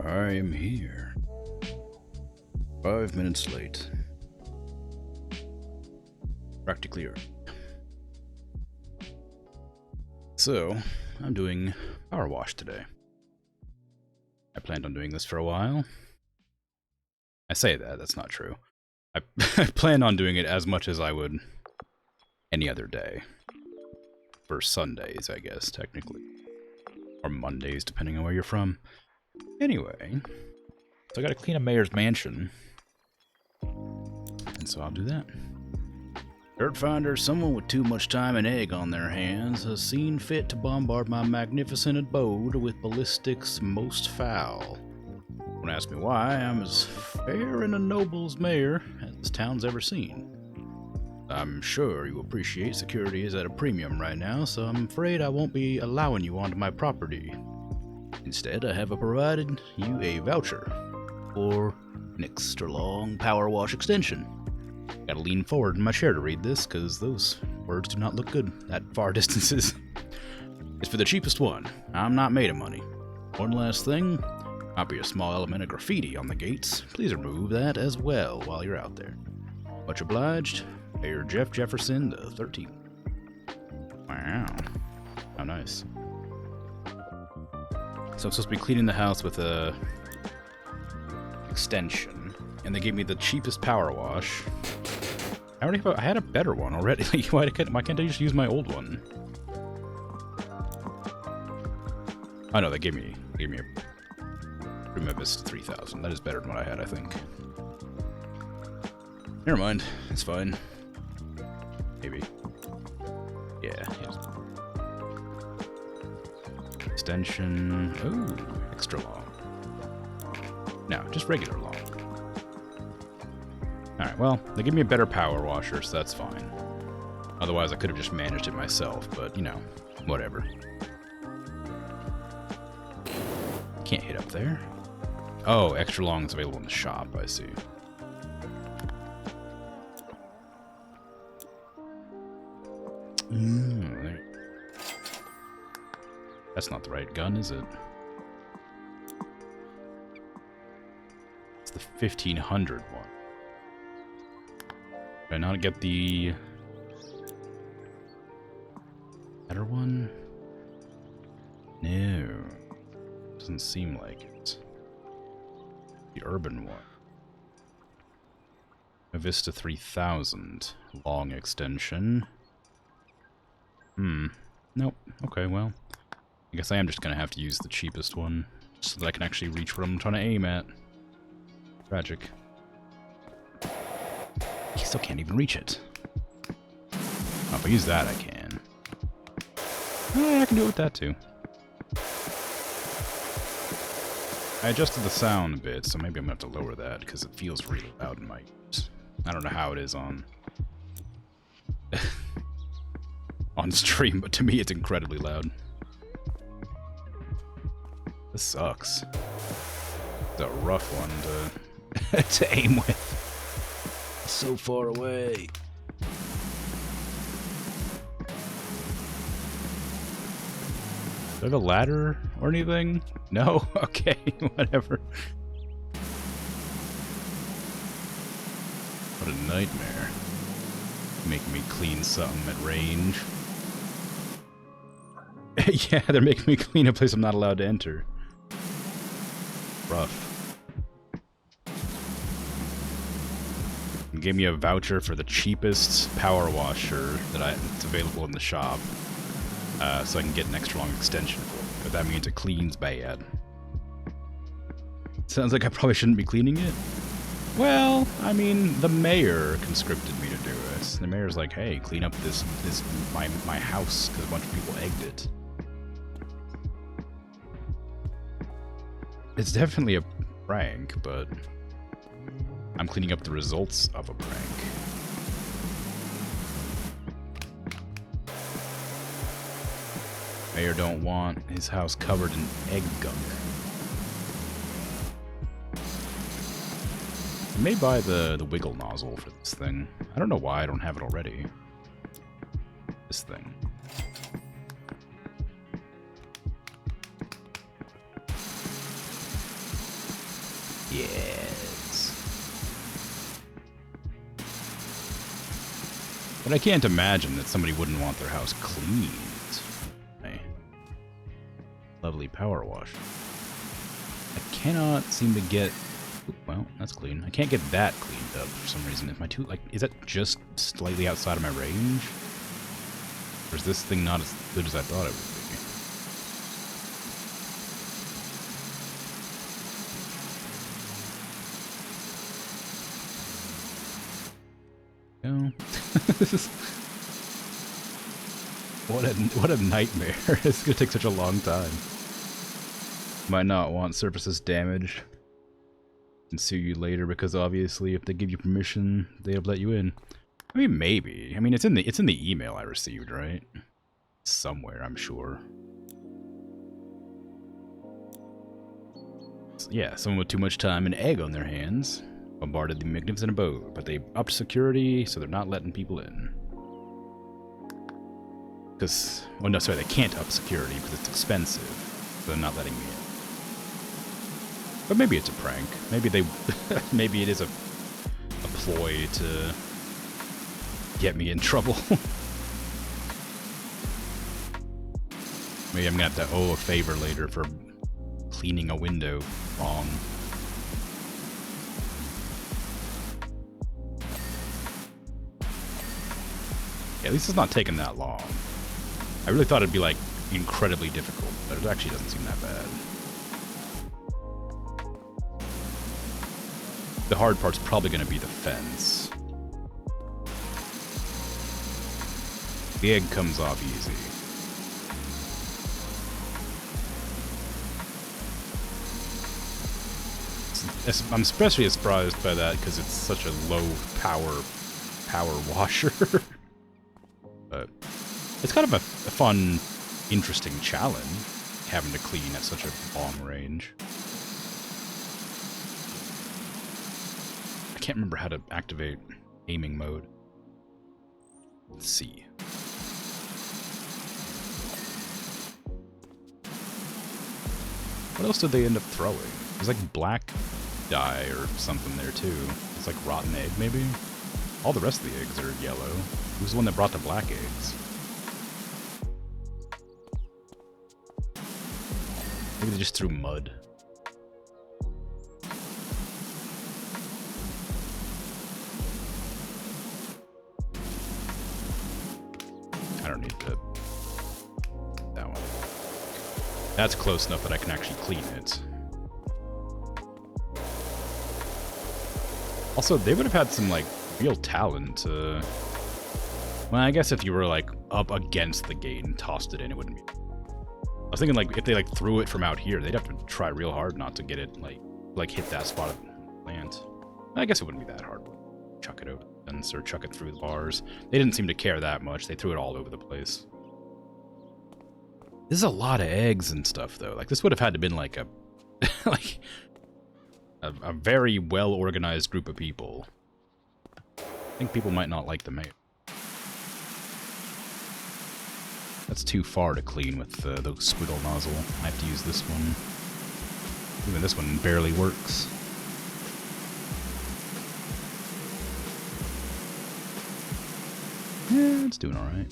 I am here. 5 minutes late. Practically early. So, I'm doing PowerWash today. I planned on doing this for a while. I say that, that's not true. I plan on doing it as much as I would any other day. For Sundays, I guess, technically. Or Mondays, depending on where you're from. Anyway, so I gotta clean a mayor's mansion. And so I'll do that. Dirt finder, someone with too much time and egg on their hands, has seen fit to bombard my magnificent abode with ballistics most foul. Don't ask me why, I'm as fair and a noble as mayor as this town's ever seen. I'm sure you appreciate security is at a premium right now, so I'm afraid I won't be allowing you onto my property. Instead, I have provided you a voucher for an extra long PowerWash extension. Gotta lean forward in my chair to read this, because those words do not look good at far distances. It's for the cheapest one. I'm not made of money. One last thing. Might be a small element of graffiti on the gates. Please remove that as well while you're out there. Much obliged. Mayor Jeff Jefferson, the 13th. Wow. How nice. So I'm supposed to be cleaning the house with a extension, and they gave me the cheapest power wash. I had a better one already. Why can't I just use my old one? Oh no, they gave me a Prima Vista 3000. That is better than what I had, I think. Never mind, it's fine. Maybe. Yeah. Extension. Oh, extra long. No, just regular long. Alright, well, they give me a better power washer, so that's fine. Otherwise, I could have just managed it myself, but, you know, whatever. Can't hit up there. Oh, extra long is available in the shop, I see. That's not the right gun, is it? It's the 1500 one. Did I not get the better one? No. Doesn't seem like it. The urban one. A Vista 3000. Long extension. Nope. Okay, well. I guess I am just gonna have to use the cheapest one, so that I can actually reach what I'm trying to aim at. Tragic. I still can't even reach it. Oh, if I use that, I can. Oh, I can do it with that too. I adjusted the sound a bit, so maybe I'm gonna have to lower that, because it feels really loud in my ears. I don't know how it is on on stream, but to me it's incredibly loud. This sucks. It's a rough one to to aim with. It's so far away. Is there a ladder or anything? No? Okay, whatever. What a nightmare. Making me clean something at range. Yeah, they're making me clean a place I'm not allowed to enter. Rough. They gave me a voucher for the cheapest power washer that's available in the shop, so I can get an extra long extension for it. But that means it cleans bad. Sounds like I probably shouldn't be cleaning it. Well, I mean, the mayor conscripted me to do it. The mayor's like, hey, clean up my house, because a bunch of people egged it. It's definitely a prank, but I'm cleaning up the results of a prank. Mayor don't want his house covered in egg gunk. I may buy the wiggle nozzle for this thing. I don't know why I don't have it already. This thing. But I can't imagine that somebody wouldn't want their house cleaned. Hey. Lovely power wash. I cannot seem to get... Well, that's clean. I can't get that cleaned up for some reason. If my is that just slightly outside of my range? Or is this thing not as good as I thought it would be? No. What a nightmare. It's gonna take such a long time. Might not want surfaces damaged. And sue you later because obviously if they give you permission, they'll let you in. I mean, maybe. I mean, it's in the email I received, right? Somewhere, I'm sure. So, yeah, someone with too much time and egg on their hands bombarded the magnificent abode, but they upped security, so they're not letting people in. Because, well, no, sorry, they can't up security because it's expensive, so they're not letting me in. But maybe it's a prank. Maybe they, maybe it is a ploy to get me in trouble. Maybe I'm gonna have to owe a favor later for cleaning a window wrong. Yeah, at least it's not taking that long. I really thought it'd be like incredibly difficult, but it actually doesn't seem that bad. The hard part's probably going to be the fence. The egg comes off easy. I'm especially surprised by that because it's such a low power washer. But it's kind of a fun, interesting challenge, having to clean at such a long range. I can't remember how to activate aiming mode. Let's see. What else did they end up throwing? There's like black dye or something there too. It's like rotten egg maybe? All the rest of the eggs are yellow. Who's the one that brought the black eggs? Maybe they just threw mud. I don't need that one. That's close enough that I can actually clean it. Also, they would have had some, like, real talent to... Well, I guess if you were, like, up against the gate and tossed it in, it wouldn't be... I was thinking, like, if they, like, threw it from out here, they'd have to try real hard not to get it, like hit that spot of land. I guess it wouldn't be that hard. Chuck it out and or chuck it through the bars. They didn't seem to care that much. They threw it all over the place. This is a lot of eggs and stuff, though. Like, this would have had to been, like, a... like... A very well-organized group of people. I think people might not like the mayor. That's too far to clean with the squiggle nozzle. I have to use this one. Even this one barely works. Yeah, it's doing alright.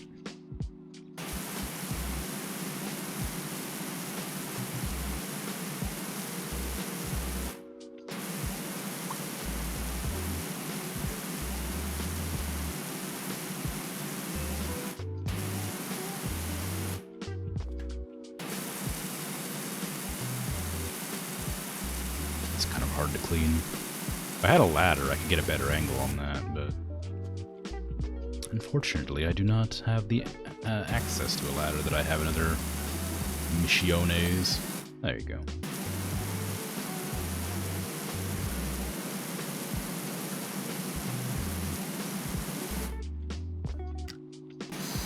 Hard to clean. If I had a ladder, I could get a better angle on that, but unfortunately, I do not have the access to a ladder that I have in other missiones. There you go.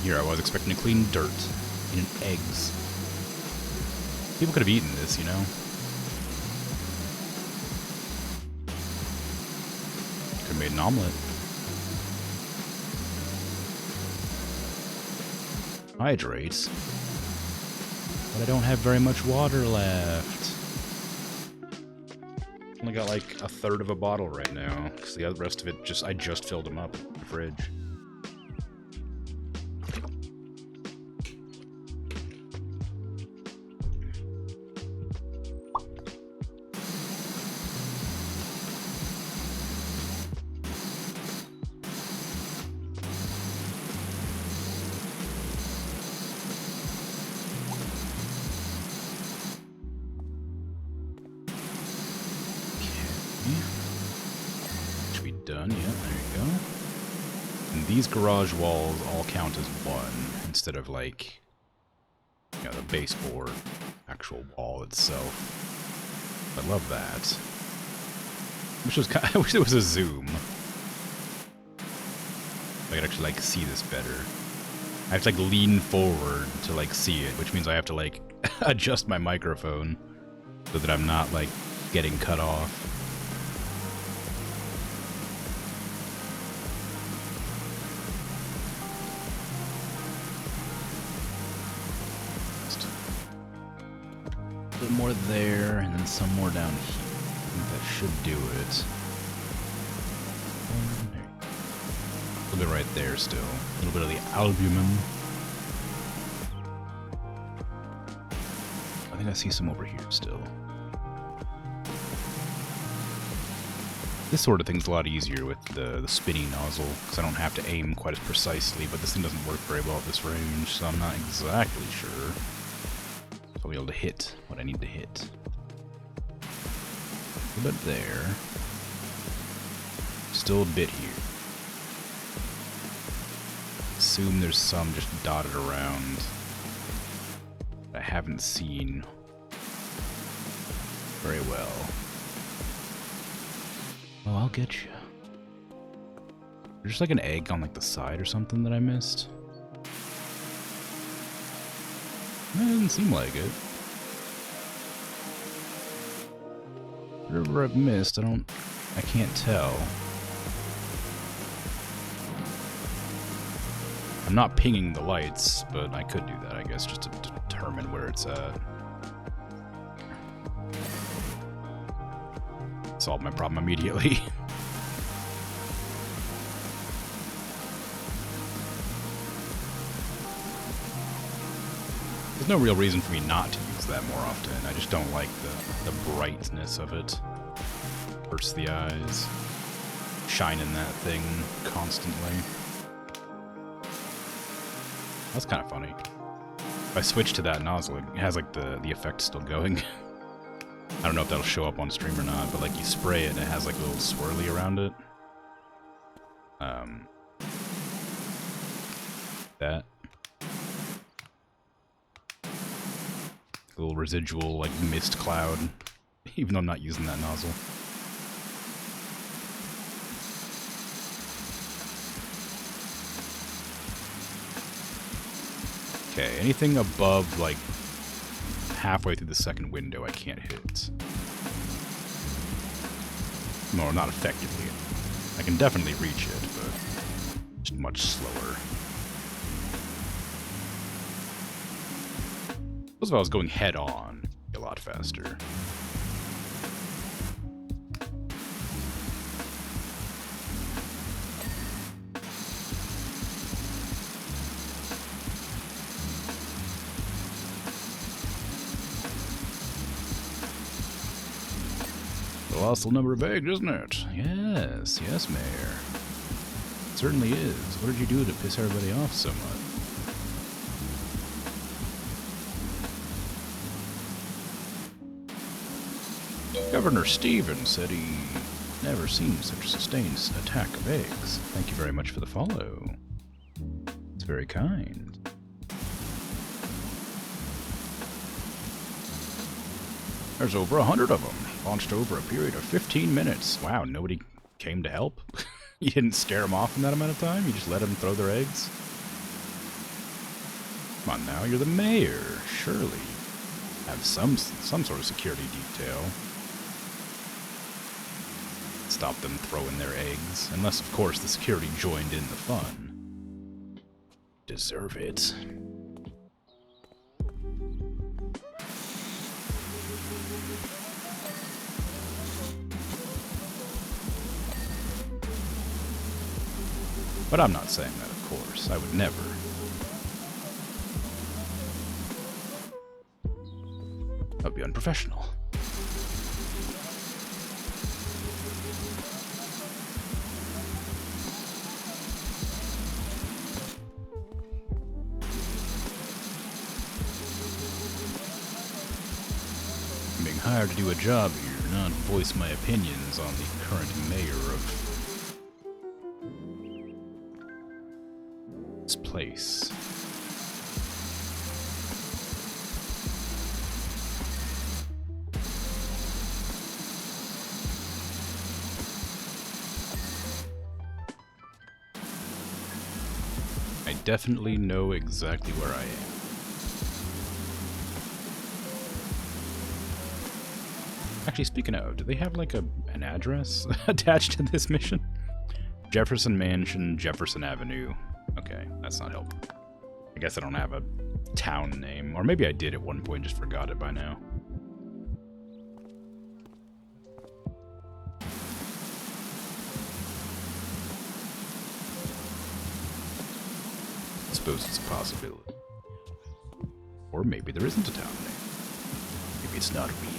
Here I was expecting to clean dirt and eggs. People could have eaten this, you know? Made an omelet. Hydrate. But I don't have very much water left. Only got like a third of a bottle right now, because the rest of it I just filled them up in the fridge. one. Yeah, there you go. And these garage walls all count as one, instead of like, you know, the baseboard actual wall itself. I love that. I wish there was a zoom. I could actually like see this better. I have to like lean forward to like see it, which means I have to like adjust my microphone so that I'm not like getting cut off. A bit more there, and then some more down here. I think that should do it. A little bit right there still. A little bit of the albumin. I think I see some over here still. This sort of thing's a lot easier with the spinning nozzle, because I don't have to aim quite as precisely, but this thing doesn't work very well at this range, so I'm not exactly sure I'll be able to hit what I need to hit. A little bit there. Still a bit here. Assume there's some just dotted around that I haven't seen very well. Oh, I'll get you. There's just like an egg on like the side or something that I missed. It doesn't seem like it. Whatever I've missed, I can't tell. I'm not pinging the lights, but I could do that, I guess, just to determine where it's at. Solve my problem immediately. There's no real reason for me not to use that more often. I just don't like the brightness of it. Hurts the eyes. Shining that thing constantly. That's kind of funny. If I switch to that nozzle, it has like the effect still going. I don't know if that'll show up on stream or not, but like you spray it and it has like a little swirly around it. That. A little residual like mist cloud, even though I'm not using that nozzle. Okay, anything above like halfway through the second window I can't hit. No, not effectively. I can definitely reach it, but just much slower. Suppose if I was going head on, it'd be a lot faster. Colossal number of eggs, isn't it? Yes, yes, Mayor. It certainly is. What did you do to piss everybody off so much? Governor Stevens said he never seen such a sustained attack of eggs. Thank you very much for the follow. It's very kind. There's over 100 of them. Launched over a period of 15 minutes. Wow, nobody came to help? You didn't scare them off in that amount of time? You just let them throw their eggs? Come on now, you're the mayor. Surely have some sort of security detail. Stop them throwing their eggs. Unless, of course, the security joined in the fun. Deserve it. But I'm not saying that, of course. I would never. That would be unprofessional. I'm being hired to do a job here, not voice my opinions on the current mayor of This place. I definitely know exactly where I am. Actually, speaking of, do they have like an address attached to this mission? Jefferson Mansion, Jefferson Avenue. Okay, that's not helpful. I guess I don't have a town name. Or maybe I did at one point, just forgot it by now. I suppose it's a possibility. Or maybe there isn't a town name. Maybe it's not real.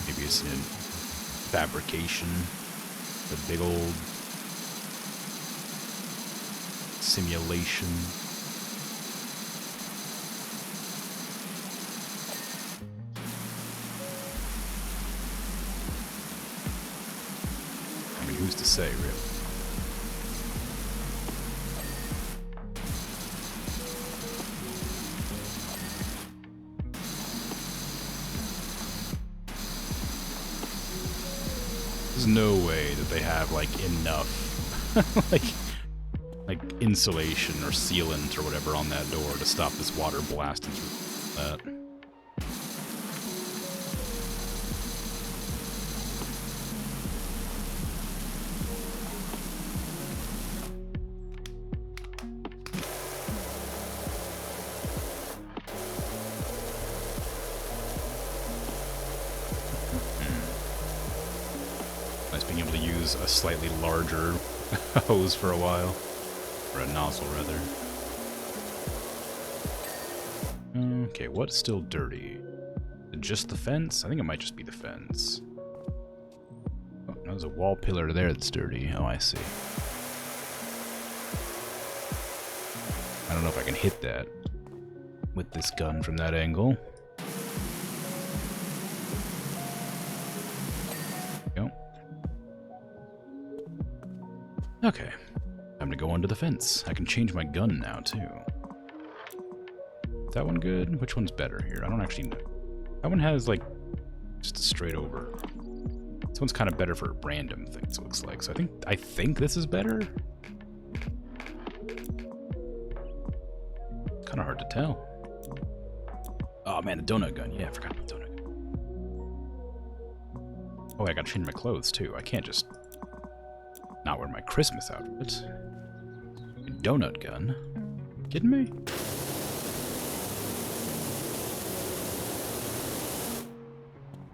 Maybe it's a fabrication. A big old simulation. I mean, who's to say, really? There's no way that they have, like, enough, like insulation or sealant or whatever on that door to stop this water blasting through that. Nice being able to use a slightly larger hose for a while. Or a nozzle, rather. Okay, what's still dirty? Just the fence? I think it might just be the fence. Oh, there's a wall pillar there that's dirty. Oh, I see. I don't know if I can hit that with this gun from that angle. Go. Okay. Time to go under the fence. I can change my gun now, too. Is that one good? Which one's better here? I don't actually know. That one has, like, just straight over. This one's kind of better for random things, it looks like. So I think this is better? Kind of hard to tell. Oh, man, the donut gun. Yeah, I forgot about the donut gun. Oh, I gotta change my clothes, too. I can't just not wear my Christmas outfit. Donut gun? Kidding me?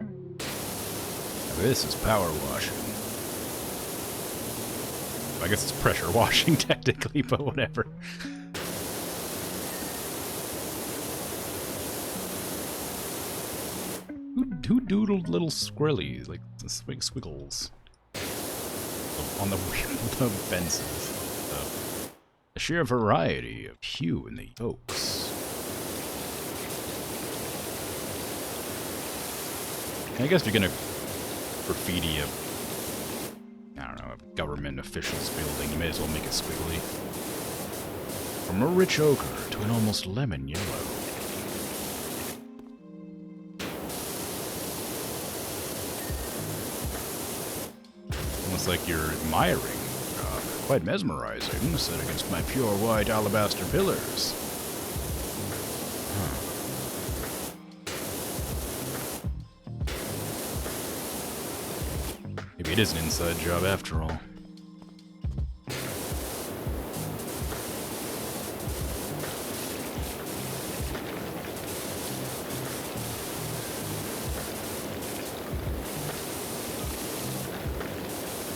Now this is power washing. I guess it's pressure washing technically, but whatever. Who doodled little squirrelies, like squiggles on the fences? A sheer variety of hue in the oaks. I guess if you're gonna graffiti I don't know, a government official's building, you may as well make it squiggly. From a rich ochre to an almost lemon yellow. Almost like you're admiring. Quite mesmerizing, set against my pure white alabaster pillars. Huh. Maybe it is an inside job after all.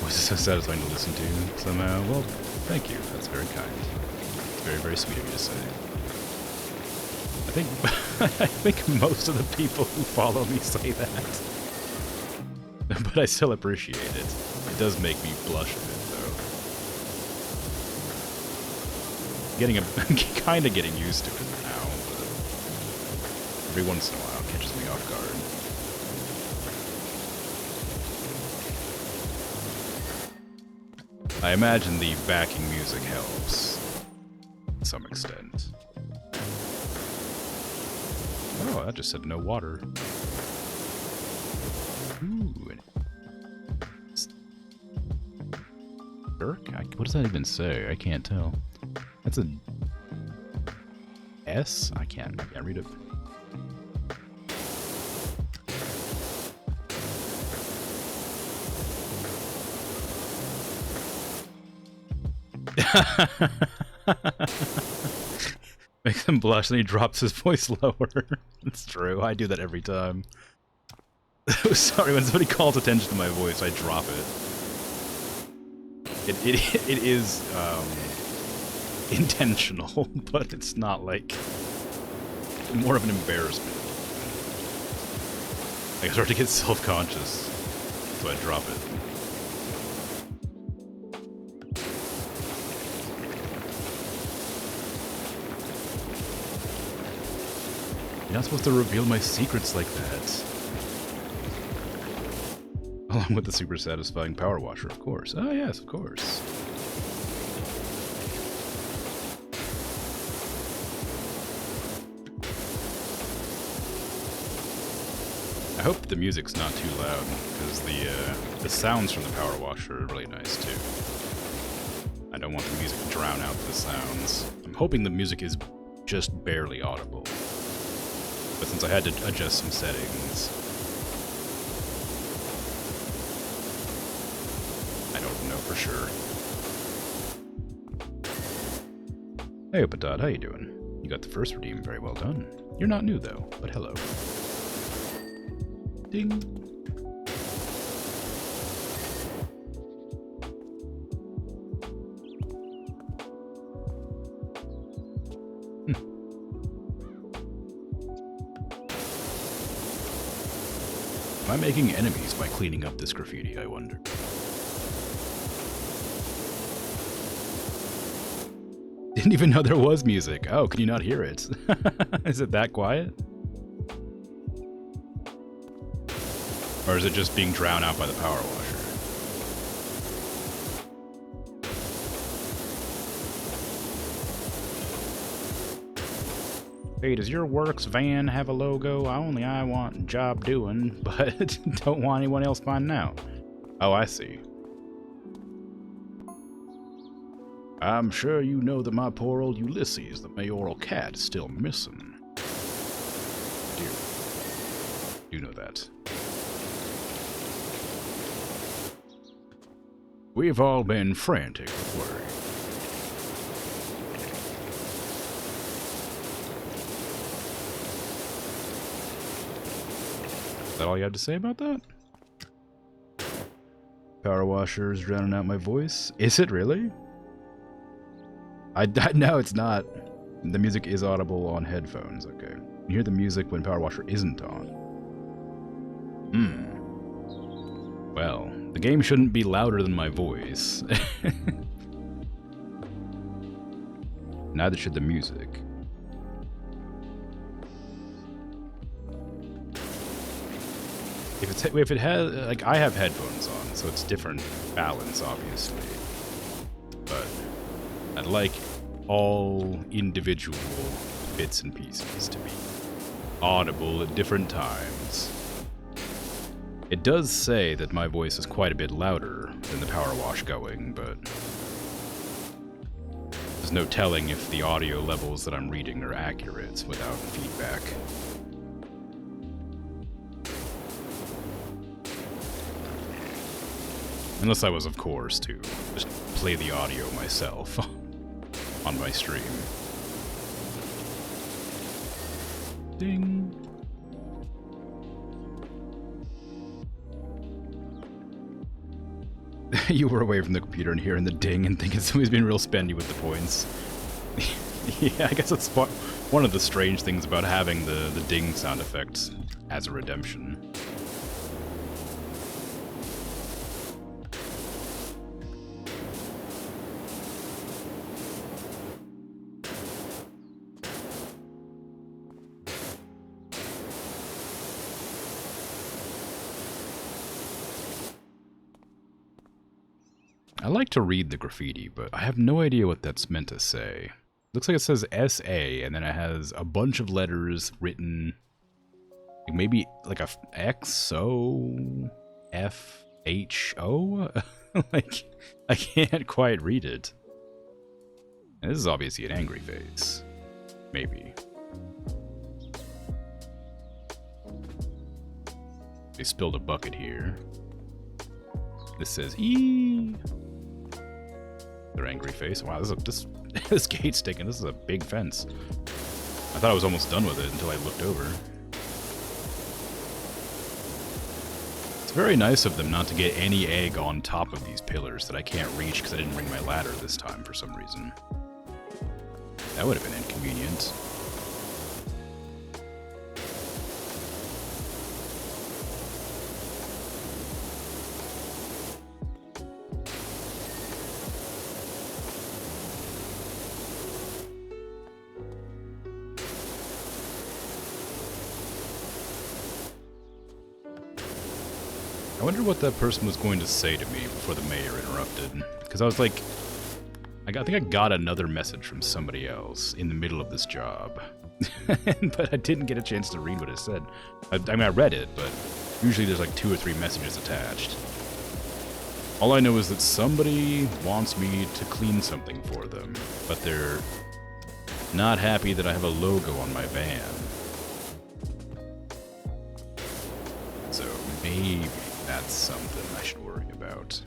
Was it so satisfying to listen to somehow? Well, thank you. That's very kind. It's very, very sweet of you to say. I think most of the people who follow me say that. But I still appreciate it. It does make me blush a bit, though. I'm kind of getting used to it now, but every once in a while it catches me off guard. I imagine the backing music helps to some extent. Oh, that just said no water. Ooh. Dirk? What does that even say? I can't tell. That's a S? I can't read it. Makes him blush and he drops his voice lower. It's true, I do that every time. Sorry, when somebody calls attention to my voice, I drop it. It is intentional, but it's not like more of an embarrassment. I start to get self-conscious, so I drop it. You're not supposed to reveal my secrets like that. Along with the super satisfying power washer, of course. Oh yes, of course. I hope the music's not too loud, because the sounds from the power washer are really nice too. I don't want the music to drown out the sounds. I'm hoping the music is just barely audible. But since I had to adjust some settings, I don't know for sure. Hey, Patat, how you doing? You got the first redeem, very well done. You're not new though, but hello. Ding. Am I making enemies by cleaning up this graffiti, I wonder? Didn't even know there was music. Oh, can you not hear it? Is it that quiet? Or is it just being drowned out by the power washer? Hey, does your works van have a logo? Only I want job doing, but don't want anyone else finding out. Oh, I see. I'm sure you know that my poor old Ulysses, the mayoral cat, is still missing. You know that. We've all been frantic with worry. Is that all you have to say about that? Power washer is drowning out my voice. Is it really? No, it's not. The music is audible on headphones, okay. You hear the music when power washer isn't on. Well, the game shouldn't be louder than my voice. Neither should the music. If it has, like, I have headphones on, so it's different balance, obviously. But I'd like all individual bits and pieces to be audible at different times. It does say that my voice is quite a bit louder than the power wash going, but there's no telling if the audio levels that I'm reading are accurate without feedback. Unless I was, of course, to just play the audio myself on my stream. Ding. You were away from the computer and hearing the ding and thinking somebody's been real spendy with the points. Yeah, I guess that's one of the strange things about having the ding sound effect as a redemption. I like to read the graffiti, but I have no idea what that's meant to say. Looks like it says SA, and then it has a bunch of letters written, like maybe like a XO, FHO? Like, I can't quite read it. And this is obviously an angry face. Maybe. They spilled a bucket here. This says E. Their angry face. Wow, this gate's sticking. This is a big fence. I thought I was almost done with it until I looked over. It's very nice of them not to get any egg on top of these pillars that I can't reach because I didn't bring my ladder this time for some reason. That would have been inconvenient. I wonder what that person was going to say to me before the mayor interrupted. Because I was like, I think I got another message from somebody else in the middle of this job. But I didn't get a chance to read what it said. I mean, I read it, but usually there's like 2 or 3 messages attached. All I know is that somebody wants me to clean something for them, but they're not happy that I have a logo on my van. So maybe that's something I should worry about.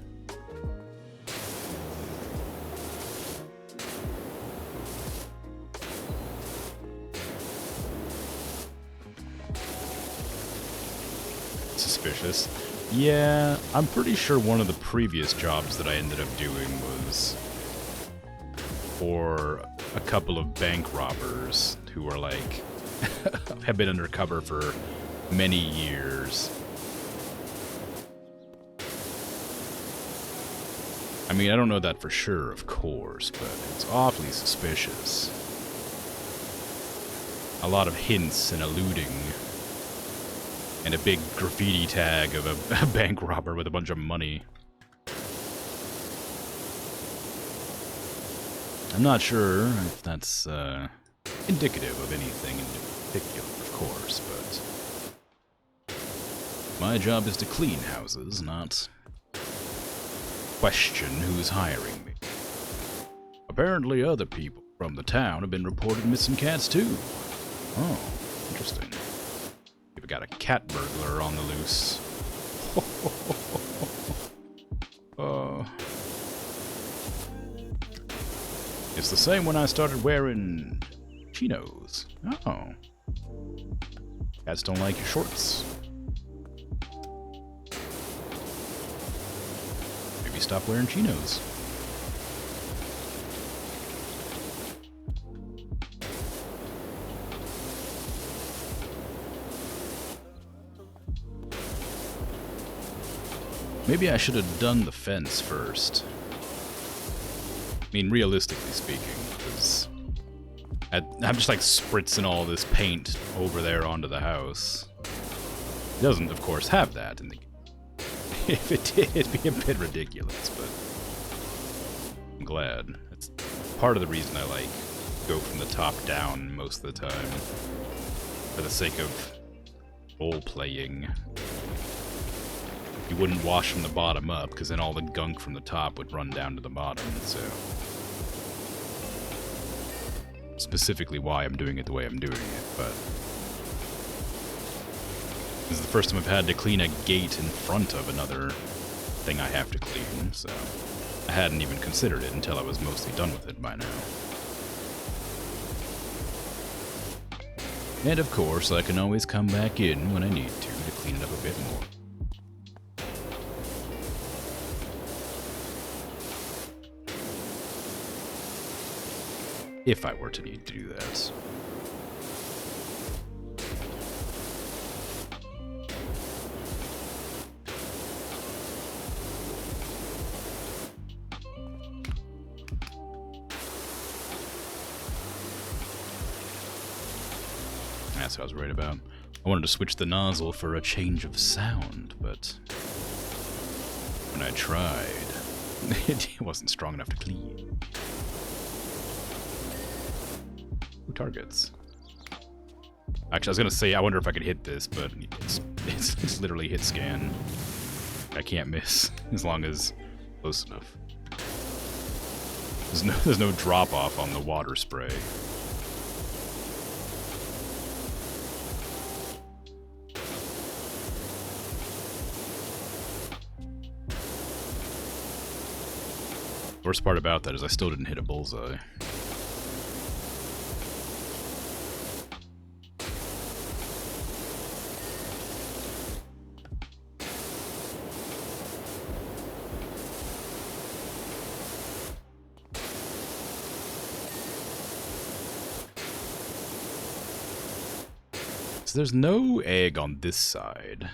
Suspicious. Yeah, I'm pretty sure one of the previous jobs that I ended up doing was for a couple of bank robbers who are like, have been undercover for many years. I mean, I don't know that for sure, of course, but it's awfully suspicious. A lot of hints and alluding. And a big graffiti tag of a bank robber with a bunch of money. I'm not sure if that's indicative of anything in particular, of course, but my job is to clean houses, not question who's hiring me. Apparently other people from the town have been reported missing cats too. Oh, interesting. We've got a cat burglar on the loose. It's the same when I started wearing chinos. Oh. Cats don't like your shorts. Maybe stop wearing chinos. Maybe I should have done the fence first. I mean, realistically speaking, because I'm just like spritzing all this paint over there onto the house. It doesn't, of course, have that in the game. If it did, it'd be a bit ridiculous, but I'm glad. It's part of the reason I like go from the top down most of the time, for the sake of role-playing. You wouldn't wash from the bottom up, because then all the gunk from the top would run down to the bottom, so... Specifically why I'm doing it the way I'm doing it, but... This is the first time I've had to clean a gate in front of another thing I have to clean, so... I hadn't even considered it until I was mostly done with it by now. And of course, I can always come back in when I need to clean it up a bit more. If I were to need to do that. That's what I was worried about. I wanted to switch the nozzle for a change of sound, but when I tried, It wasn't strong enough to clean. Ooh, targets. Actually, I was gonna say, I wonder if I could hit this, but it's literally hit scan. I can't miss, as long as close enough. There's no drop off on the water spray. Worst part about that is I still didn't hit a bullseye. So there's no egg on this side,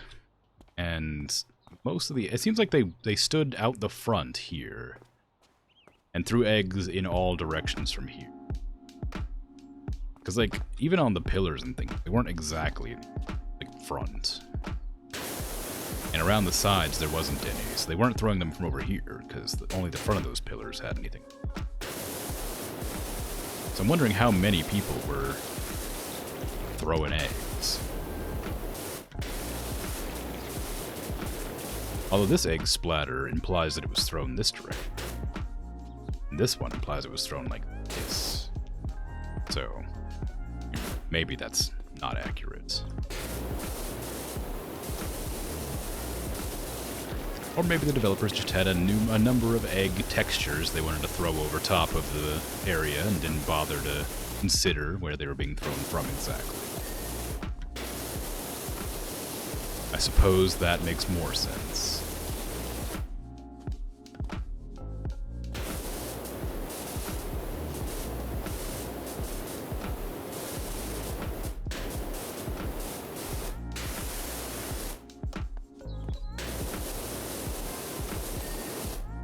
and most of it seems like they stood out the front here and threw eggs in all directions from here. Because, like, even on the pillars and things, they weren't exactly, like, front. And around the sides, there wasn't any, so they weren't throwing them from over here, because only the front of those pillars had anything. So I'm wondering how many people were throwing eggs. Although this egg splatter implies that it was thrown this direction. And this one implies it was thrown like this. So, maybe that's not accurate. Or maybe the developers just had a number of egg textures they wanted to throw over top of the area and didn't bother to consider where they were being thrown from exactly. I suppose that makes more sense.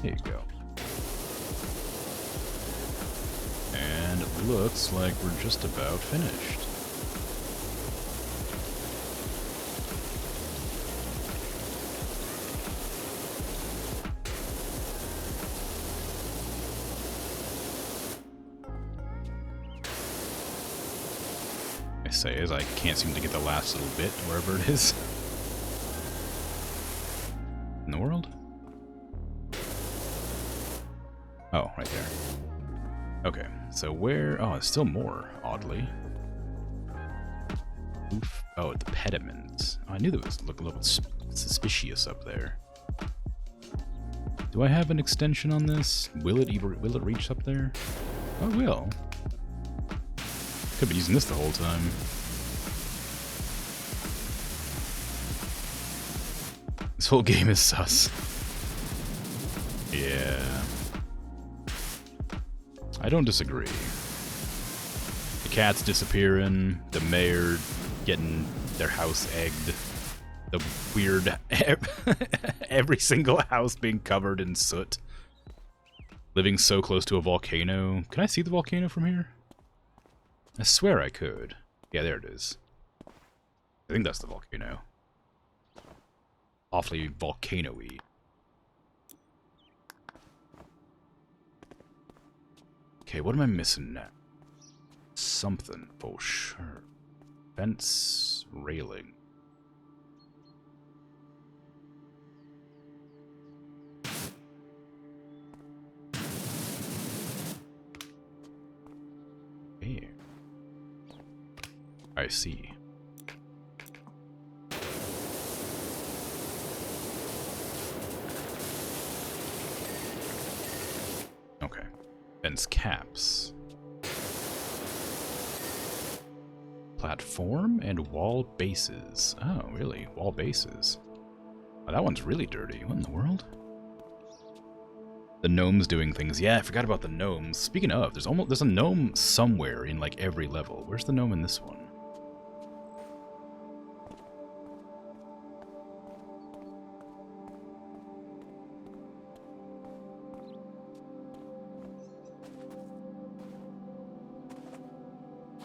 There you go. And it looks like we're just about finished. I say as I can't seem to get the last little bit, wherever it is. In the world? Oh, right there. Okay, so where... Oh, it's still more, oddly. Oof. Oh, the pediment. Oh, I knew that was looking a little suspicious up there. Do I have an extension on this? Will it reach up there? Oh, it will. Could be using this the whole time. This whole game is sus. Yeah. I don't disagree. The cat's disappearing, the mayor getting their house egged, the weird... every single house being covered in soot. Living so close to a volcano. Can I see the volcano from here? I swear I could. Yeah, there it is. I think that's the volcano. Awfully volcano-y. Okay, what am I missing now? Something for sure. Fence railing. Here. I see. Okay. Fence caps. Platform and wall bases. Oh, really? Wall bases. Oh, that one's really dirty. What in the world? The gnomes doing things. Yeah, I forgot about the gnomes. Speaking of, there's a gnome somewhere in like every level. Where's the gnome in this one?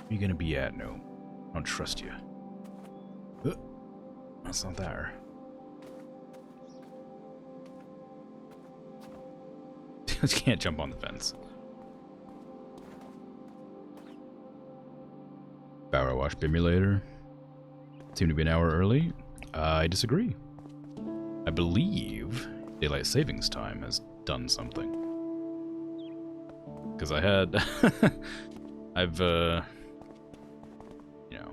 Where you gonna be at, gnome? I don't trust you. That's not there. can't jump on the fence. PowerWash Simulator. Seem to be an hour early. I disagree. I believe daylight savings time has done something. Because I had... I've, you know,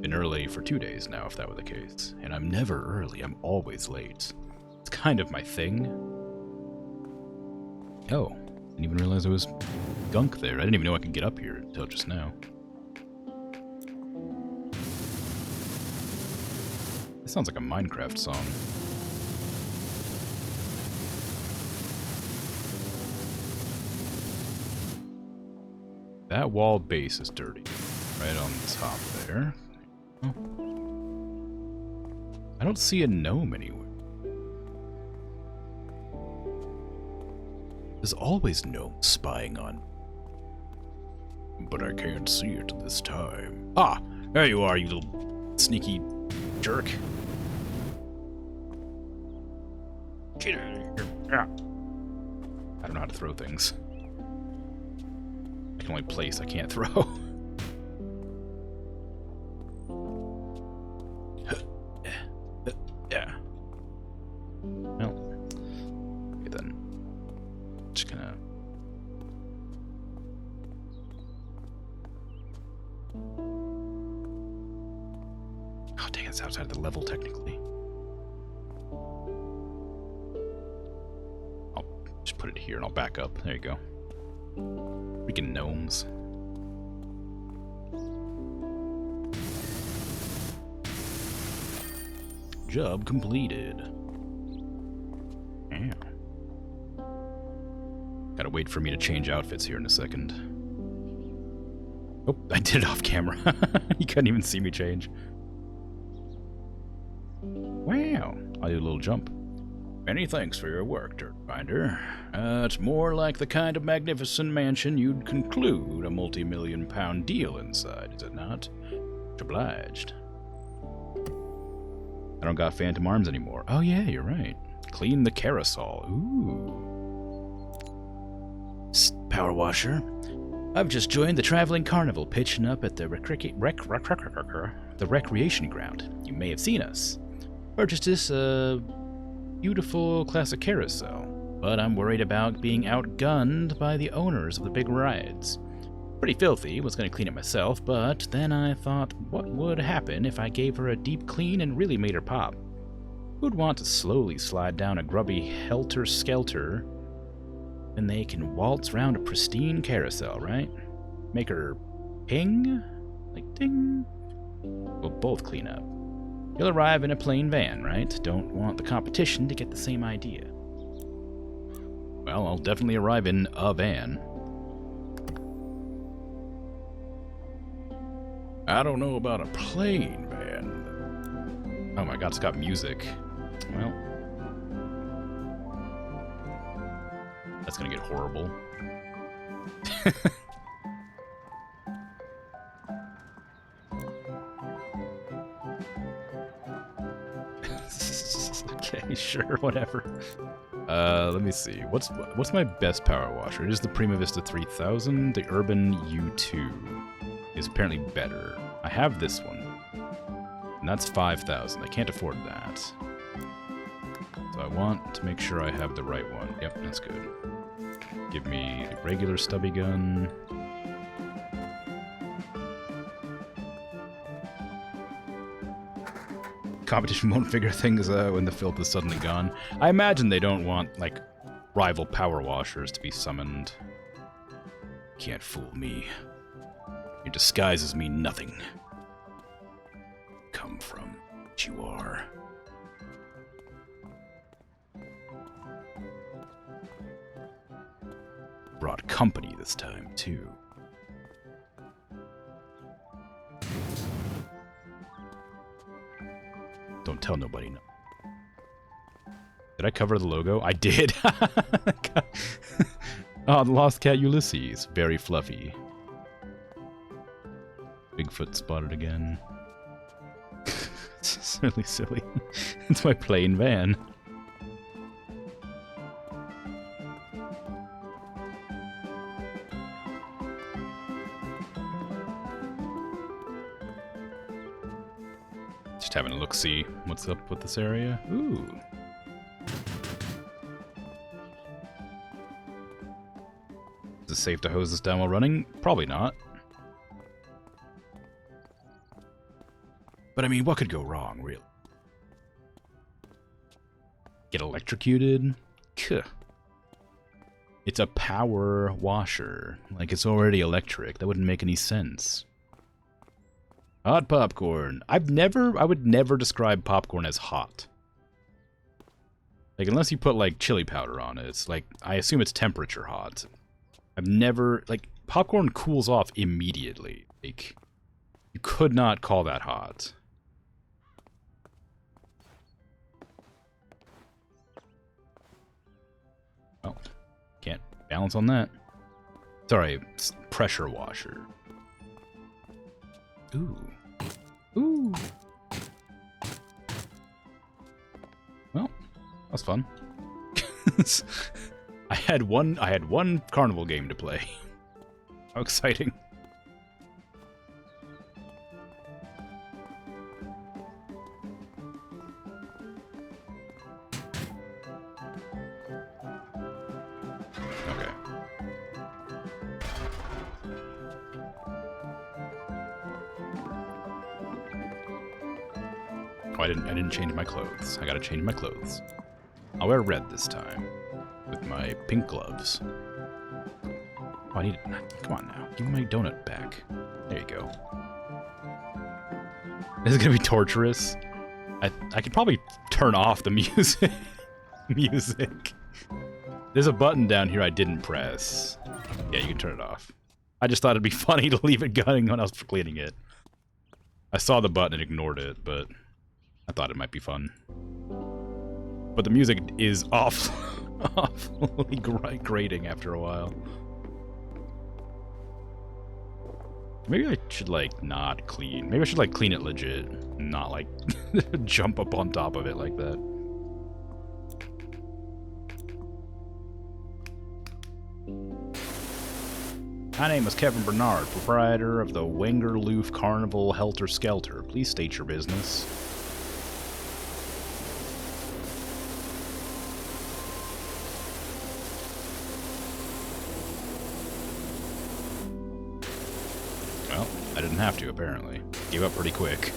been early for 2 days now, if that were the case. And I'm never early, I'm always late. It's kind of my thing. Oh, didn't even realize there was gunk there. I didn't even know I could get up here until just now. This sounds like a Minecraft song. That wall base is dirty. Right on top there. Oh. I don't see a gnome anywhere. There's always gnomes spying on. But I can't see it this time. Ah! There you are, you little sneaky jerk. Get out of here. I don't know how to throw things. I can only place, I can't throw. Yeah. Well, okay then. Just gonna... Oh dang, it's outside of the level technically. I'll just put it here and I'll back up. There you go. Freaking gnomes. Job completed. Yeah. Gotta wait for me to change outfits here in a second. Oh, I did it off camera. You couldn't even see me change. Wow. I'll do a little jump. Many thanks for your work, Dirt Finder. It's more like the kind of magnificent mansion you'd conclude a multi-million-pound deal inside, is it not? Much obliged. I don't got phantom arms anymore. Oh yeah, you're right. Clean the carousel. Ooh. Power washer. I've just joined the traveling carnival pitching up at the recreation ground. You may have seen us. Purchased this, beautiful classic carousel, but I'm worried about being outgunned by the owners of the big rides. Pretty filthy, was going to clean it myself, but then I thought, what would happen if I gave her a deep clean and really made her pop? Who'd want to slowly slide down a grubby helter-skelter when they can waltz round a pristine carousel, right? Make her ping? Like ding? We'll both clean up. You'll arrive in a plain van, right? Don't want the competition to get the same idea. Well, I'll definitely arrive in a van. I don't know about a plain van. Oh my god, it's got music. Well, that's gonna get horrible. Okay, sure, whatever. Let me see. What's my best power washer? It is the Prima Vista 3000. The Urban U2 is apparently better. I have this one, and that's 5,000. I can't afford that. So I want to make sure I have the right one. Yep, that's good. Give me a regular stubby gun. Competition won't figure things out when the filth is suddenly gone. I imagine they don't want, like, rival power washers to be summoned. Can't fool me. Your disguises mean nothing. Come from what you are. Brought company this time, too. Don't tell nobody. No. Did I cover the logo? I did. Oh, the lost cat Ulysses. Very fluffy. Bigfoot spotted again. It's really silly. It's my plain van. Just having a look-see what's up with this area. Ooh. Is it safe to hose this down while running? Probably not. But I mean, what could go wrong, really? Get electrocuted? Kuh. It's a power washer. Like, it's already electric. That wouldn't make any sense. Hot popcorn. I would never describe popcorn as hot. Like, unless you put, like, chili powder on it. It's like, I assume it's temperature hot. I've never, like, popcorn cools off immediately. Like, you could not call that hot. Oh, can't balance on that. Sorry, pressure washer. Ooh. Ooh. Well, that was fun. I had one carnival game to play. How exciting. I didn't change my clothes. I gotta change my clothes. I'll wear red this time. With my pink gloves. Oh, I need it. Come on now. Give me my donut back. There you go. This is gonna be torturous. I could probably turn off the music. There's a button down here I didn't press. Yeah, you can turn it off. I just thought it'd be funny to leave it going when I was cleaning it. I saw the button and ignored it, but I thought it might be fun. But the music is awfully grating after a while. Maybe I should, like, not clean. Maybe I should, like, clean it legit. Not, like, jump up on top of it like that. My name is Kevin Bernard, proprietor of the Wengerloof Carnival Helter Skelter. Please state your business. Well, I didn't have to, apparently. Gave up pretty quick.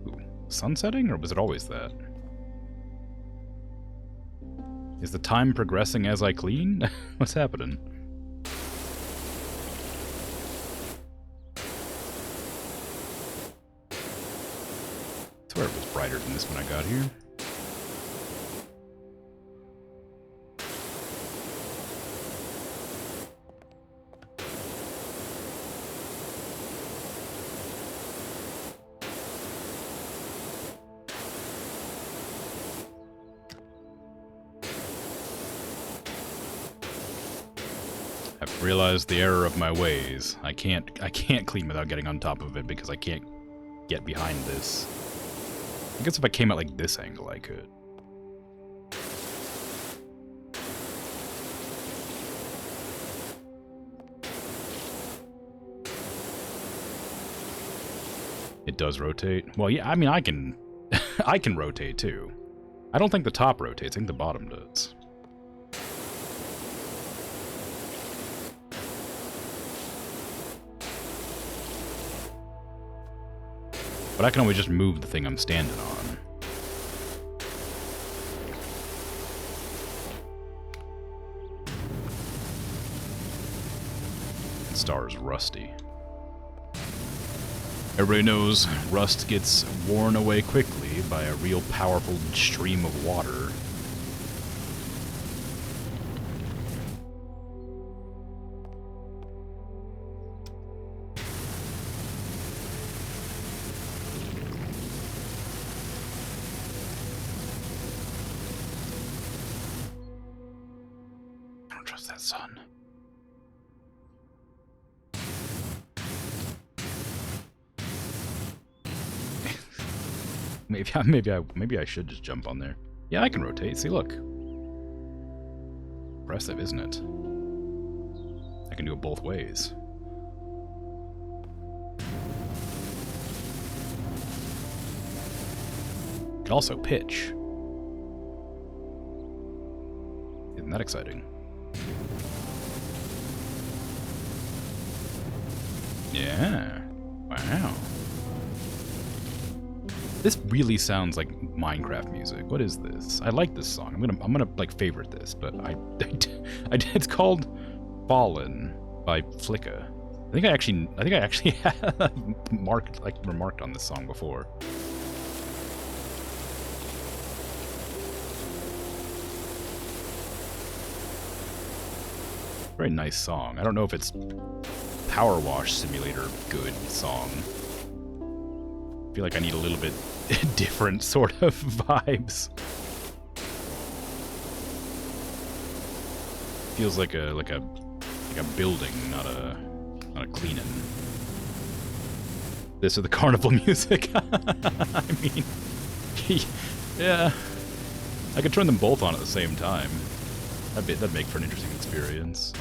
Ooh, sunsetting, or was it always that? Is the time progressing as I clean? What's happening? I swear it was brighter than this when I got here. I've realized the error of my ways. I can't clean without getting on top of it because I can't get behind this. I guess if I came at like this angle, I could. It does rotate. Well, yeah, I mean, I can I can rotate too. I don't think the top rotates. I think the bottom does. But I can always just move the thing I'm standing on. The star is rusty. Everybody knows rust gets worn away quickly by a real powerful stream of water. That sun. maybe I should just jump on there. Yeah, I can rotate. See, look. Impressive, isn't it? I can do it both ways. Can also pitch. Isn't that exciting? Yeah. Wow. This really sounds like Minecraft music. What is this? I like this song. I'm gonna like favorite this, but it's called Fallen by Flicka. I think I actually have remarked on this song before. Very nice song. I don't know if it's PowerWash Simulator good song. I feel like I need a little bit different sort of vibes. Feels like a building, not a cleaning. This or the carnival music. I mean, yeah, I could turn them both on at the same time. That'd make for an interesting experience.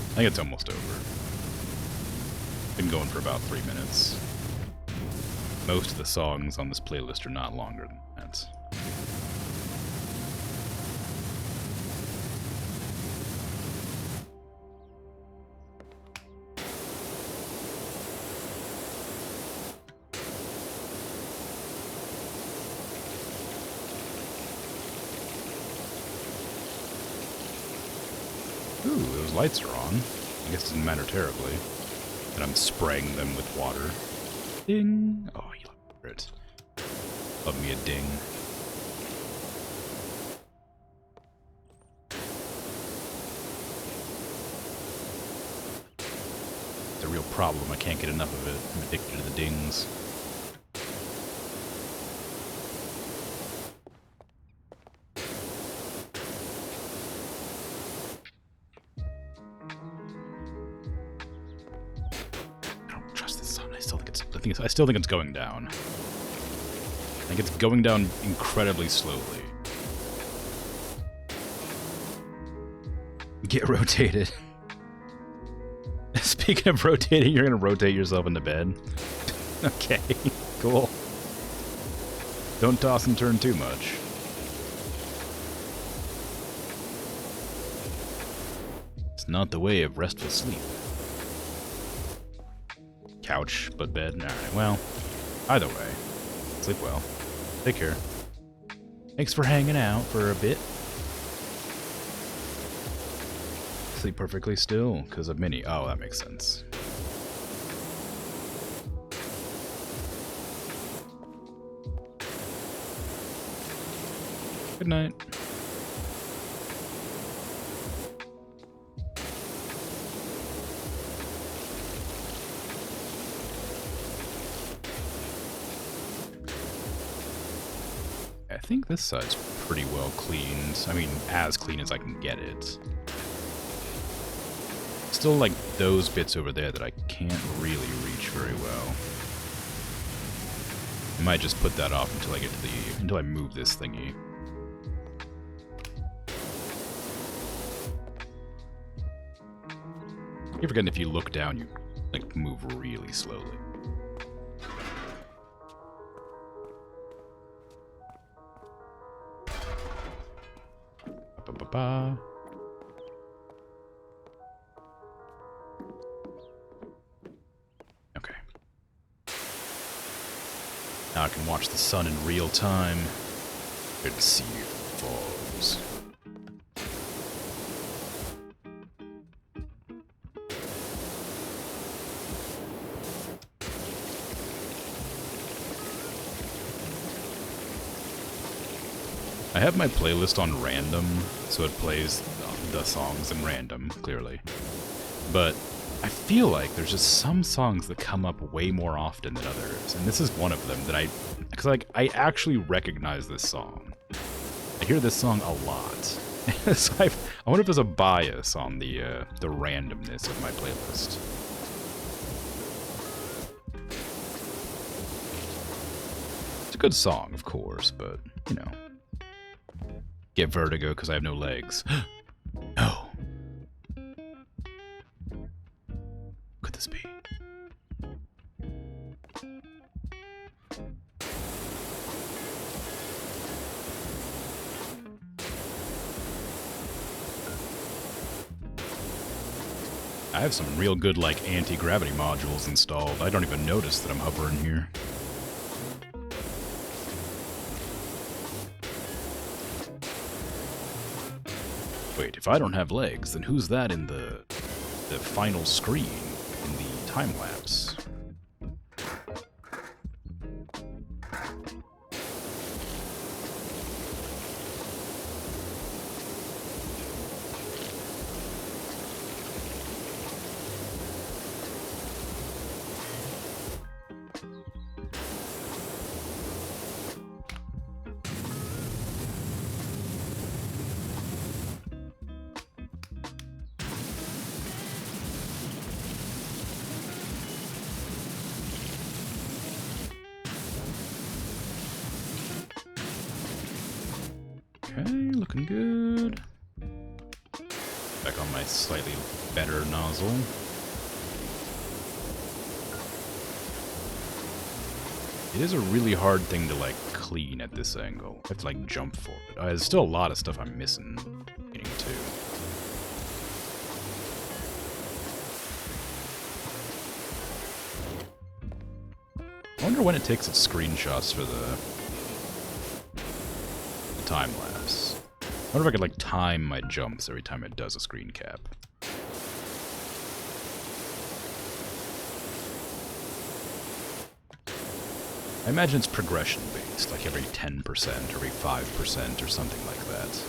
I think it's almost over. Been going for about 3 minutes. Most of the songs on this playlist are not longer than that. Ooh, those lights are on. I guess it doesn't matter terribly. And I'm spraying them with water. Ding! Oh, you love it. Love me a ding. It's a real problem. I can't get enough of it. I'm addicted to the dings. I still think it's going down. I think it's going down incredibly slowly. Get rotated. Speaking of rotating, you're gonna rotate yourself into bed. Okay, cool. Don't toss and turn too much. It's not the way of restful sleep. Couch, but bed. Alright, well, either way. Sleep well. Take care. Thanks for hanging out for a bit. Sleep perfectly still, because of Minnie. Oh, that makes sense. Good night. I think this side's pretty well cleaned. I mean, as clean as I can get it. Still like those bits over there that I can't really reach very well. I might just put that off until I get to until I move this thingy. You forget if you look down, you like move really slowly. Ba-ba-ba. Okay. Now I can watch the sun in real time and see if it falls. I have my playlist on random, so it plays the songs in random, clearly. But I feel like there's just some songs that come up way more often than others, and this is one of them that because like I actually recognize this song. I hear this song a lot. So I wonder if there's a bias on the randomness of my playlist. It's a good song, of course, but you know. get vertigo because I have no legs. No. Could this be? I have some real good, like, anti-gravity modules installed. I don't even notice that I'm hovering here. Wait, if I don't have legs, then who's that in the final screen in the time-lapse? Okay, looking good. Back on my slightly better nozzle. It is a really hard thing to, like, clean at this angle. I have to, like, jump for it. There's still a lot of stuff I'm missing getting to. I wonder when it takes its screenshots for the time-lapse. I wonder if I could, like, time my jumps every time it does a screen cap. I imagine it's progression-based, like every 10% or every 5% or something like that.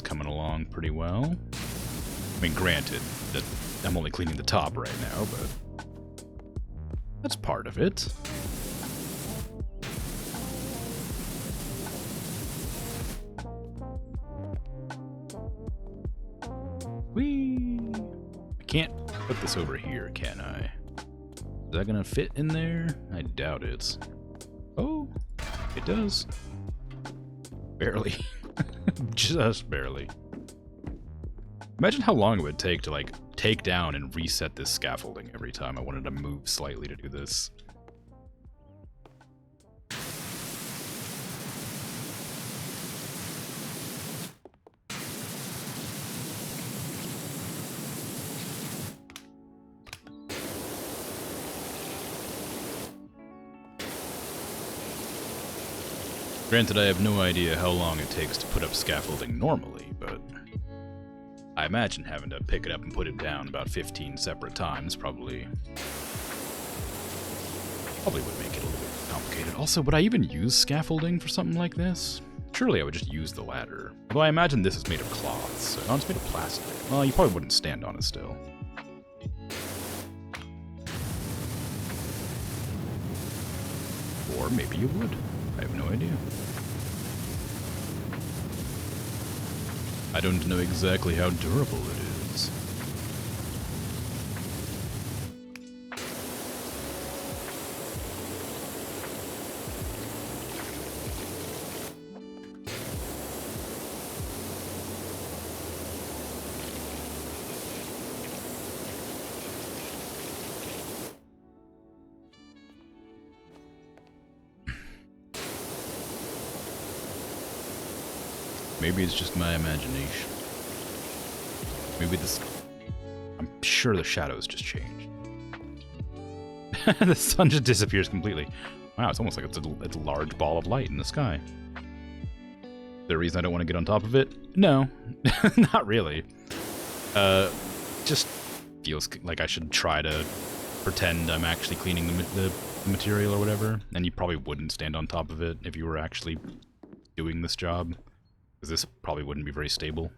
Coming along pretty well. I mean, granted that I'm only cleaning the top right now, but that's part of it. Whee! I can't put this over here, can I? Is that gonna fit in there? I doubt it. Oh, it does. Barely. Just barely. Imagine how long it would take to, like, take down and reset this scaffolding every time I wanted to move slightly to do this. Granted, I have no idea how long it takes to put up scaffolding normally, but I imagine having to pick it up and put it down about 15 separate times probably would make it a little bit complicated. Also, would I even use scaffolding for something like this? Surely I would just use the ladder. Although I imagine this is made of cloth, so no, it's made of plastic. Well, you probably wouldn't stand on it still. Or maybe you would. I have no idea. I don't know exactly how durable it is. Maybe it's just my imagination. Maybe this... I'm sure the shadows just changed. The sun just disappears completely. Wow, it's almost like it's a large ball of light in the sky. Is there a reason I don't want to get on top of it? No. Not really. Just feels like I should try to pretend I'm actually cleaning the material or whatever. And you probably wouldn't stand on top of it if you were actually doing this job. Because this probably wouldn't be very stable.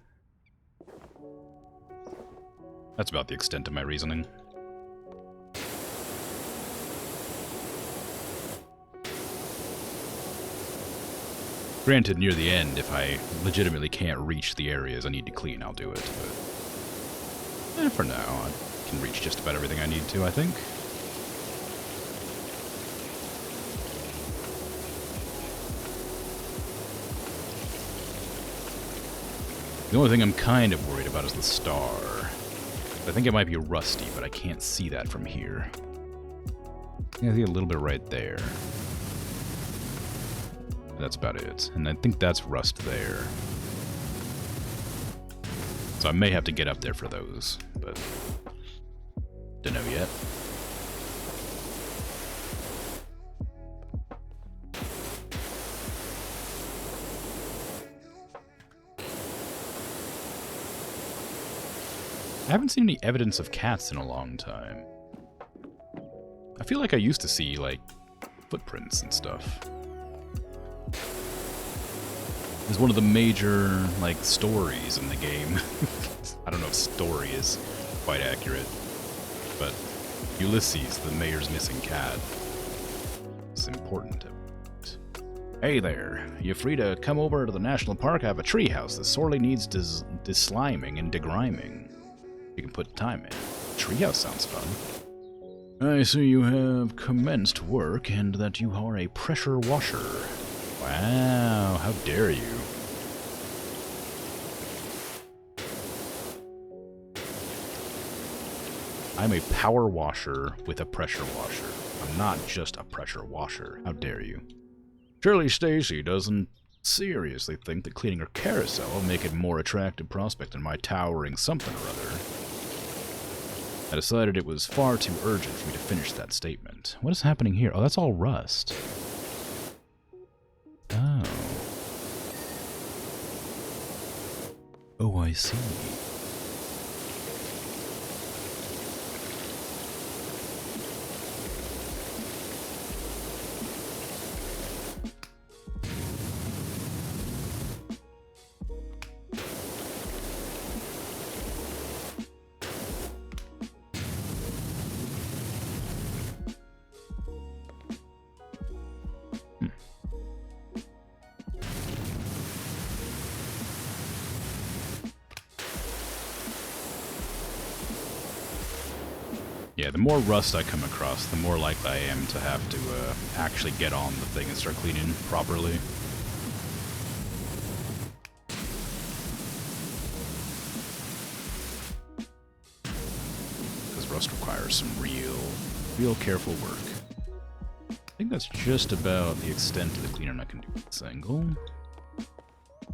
That's about the extent of my reasoning. Granted, near the end, if I legitimately can't reach the areas I need to clean, I'll do it, but for now, I can reach just about everything I need to, I think. The only thing I'm kind of worried about is the star. I think it might be rusty, but I can't see that from here. I see a little bit right there. That's about it. And I think that's rust there. So I may have to get up there for those, but don't know yet. I haven't seen any evidence of cats in a long time. I feel like I used to see, like, footprints and stuff. It's one of the major, like, stories in the game. I don't know if story is quite accurate, but Ulysses, the mayor's missing cat, is important. Hey there, you free to come over to the national park? I have a treehouse that sorely needs desliming and degriming. You can put time in. Treehouse sounds fun. I see you have commenced work and that you are a pressure washer. Wow, how dare you. I'm a power washer with a pressure washer. I'm not just a pressure washer. How dare you. Surely Stacy doesn't seriously think that cleaning her carousel will make it a more attractive prospect than my towering something or other. I decided it was far too urgent for me to finish that statement. What is happening here? Oh, that's all rust. Oh. Oh, I see. Yeah, the more rust I come across, the more likely I am to have to actually get on the thing and start cleaning properly. Because rust requires some real careful work. I think that's just about the extent of the cleaning I can do with this angle.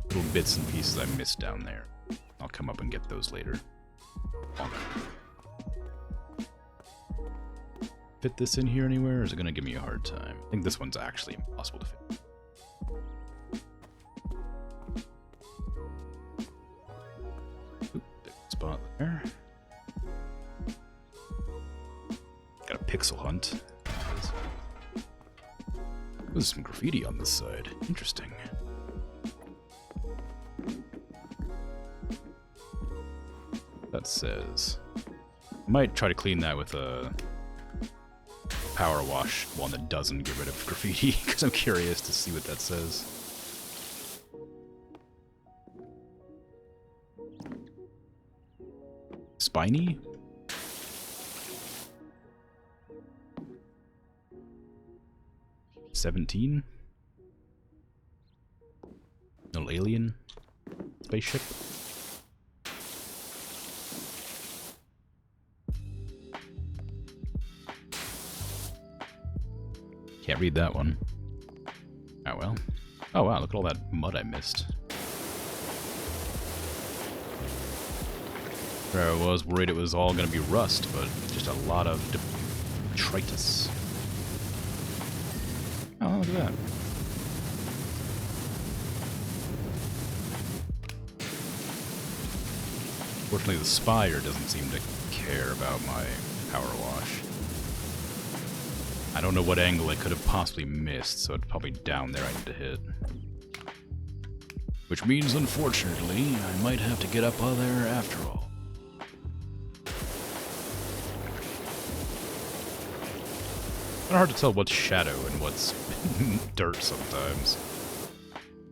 Little bits and pieces I missed down there. I'll come up and get those later. Fit this in here anywhere, or is it going to give me a hard time? I think this one's actually impossible to fit. Oop, big spot there. Got a pixel hunt. There's some graffiti on this side. Interesting. That says... Might try to clean that with a power wash one that doesn't get rid of graffiti, because I'm curious to see what that says. Spiny? $17? Little alien spaceship? Can't read that one. Oh well. Oh wow, look at all that mud I missed. There I was, worried it was all gonna be rust, but just a lot of detritus. Oh, look at that. Fortunately, the spire doesn't seem to care about my power wash. I don't know what angle I could have possibly missed, so it's probably down there I need to hit. Which means, unfortunately, I might have to get up there after all. It's hard to tell what's shadow and what's dirt sometimes.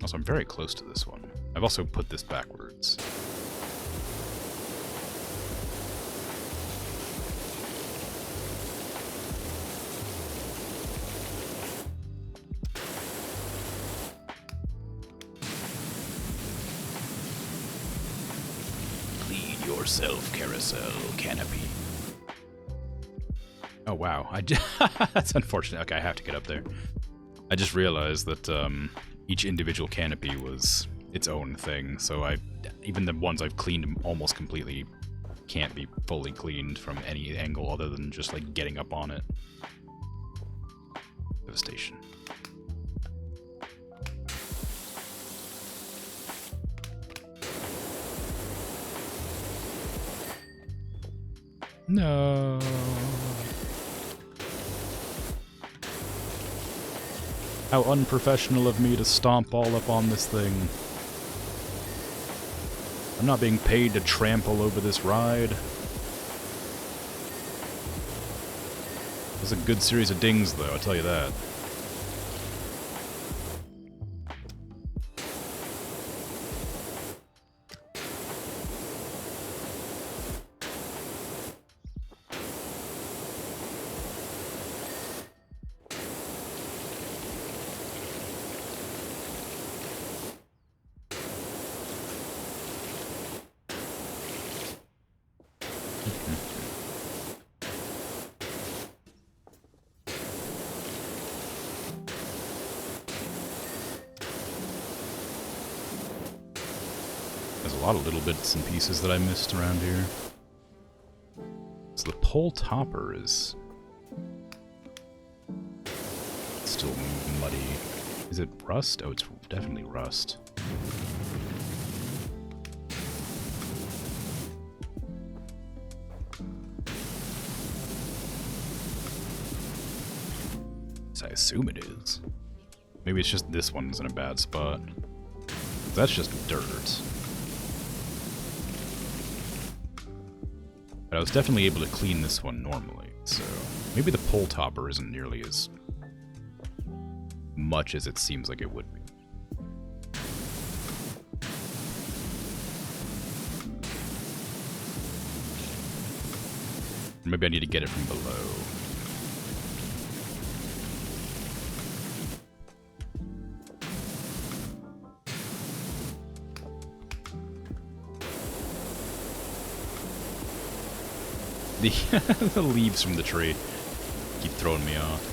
Also, I'm very close to this one. I've also put this backwards. Clean yourself, carousel canopy. Oh, wow. That's unfortunate. Okay, I have to get up there. I just realized that each individual canopy was its own thing, so even the ones I've cleaned almost completely can't be fully cleaned from any angle other than just, like, getting up on it. Devastation. No. How unprofessional of me to stomp all up on this thing. I'm not being paid to trample over this ride. It's a good series of dings, though, I'll tell you that. There's a lot of little bits and pieces that I missed around here. So the pole topper is still muddy. Is it rust? Oh, it's definitely rust. So I assume it is. Maybe it's just this one's in a bad spot. That's just dirt. But I was definitely able to clean this one normally, so maybe the pole topper isn't nearly as much as it seems like it would be. Or maybe I need to get it from below. The leaves from the tree keep throwing me off.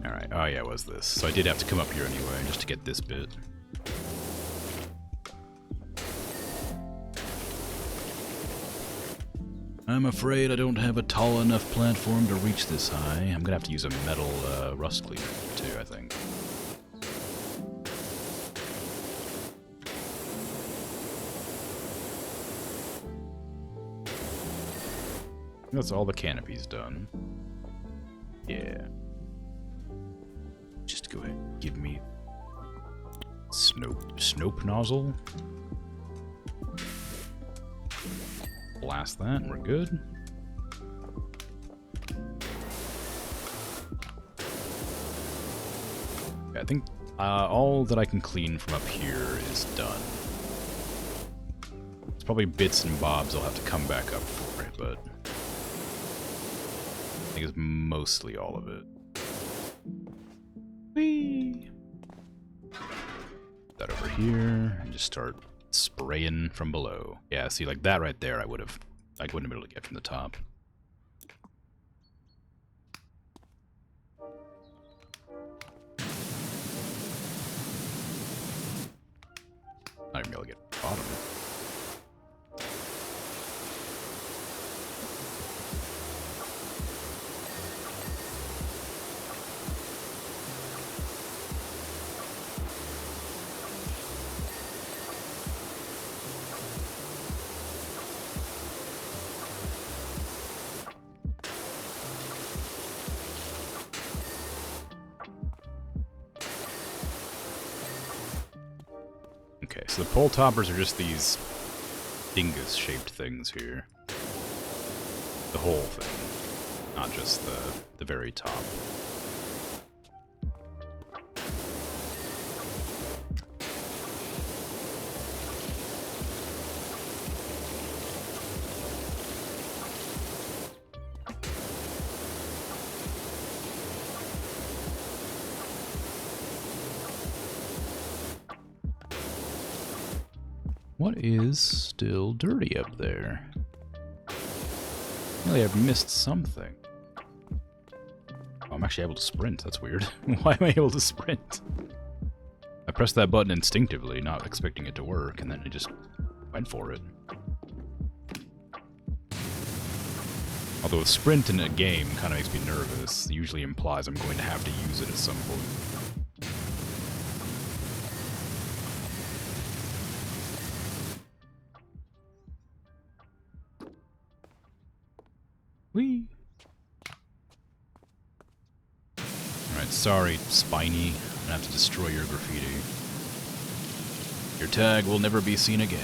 Alright, oh yeah, it was this. So I did have to come up here anyway, just to get this bit. I'm afraid I don't have a tall enough platform to reach this high. I'm gonna have to use a metal rust cleaner too, I think. That's all the canopy's done. Yeah. Just go ahead and give me Snope nozzle. Blast that, and we're good. I think all that I can clean from up here is done. It's probably bits and bobs I'll have to come back up for it, but I think it's mostly all of it. Whee! That over here, and just start spraying from below. Yeah, see, like that right there, I wouldn't have been able to get from the top. Not even able to get to the bottom. Okay, so the pole toppers are just these dingus-shaped things here. The whole thing, not just the very top. What is still dirty up there? Really, I've missed something. Oh, I'm actually able to sprint. That's weird. Why am I able to sprint? I pressed that button instinctively, not expecting it to work, and then I just went for it. Although a sprint in a game kind of makes me nervous. It usually implies I'm going to have to use it at some point. Whee! Alright, sorry, Spiny. I'm gonna have to destroy your graffiti. Your tag will never be seen again.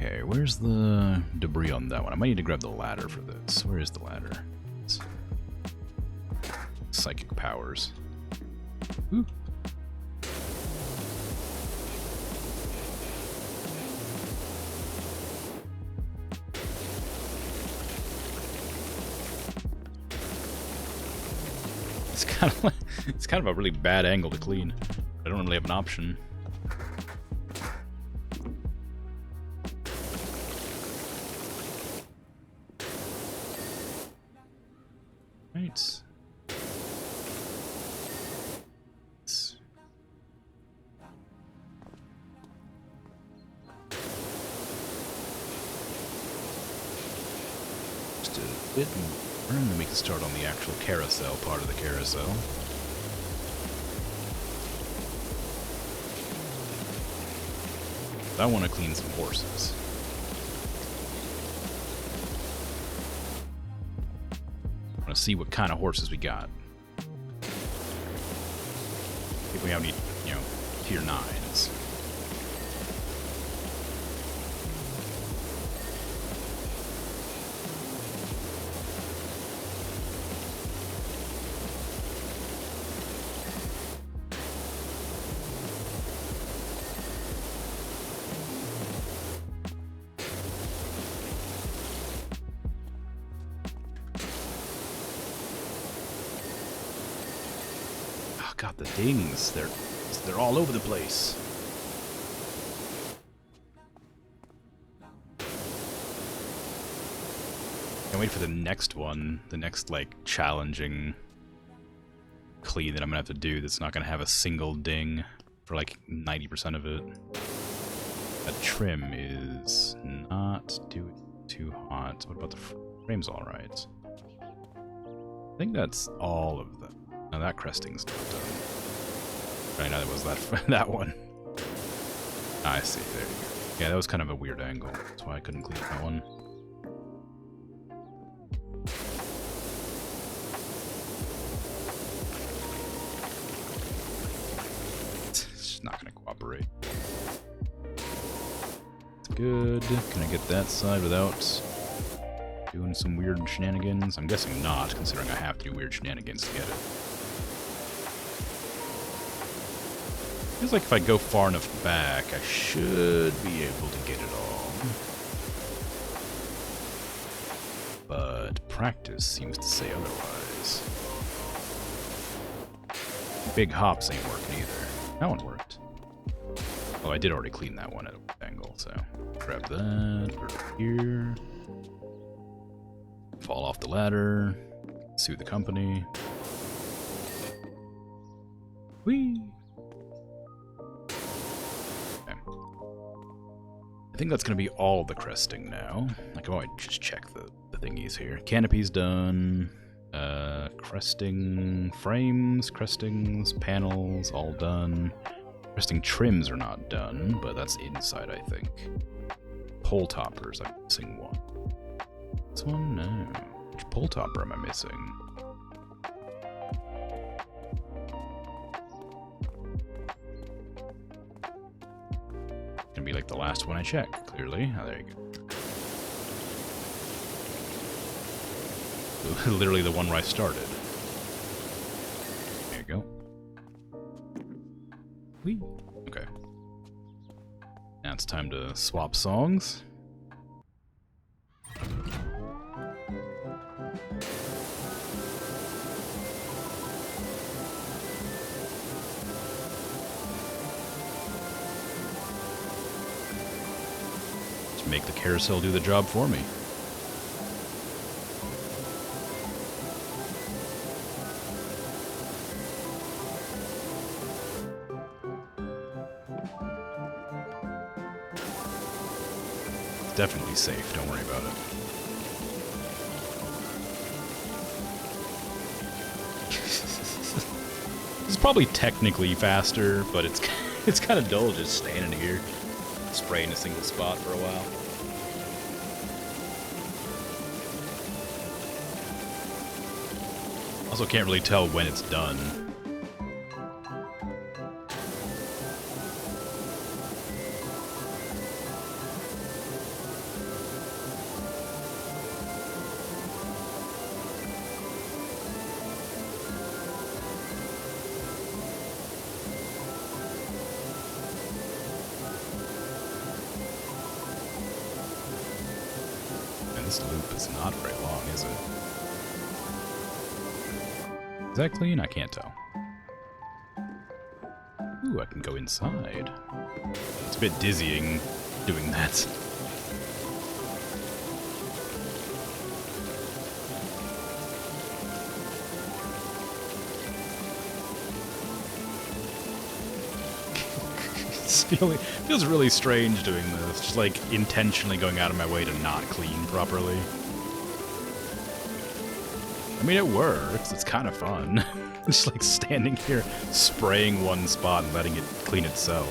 Okay, where's the debris on that one? I might need to grab the ladder for this. Where is the ladder? It's psychic powers. Ooh. It's kind of a really bad angle to clean. I don't really have an option. Right. Just a bit more, and then we can start on the actual carousel part of the carousel. I want to clean some horses. I want to see what kind of horses we got. If we have any, you know, tier 9s. God, the dings, they're all over the place. Can't wait for the next one, the next, like, challenging clean that I'm gonna have to do that's not gonna have a single ding for, like, 90% of it. That trim is not too hot. What about the frame's alright? I think that's all of them. Now that cresting's not done. Right, now that was that one. I see, there you go. Yeah, that was kind of a weird angle. That's why I couldn't clean that one. It's just not gonna cooperate. It's good. Can I get that side without doing some weird shenanigans? I'm guessing not, considering I have to do weird shenanigans to get it. Feels like if I go far enough back, I should be able to get it all. But practice seems to say otherwise. Big hops ain't working either. That one worked. Oh, I did already clean that one at an angle, so grab that, put it here. Fall off the ladder, sue the company. Whee! Okay. I think that's going to be all the cresting now. I can always just check the thingies here. Canopy's done. Cresting frames, crestings, panels, all done. Cresting trims are not done, but that's inside, I think. Pole toppers, I'm missing one. This one? No. Which pole topper am I missing? Gonna be like the last one I check, clearly. Oh, there you go. Literally the one where I started. There you go. Whee. Okay. Now it's time to swap songs. Just make the carousel do the job for me. Definitely safe, don't worry about it. It's probably technically faster, but it's kind of dull just standing here, spraying a single spot for a while. Also can't really tell when it's done. This loop is not very long, is it? Is that clean? I can't tell. Ooh, I can go inside. It's a bit dizzying doing that. Feels really strange doing this, just like intentionally going out of my way to not clean properly. I mean, it works, it's kind of fun. Just like standing here, spraying one spot and letting it clean itself.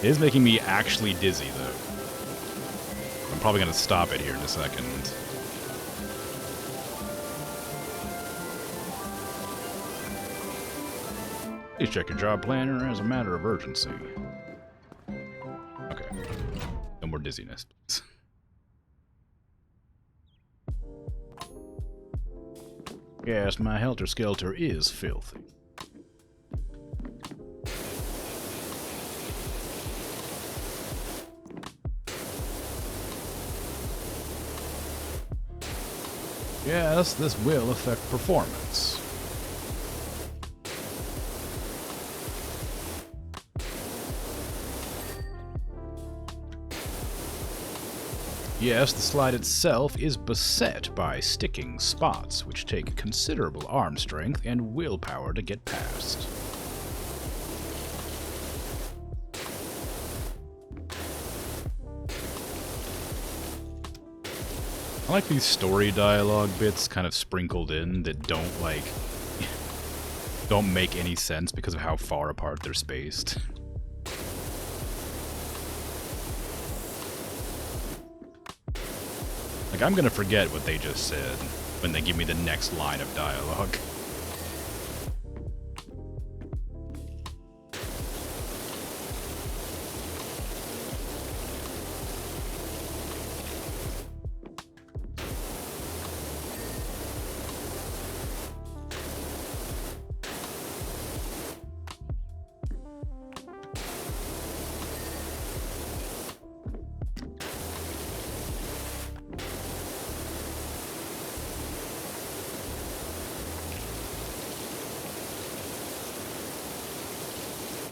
It is making me actually dizzy, though. I'm probably going to stop it here in a second. Please check your job planner as a matter of urgency. Okay. No more dizziness, please. Yes, my helter-skelter is filthy. Yes, this will affect performance. Yes, the slide itself is beset by sticking spots, which take considerable arm strength and willpower to get past. I like these story dialogue bits kind of sprinkled in that don't, like, don't make any sense because of how far apart they're spaced. Like, I'm gonna forget what they just said when they give me the next line of dialogue.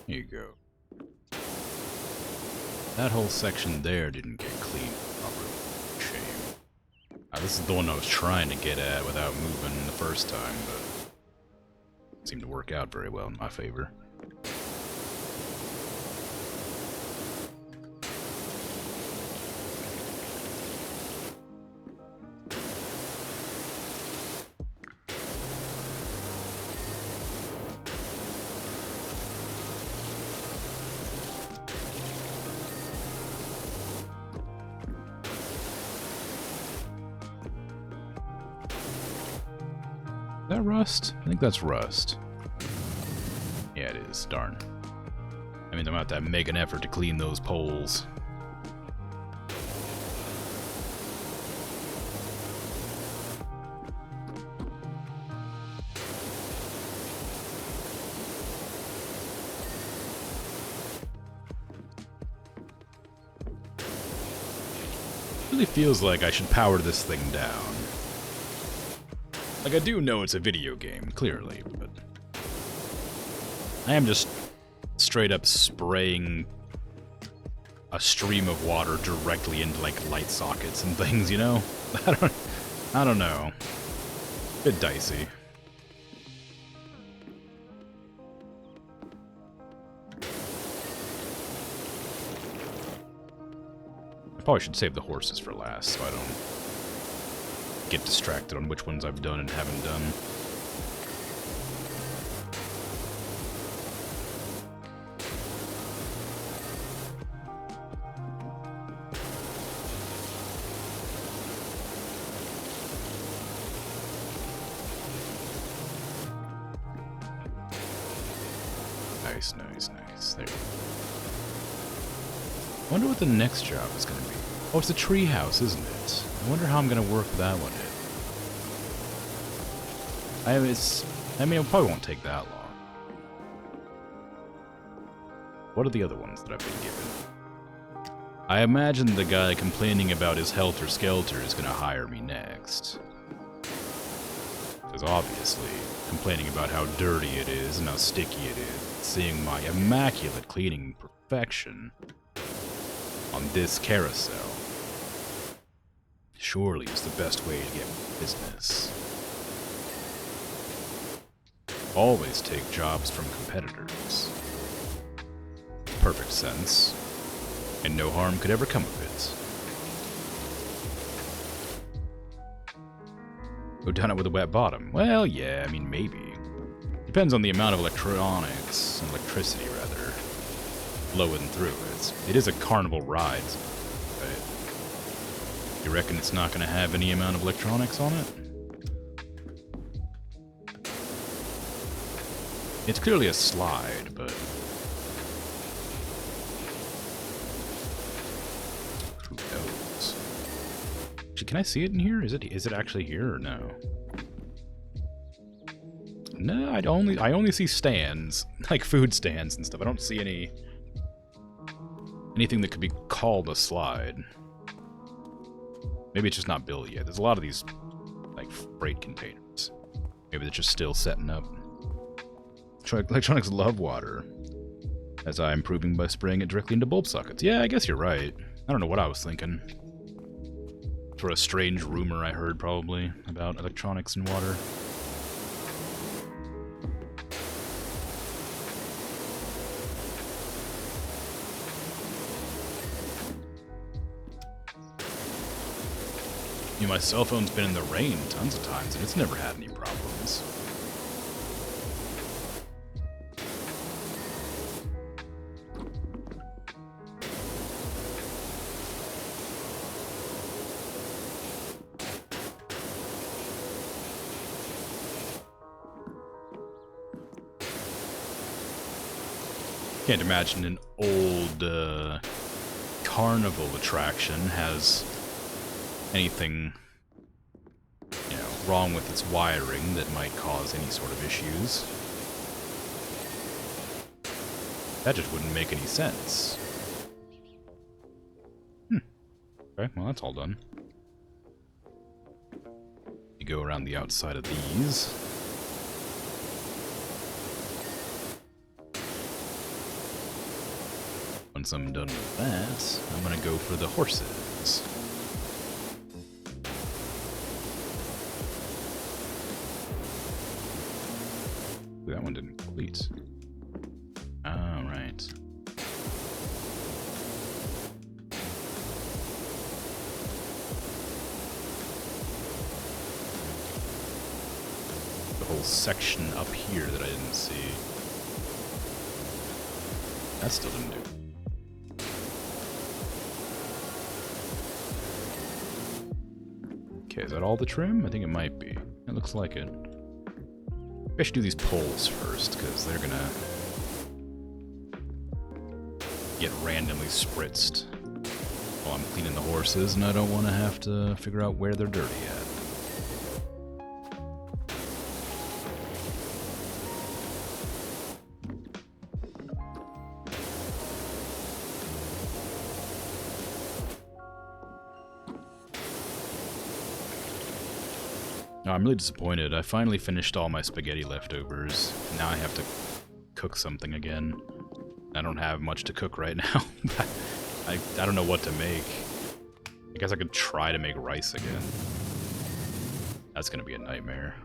Here you go. That whole section there didn't get cleaned properly. Shame. This is the one I was trying to get at without moving the first time, but it seemed to work out very well in my favor. Is that rust? I think that's rust. Yeah, it is. Darn. I mean, I'm about to make an effort to clean those poles. It really feels like I should power this thing down. Like, I do know it's a video game, clearly, but I am just straight up spraying a stream of water directly into, like, light sockets and things, you know? I don't know. Bit dicey. I probably should save the horses for last, so I don't get distracted on which ones I've done and haven't done. Nice, nice, nice. There you go. I wonder what the next job is going to be. Oh, it's a tree house, isn't it? I wonder how I'm going to work that one in. I mean, it probably won't take that long. What are the other ones that I've been given? I imagine the guy complaining about his helter-skelter is going to hire me next. Because obviously, complaining about how dirty it is and how sticky it is, seeing my immaculate cleaning perfection on this carousel surely is the best way to get business. Always take jobs from competitors. Perfect sense. And no harm could ever come of it. Go down it with a wet bottom. Well, yeah, I mean, maybe. Depends on the amount of electronics, electricity rather, flowing through it. It is a carnival ride, right? You reckon it's not going to have any amount of electronics on it? It's clearly a slide, but who knows? Actually, can I see it in here? Is it actually here or no? No, I only see stands, like food stands and stuff. I don't see anything that could be called a slide. Maybe it's just not built yet. There's a lot of these, like, freight containers. Maybe they're just still setting up. Electronics love water, as I'm proving by spraying it directly into bulb sockets. Yeah, I guess you're right. I don't know what I was thinking. Sort of strange rumor I heard, probably, about electronics and water. You know, my cell phone's been in the rain tons of times, and it's never had any problems. Can't imagine an old carnival attraction has anything, you know, wrong with its wiring that might cause any sort of issues. That just wouldn't make any sense. Okay, well, that's all done. You go around the outside of these. Once I'm done with that, I'm gonna go for the horses. That one didn't complete. whole section up here that I didn't see. That still didn't do. Okay, is that all the trim? I think it might be. It looks like it. I should do these poles first, because they're gonna get randomly spritzed while I'm cleaning the horses, and I don't want to have to figure out where they're dirty at. Oh, I'm really disappointed. I finally finished all my spaghetti leftovers. Now I have to cook something again. I don't have much to cook right now. I don't know what to make. I guess I could try to make rice again. That's gonna be a nightmare.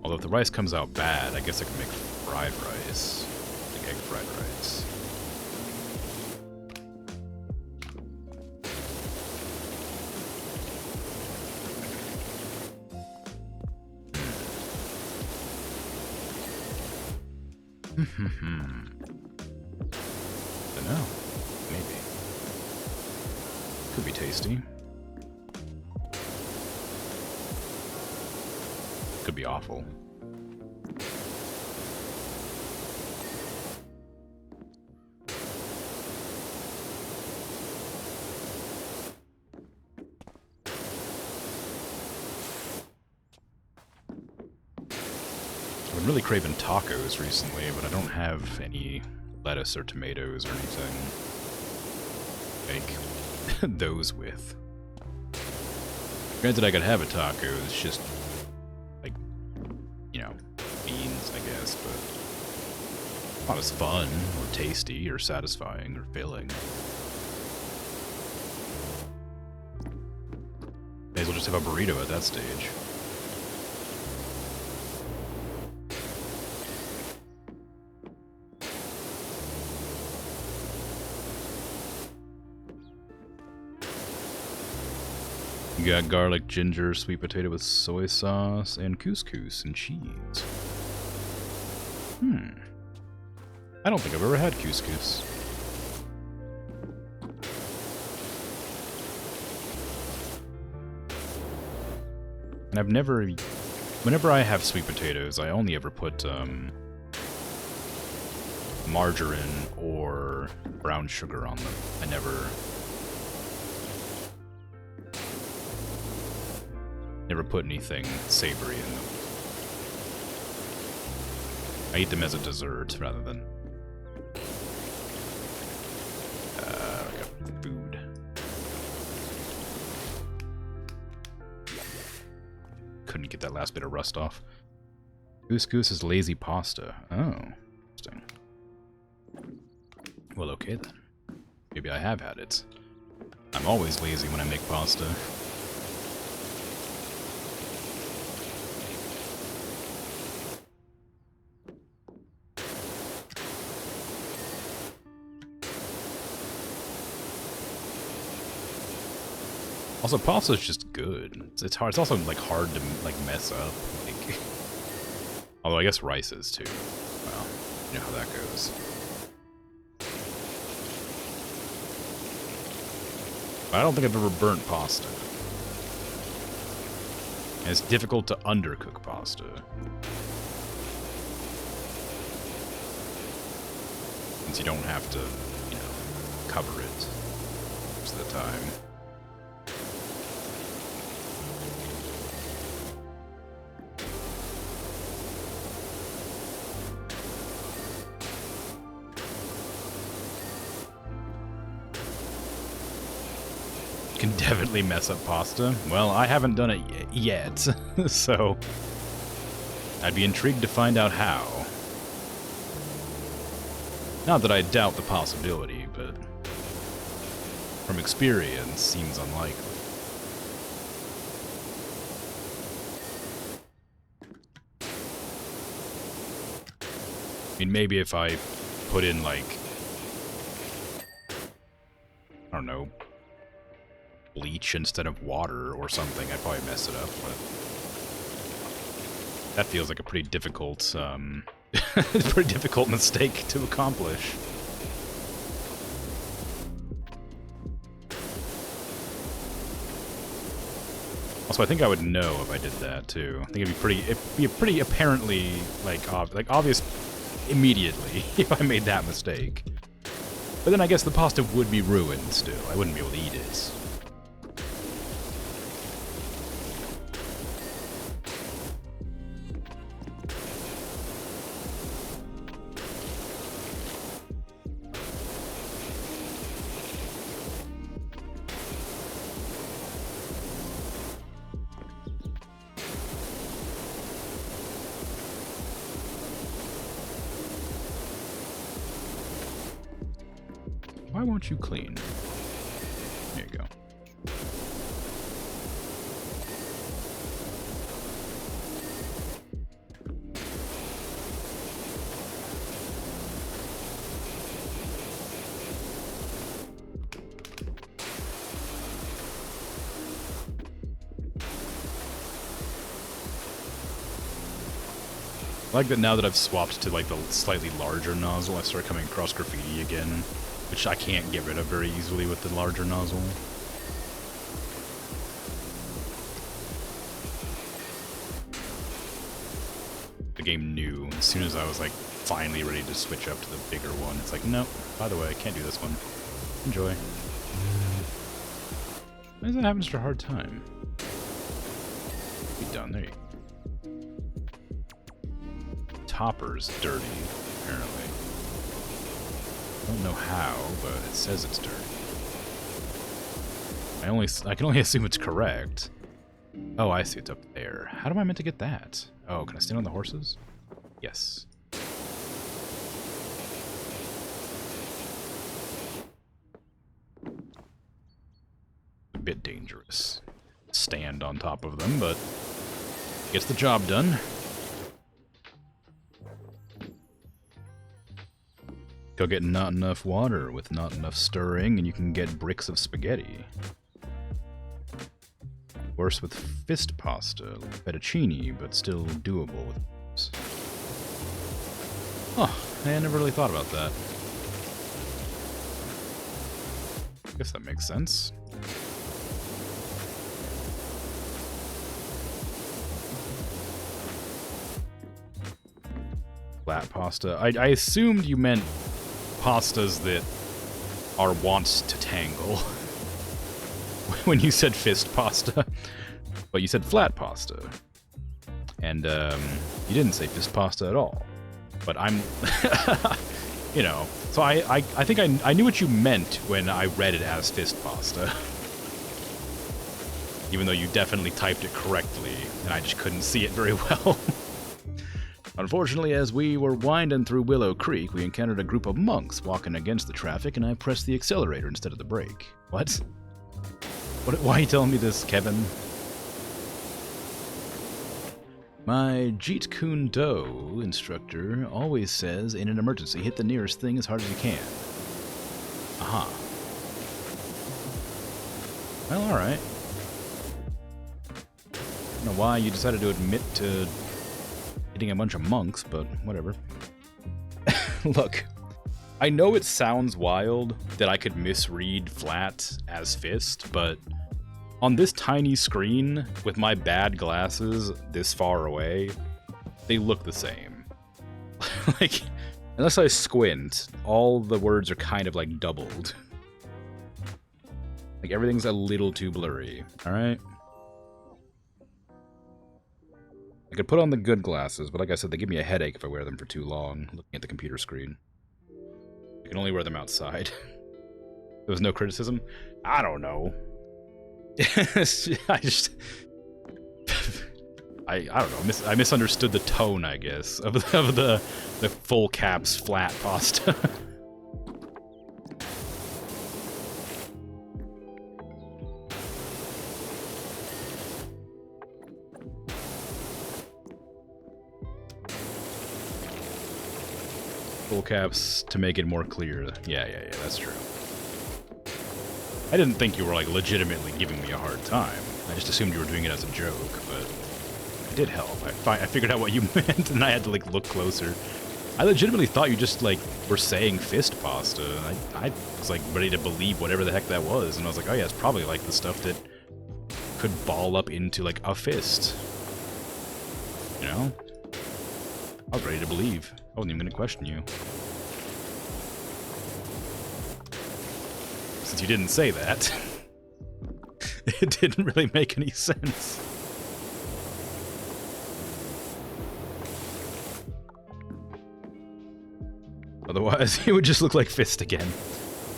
Although if the rice comes out bad, I guess I can make fried rice. Like egg fried rice. Don't know. Maybe. Could be tasty. Could be awful. I've been really craving tacos recently, but I don't have any lettuce or tomatoes or anything to make those with. Granted, I could have a taco, it's just, like, you know, beans, I guess, but not as fun, or tasty, or satisfying, or filling. May as well just have a burrito at that stage. You got garlic, ginger, sweet potato with soy sauce, and couscous and cheese. I don't think I've ever had couscous. And I've never... Whenever I have sweet potatoes, I only ever put, margarine or brown sugar on them. I never put anything savory in them. I eat them as a dessert rather than like a food. Couldn't get that last bit of rust off. Couscous is lazy pasta. Oh, interesting. Well, okay then. Maybe I have had it. I'm always lazy when I make pasta. Also, pasta's just good. It's hard. It's also like hard to like mess up. Like, although I guess rice is too. Well, you know how that goes. But I don't think I've ever burnt pasta. And it's difficult to undercook pasta. Since you don't have to, you know, cover it most of the time. Can definitely mess up pasta. Well, I haven't done it yet, so I'd be intrigued to find out how. Not that I doubt the possibility, but from experience, seems unlikely. I mean, maybe if I put in, like, I don't know, bleach instead of water or something, I'd probably mess it up, but that feels like a pretty difficult, pretty difficult mistake to accomplish. Also, I think I would know if I did that too. I think it'd be pretty apparently like obvious immediately if I made that mistake. But then I guess the pasta would be ruined still. I wouldn't be able to eat it. Why won't you clean? There you go. I like that now that I've swapped to like the slightly larger nozzle, I start coming across graffiti again, which I can't get rid of very easily with the larger nozzle. The game knew as soon as I was like finally ready to switch up to the bigger one. It's like, no, by the way, I can't do this one. Enjoy. Why is that having such a hard time? Be done, there you go. Topper's dirty, apparently. I don't know how, but it says it's dirty. I can only assume it's correct. Oh, I see, it's up there. How am I meant to get that? Oh, can I stand on the horses? Yes. A bit dangerous. Stand on top of them, but gets the job done. Go get not enough water with not enough stirring, and you can get bricks of spaghetti. Worse with fist pasta, like fettuccine, but still doable with this. Oh, I never really thought about that. I guess that makes sense. Flat pasta. I assumed you meant pastas that are wont to tangle when you said fist pasta, but you said flat pasta, and you didn't say fist pasta at all. But I'm, you know, so I think I knew what you meant when I read it as fist pasta, even though you definitely typed it correctly, and I just couldn't see it very well. Unfortunately, as we were winding through Willow Creek, we encountered a group of monks walking against the traffic, and I pressed the accelerator instead of the brake. What? Why are you telling me this, Kevin? My Jeet Kune Do instructor always says, in an emergency, hit the nearest thing as hard as you can. Aha. Well, alright. I don't know why you decided to admit to hitting a bunch of monks, but whatever. Look, I know it sounds wild that I could misread flat as fist, but on this tiny screen, with my bad glasses this far away, they look the same. Like, unless I squint, all the words are kind of like doubled. Like, everything's a little too blurry, alright? I could put on the good glasses, but like I said, they give me a headache if I wear them for too long, looking at the computer screen. I can only wear them outside. There was no criticism? I don't know. I don't know. I misunderstood the tone, I guess, of the full caps flat pasta. Full caps to make it more clear. Yeah, that's true. I didn't think you were, like, legitimately giving me a hard time. I just assumed you were doing it as a joke, but it did help. I figured out what you meant, and I had to, like, look closer. I legitimately thought you just, like, were saying fist pasta. I was, like, ready to believe whatever the heck that was, and I was like, oh yeah, it's probably, like, the stuff that could ball up into, like, a fist. You know? I was ready to believe. I wasn't even going to question you. Since you didn't say that, it didn't really make any sense. Otherwise, it would just look like fist again.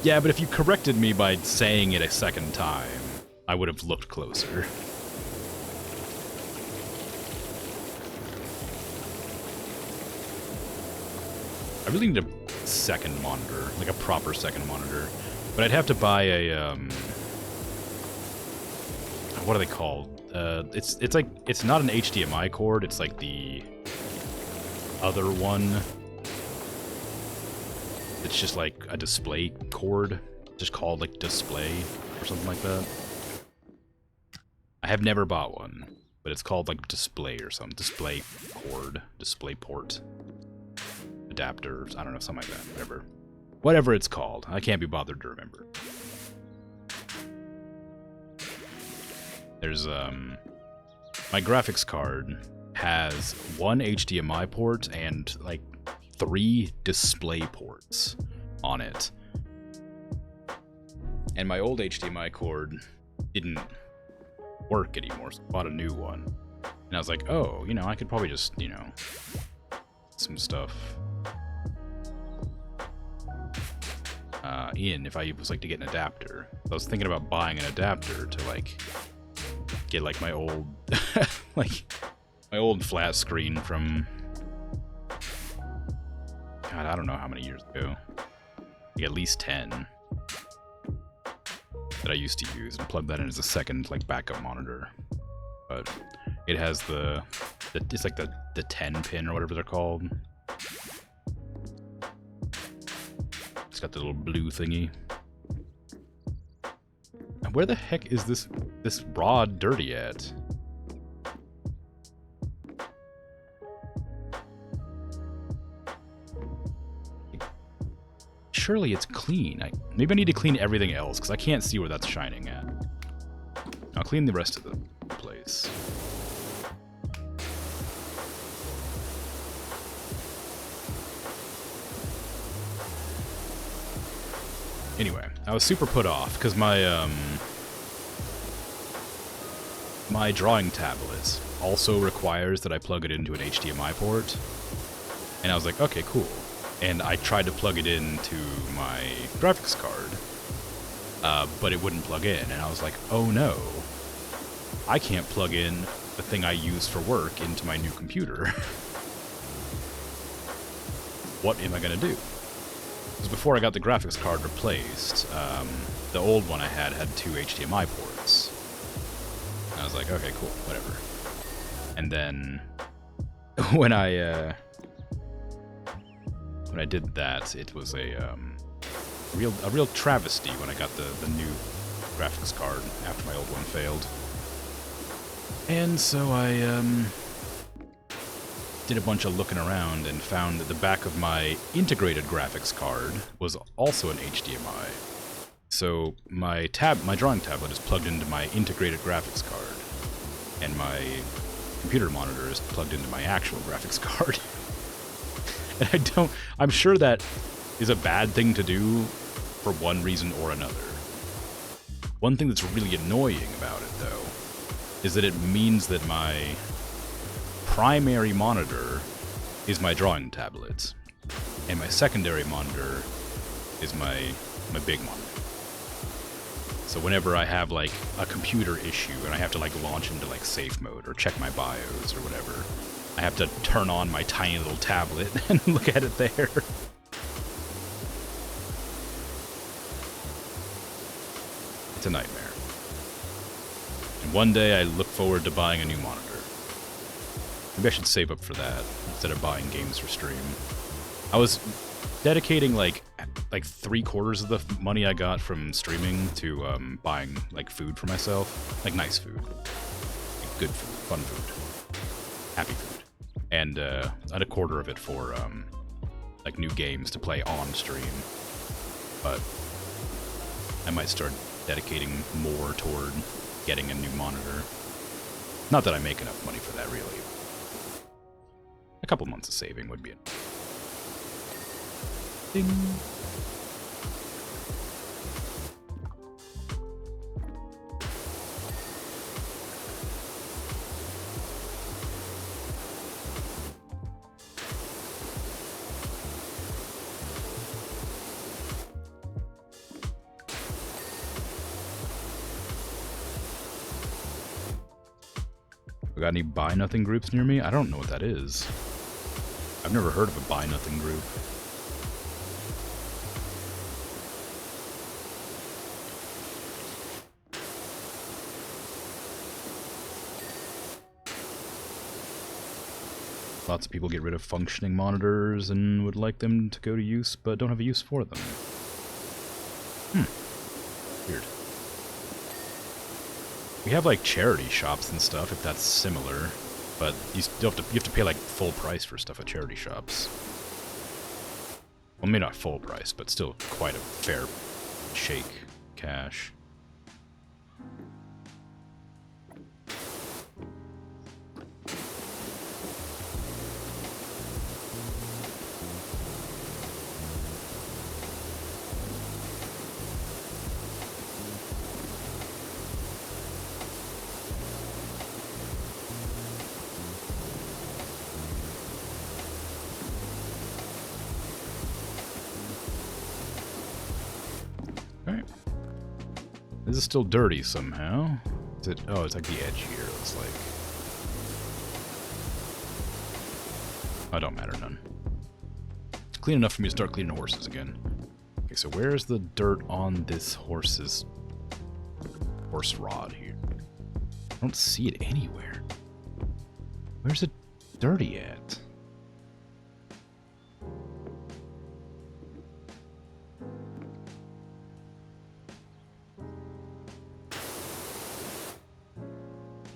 Yeah, but if you corrected me by saying it a second time, I would have looked closer. I really need a second monitor, like a proper second monitor. But I'd have to buy a, what are they called? It's like, it's not an HDMI cord, it's like the other one. It's just like a display cord, just called like display or something like that. I have never bought one, but it's called like display or something. Display cord, display port, adapters, I don't know, something like that, whatever. Whatever it's called. I can't be bothered to remember. There's, my graphics card has one HDMI port and, like, 3 display ports on it. And my old HDMI cord didn't work anymore, so I bought a new one. And I was like, oh, you know, I could probably just, you know, some stuff in if I was like to get an adapter. I was thinking about buying an adapter to like get like my old like my old flat screen from God, I don't know how many years ago. Like at least 10 that I used to use, and plug that in as a second like backup monitor. But it has the it's like the 10 pin or whatever they're called. It's got the little blue thingy. And where the heck is this rod dirty at? Surely it's clean. Maybe I need to clean everything else, because I can't see where that's shining at. I'll clean the rest of the place. Anyway, I was super put off because my my drawing tablet also requires that I plug it into an HDMI port, and I was like, okay, cool. And I tried to plug it into my graphics card, but it wouldn't plug in, and I was like, oh no, I can't plug in the thing I use for work into my new computer. What am I gonna do? Because before I got the graphics card replaced, the old one I had 2 HDMI ports. And I was like, okay, cool, whatever. And then when I did that, it was a real travesty when I got the new graphics card after my old one failed. And so I did a bunch of looking around and found that the back of my integrated graphics card was also an HDMI. So my drawing tablet is plugged into my integrated graphics card, and my computer monitor is plugged into my actual graphics card. And I'm sure that is a bad thing to do for one reason or another. One thing that's really annoying about it, though, is that it means that my primary monitor is my drawing tablet, and my secondary monitor is my big monitor. So whenever I have like a computer issue and I have to like launch into like safe mode or check my BIOS or whatever, I have to turn on my tiny little tablet and look at it there. It's a nightmare. And one day I look forward to buying a new monitor. Maybe I should save up for that instead of buying games for stream. I was dedicating like like 3/4 of the money I got from streaming to buying like food for myself, like nice food, like good food, fun food, happy food, and I had 1/4 of it for like new games to play on stream. But I might start dedicating more toward getting a new monitor. Not that I make enough money for that, really. A couple months of saving would be it. Ding. Got any buy nothing groups near me? I don't know what that is. I've never heard of a buy nothing group. Lots of people get rid of functioning monitors and would like them to go to use, but don't have a use for them. Weird. We have like charity shops and stuff, if that's similar, but you still have to pay like full price for stuff at charity shops. Well, maybe not full price, but still quite a fair shake cash. This is still dirty somehow. Is it? Oh, it's like the edge here, it looks like. Oh, don't matter, none. It's clean enough for me to start cleaning horses again. Okay, so where's the dirt on this horse rod here? I don't see it anywhere. Where's it dirty at?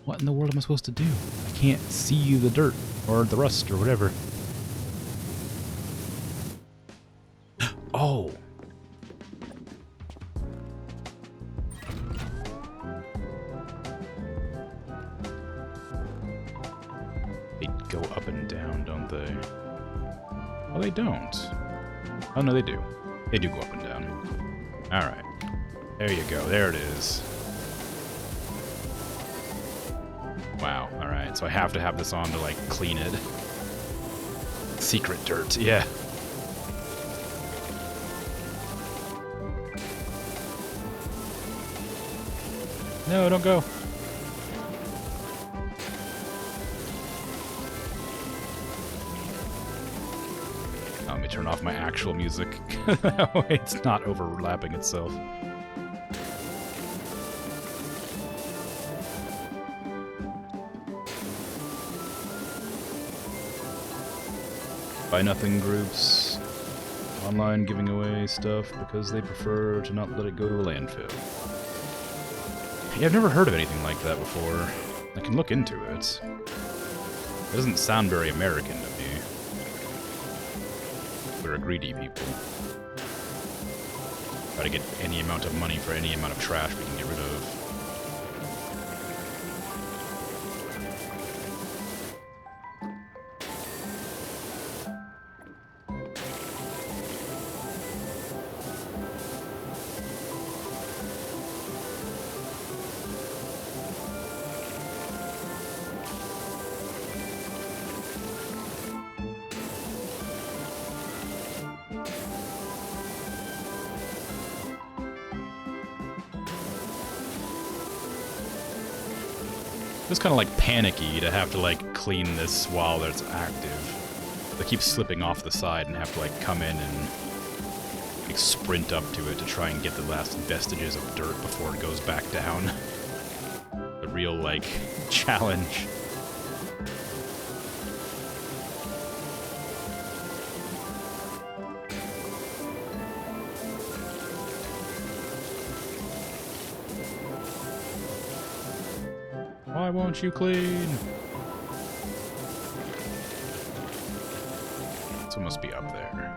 What in the world am I supposed to do? I can't see the dirt, or the rust, or whatever. Oh! They go up and down, don't they? Oh, they don't. Oh, no, they do. They do go up and down. Alright. There you go. There it is. Wow, alright, so I have to have this on to, like, clean it. Secret dirt, yeah. No, don't go. Oh, let me turn off my actual music. That way it's not overlapping itself. Buy nothing groups, online giving away stuff because they prefer to not let it go to a landfill. Yeah, I've never heard of anything like that before. I can look into it. It doesn't sound very American to me. We're a greedy people. Try to get any amount of money for any amount of trash we can get rid of. It's kind of like panicky to have to like clean this while it's active. They keep slipping off the side and have to like come in and like sprint up to it to try and get the last vestiges of dirt before it goes back down. A real like challenge. Why won't you clean? This one must be up there.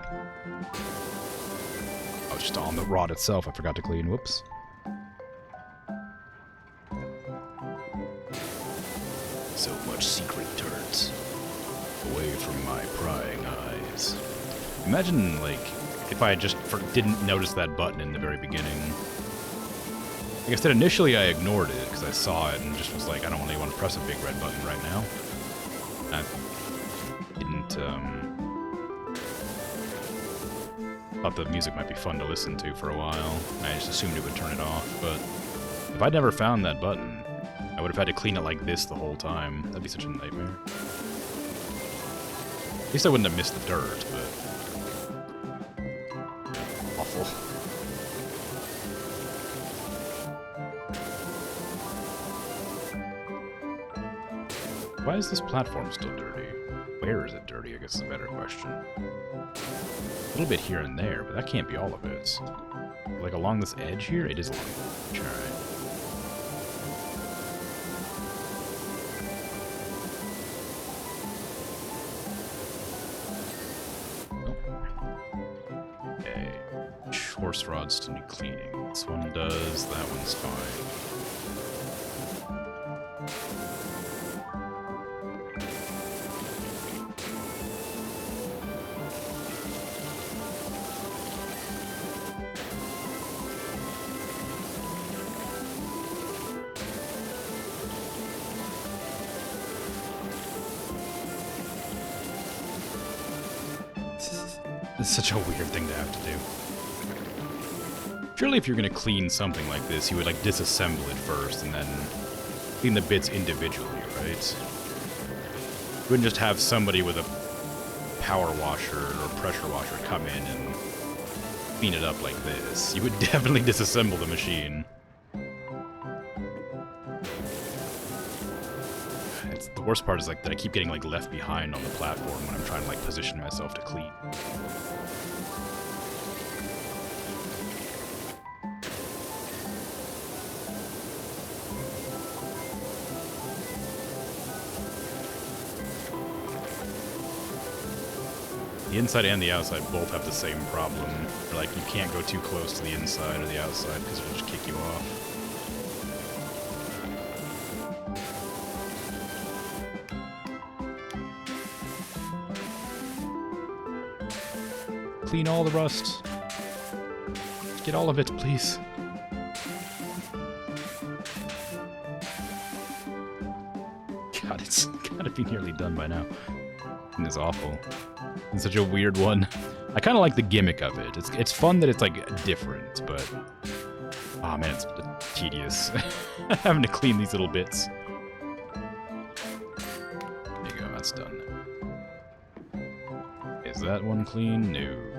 Oh, it's just on the rod itself. I forgot to clean. Whoops. So much secret turds. Away from my prying eyes. Imagine, like, if I just didn't notice that button in the very beginning. Like I said, initially I ignored it because I saw it and just was like, I don't really want to press a big red button right now. And I didn't, thought the music might be fun to listen to for a while. I just assumed it would turn it off, but if I'd never found that button, I would have had to clean it like this the whole time. That'd be such a nightmare. At least I wouldn't have missed the dirt, but... awful. Why is this platform still dirty? Where is it dirty, I guess is a better question. A little bit here and there, but that can't be all of it. Like along this edge here? It is along the edge, alright. Horse rods to need cleaning. This one does, that one's fine. It's such a weird thing to have to do. Surely if you're going to clean something like this, you would like disassemble it first and then clean the bits individually, right? You wouldn't just have somebody with a power washer or pressure washer come in and clean it up like this. You would definitely disassemble the machine. The worst part is like that I keep getting like left behind on the platform when I'm trying to like position myself to clean. The inside and the outside both have the same problem. Like, you can't go too close to the inside or the outside because it'll just kick you off. Clean all the rust. Get all of it, please. God, it's gotta be nearly done by now. It's awful. It's such a weird one. I kind of like the gimmick of it. It's fun that it's like different, but oh man, it's tedious having to clean these little bits. There you go, that's done. Is that one clean? No.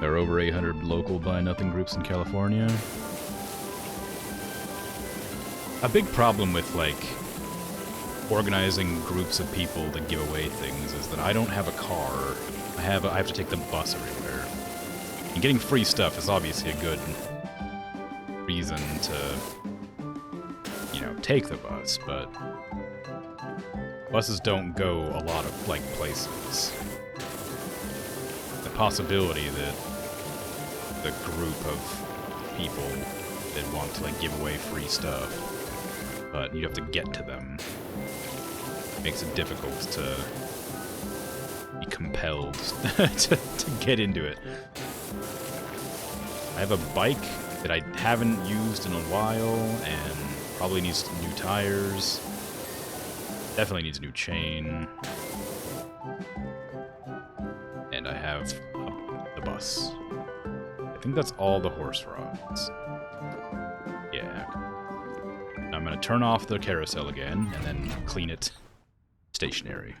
There are over 800 local buy-nothing groups in California. A big problem with, like, organizing groups of people to give away things is that I don't have a car. I have to take the bus everywhere. And getting free stuff is obviously a good reason to, you know, take the bus, but buses don't go a lot of, like, places. The possibility that the group of people that want to like give away free stuff, but you have to get to them, makes it difficult to be compelled to get into it. I have a bike that I haven't used in a while and probably needs new tires. Definitely needs a new chain. And I have the bus. I think that's all the horse rods. Yeah. I'm gonna turn off the carousel again, and then clean it stationary.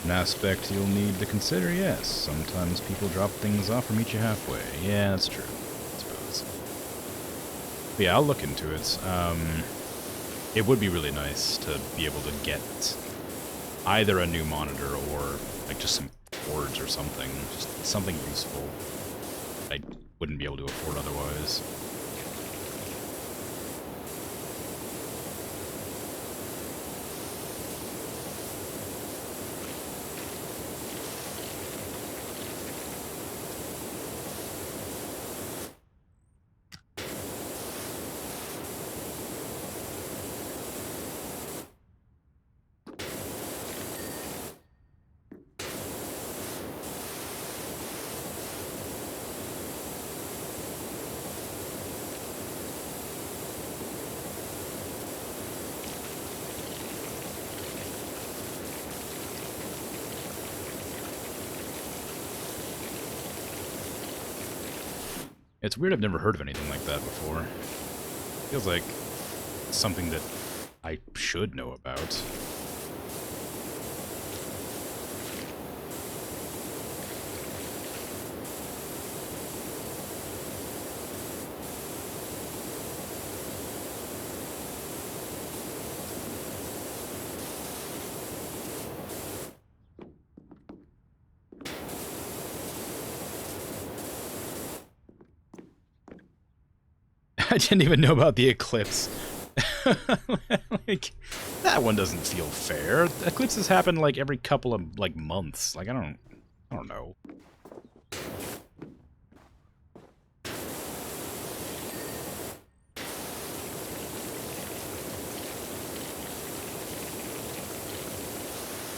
An aspect you'll need to consider, yes. Sometimes people drop things off or meet you halfway. Yeah, that's true, I suppose. But yeah, I'll look into it. It would be really nice to be able to get either a new monitor or like just some cords or something. Just something useful I wouldn't be able to afford otherwise. It's weird I've never heard of anything like that before. Feels like something that I should know about. I didn't even know about the eclipse. Like, that one doesn't feel fair. Eclipses happen like every couple of like months. Like I don't know.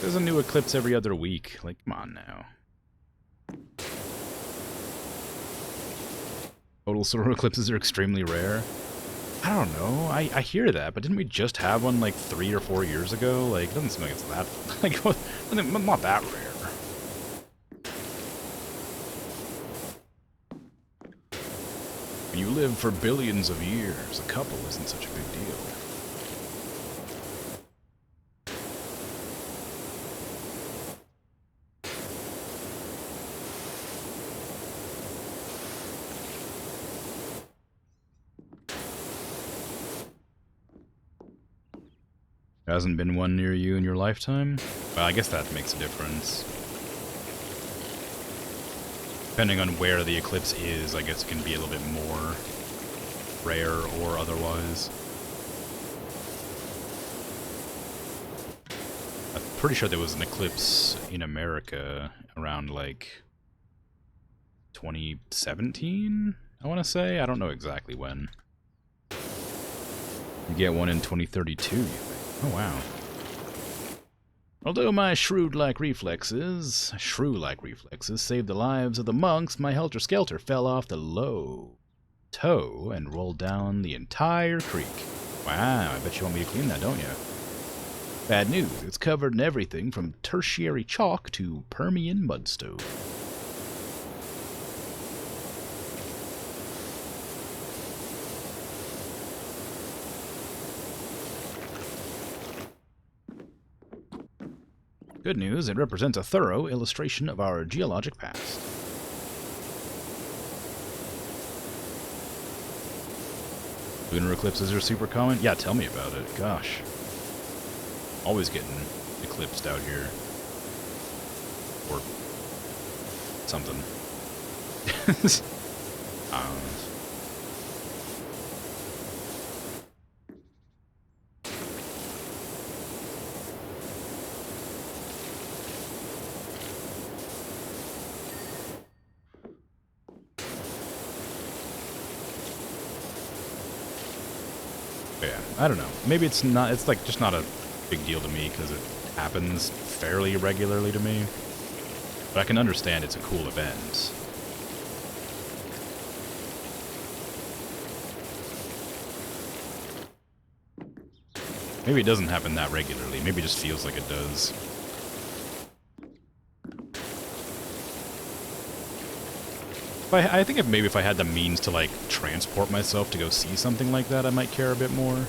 There's a new eclipse every other week. Like, come on now. Total solar eclipses are extremely rare. I don't know. I hear that, but didn't we just have one like 3 or 4 years ago? Like, it doesn't seem like it's that like not that rare. When you live for billions of years, a couple isn't such a big deal. Hasn't been one near you in your lifetime? Well, I guess that makes a difference. Depending on where the eclipse is, I guess it can be a little bit more rare or otherwise. I'm pretty sure there was an eclipse in America around like 2017, I want to say. I don't know exactly when. You get one in 2032, you think? Oh, wow. Although my shrew-like reflexes saved the lives of the monks, my helter-skelter fell off the low toe and rolled down the entire creek. Wow, I bet you want me to clean that, don't you? Bad news, it's covered in everything from tertiary chalk to Permian mudstone. Good news, it represents a thorough illustration of our geologic past. Lunar eclipses are super common? Yeah, tell me about it. Gosh. Always getting eclipsed out here. Or something. I don't know. Yeah, I don't know. Maybe it's not, it's like just not a big deal to me because it happens fairly regularly to me. But I can understand it's a cool event. Maybe it doesn't happen that regularly. Maybe it just feels like it does. I think maybe if I had the means to, like, transport myself to go see something like that, I might care a bit more.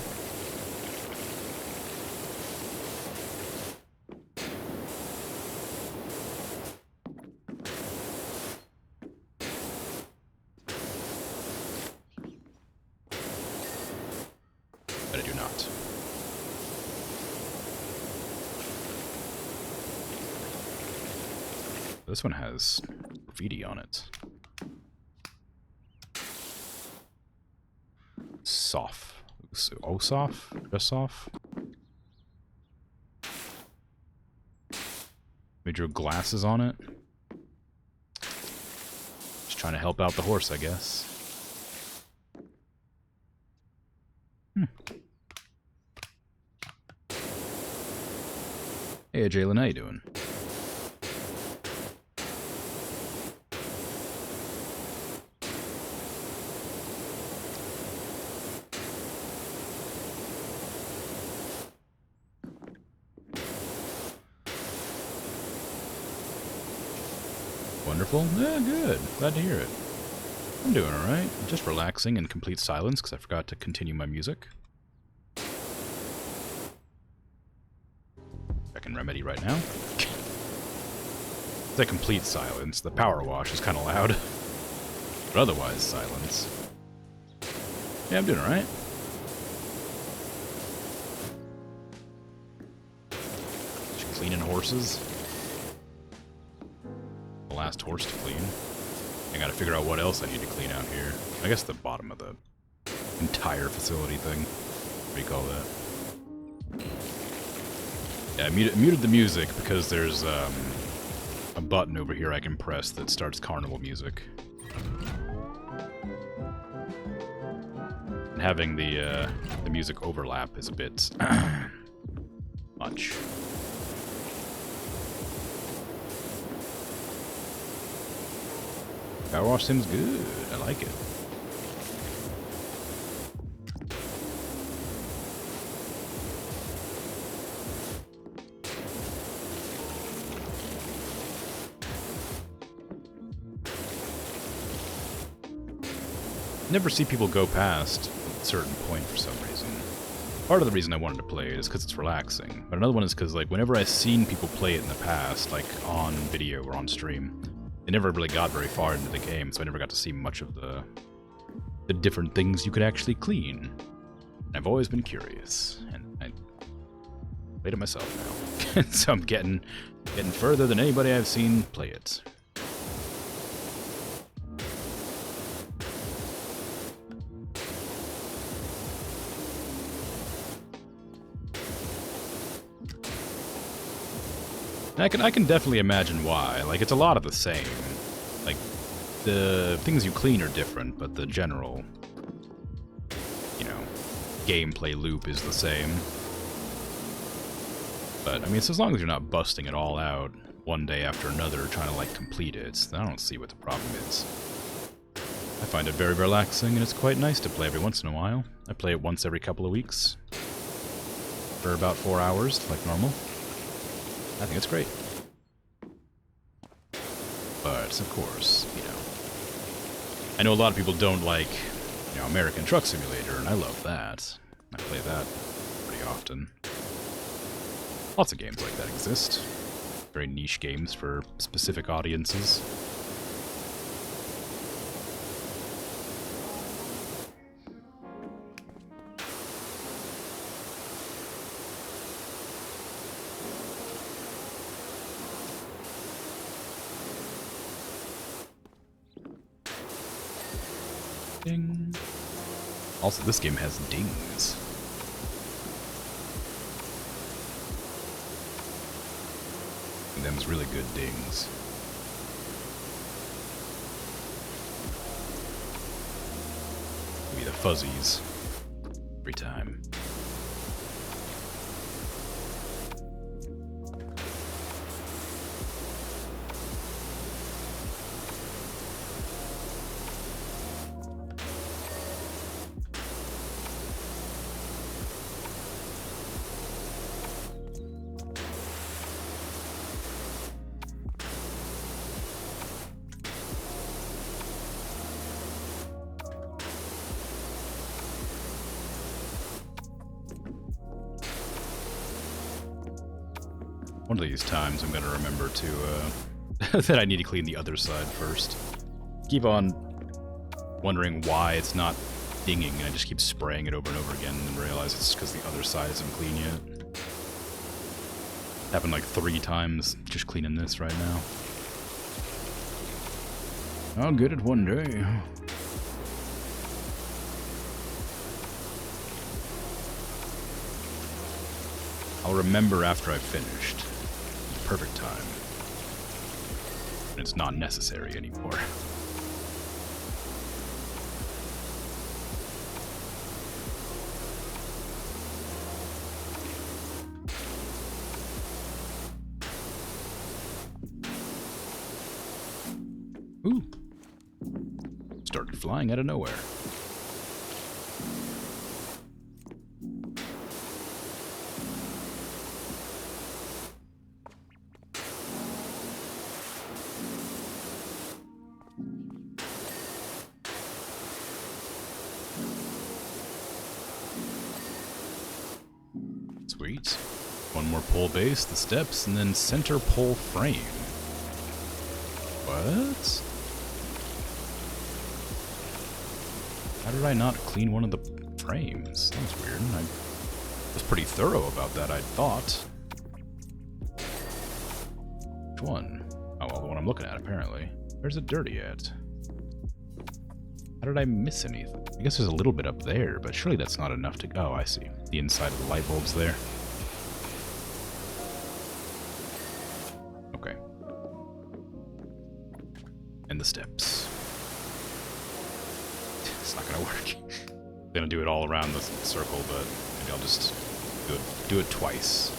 But I do not. This one has graffiti on it. Soft. Osoff? Just off? We drew glasses on it. Just trying to help out the horse, I guess. Hey, Jalen, how you doing? Wonderful. Yeah, good. Glad to hear it. I'm doing alright. Just relaxing in complete silence because I forgot to continue my music. I can remedy right now. It's a complete silence. The PowerWash is kind of loud. But otherwise, silence. Yeah, I'm doing alright. Just cleaning horses. The last horse to clean. I gotta figure out what else I need to clean out here. I guess the bottom of the entire facility thing. What do you call that? Yeah, I muted the music because there's a button over here I can press that starts carnival music. And having the music overlap is a bit much. PowerWash seems good. I like it. Never see people go past a certain point for some reason. Part of the reason I wanted to play it is because it's relaxing, but another one is because, like, whenever I've seen people play it in the past, like on video or on stream, they never really got very far into the game, so I never got to see much of the different things you could actually clean. And I've always been curious, and I played it myself now, so I'm getting further than anybody I've seen play it. I can definitely imagine why. Like, it's a lot of the same. Like, the things you clean are different, but the general, you know, gameplay loop is the same. But, I mean, so as long as you're not busting it all out one day after another trying to, like, complete it, I don't see what the problem is. I find it very relaxing, and it's quite nice to play every once in a while. I play it once every couple of weeks. For about 4 hours, like normal. I think it's great. But, of course, you know, I know a lot of people don't like, you know, American Truck Simulator, and I love that. I play that pretty often. Lots of games like that exist. Very niche games for specific audiences. Ding. Also, this game has dings. And them's really good dings. Give me the fuzzies every time. One of these times I'm gonna remember to, that I need to clean the other side first. Keep on wondering why it's not dinging, and I just keep spraying it over and over again and realize it's because the other side isn't clean yet. Happened like 3 times just cleaning this right now. I'll get it one day. I'll remember after I've finished. Perfect time. And it's not necessary anymore. Ooh. Started flying out of nowhere. Sweet. One more pole base, the steps, and then center pole frame. What? How did I not clean one of the frames? That was weird. I was pretty thorough about that, I thought. Which one? Oh, well, the one I'm looking at, apparently. Where's it dirty at? How did I miss anything? I guess there's a little bit up there, but surely that's not enough to... Oh, I see. The inside of the light bulb's there. Okay. And the steps. It's not gonna work. I'm gonna do it all around the circle, but maybe I'll just do it twice.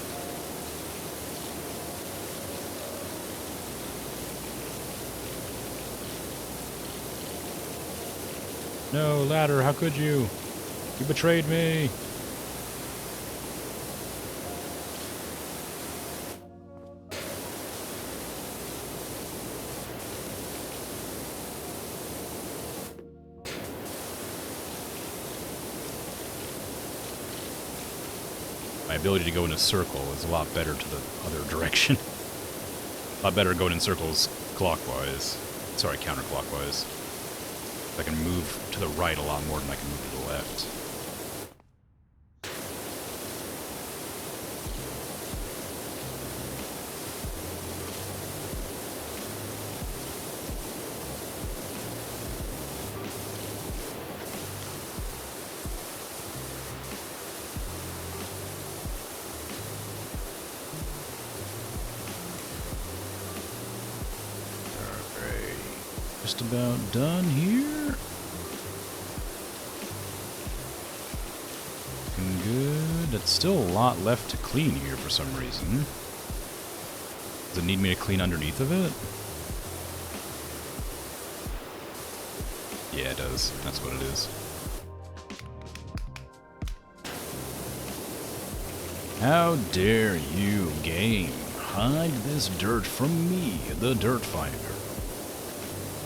No, ladder, how could you? You betrayed me. My ability to go in a circle is a lot better to the other direction. A lot better going in circles clockwise. Sorry, counterclockwise. I can move to the right a lot more than I can move to the left. Just about done here. Looking good. That's still a lot left to clean here for some reason. Does it need me to clean underneath of it? Yeah, it does. That's what it is. How dare you, game, hide this dirt from me, the Dirt Finder?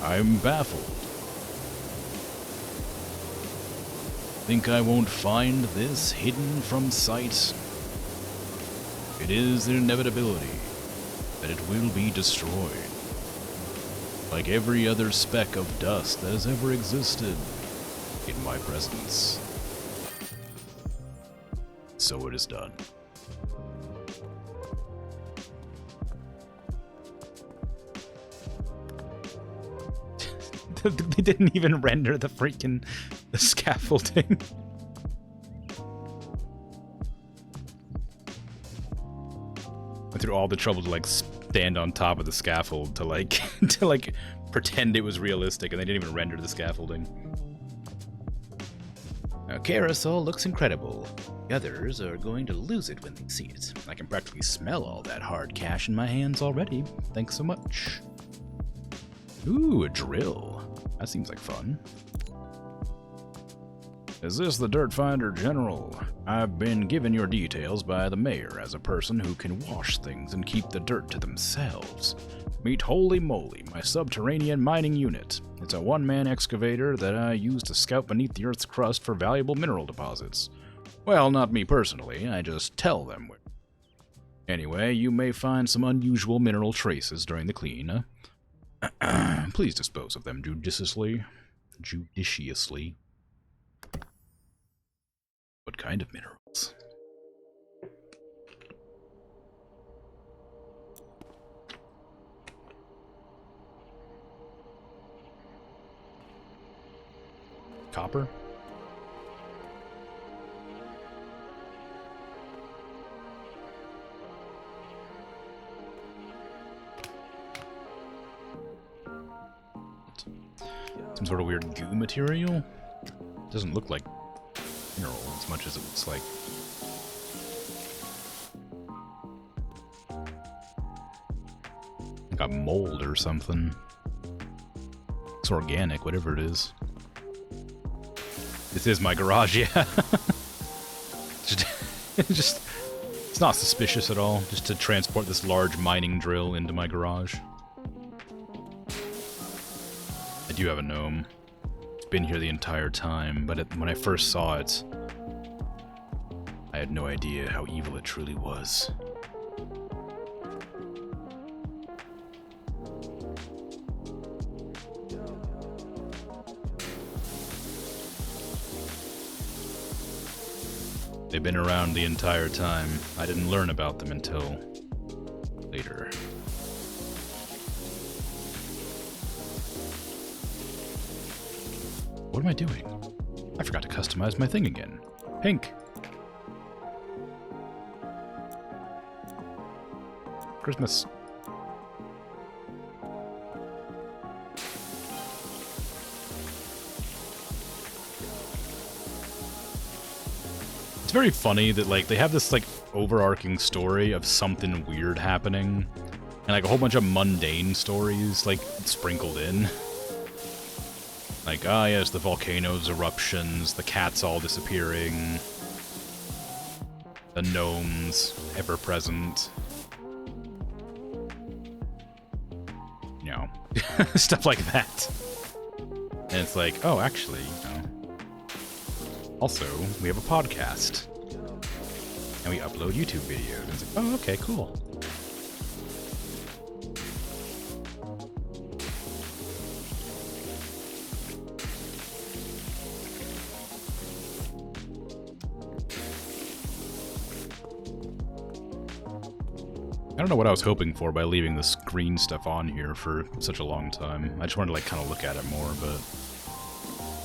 I'm baffled. Think I won't find this hidden from sight? It is an inevitability that it will be destroyed. Like every other speck of dust that has ever existed in my presence. So it is done. They didn't even render the freaking scaffolding. Went through all the trouble to like stand on top of the scaffold to like pretend it was realistic, and they didn't even render the scaffolding. Our carousel looks incredible. The others are going to lose it when they see it. I can practically smell all that hard cash in my hands already. Thanks so much. Ooh, a drill. That seems like fun. Is this the Dirt Finder General? I've been given your details by the mayor as a person who can wash things and keep the dirt to themselves. Meet Holy Moly, my subterranean mining unit. It's a one-man excavator that I use to scout beneath the Earth's crust for valuable mineral deposits. Well, not me personally, I just tell them where. Anyway, you may find some unusual mineral traces during the clean. Please dispose of them judiciously. Judiciously. What kind of minerals? Copper? Some sort of weird goo material? Doesn't look like mineral as much as it looks like. Like a mold or something. It's organic, whatever it is. This is my garage, yeah. just, it's not suspicious at all, just to transport this large mining drill into my garage. I do have a gnome. It's been here the entire time, but when I first saw it, I had no idea how evil it truly was. They've been around the entire time. I didn't learn about them until later. What am I doing? I forgot to customize my thing again. Pink. Christmas. It's very funny that, like, they have this, like, overarching story of something weird happening, and, like, a whole bunch of mundane stories, like, sprinkled in. Like, ah, yes, the volcano's eruptions, the cats all disappearing, the gnomes ever-present. You know, stuff like that. And it's like, oh, actually, you know. Also, we have a podcast. And we upload YouTube videos. And it's like, oh, okay, cool. I don't know what I was hoping for by leaving the screen stuff on here for such a long time. I just wanted to, like, kind of look at it more, but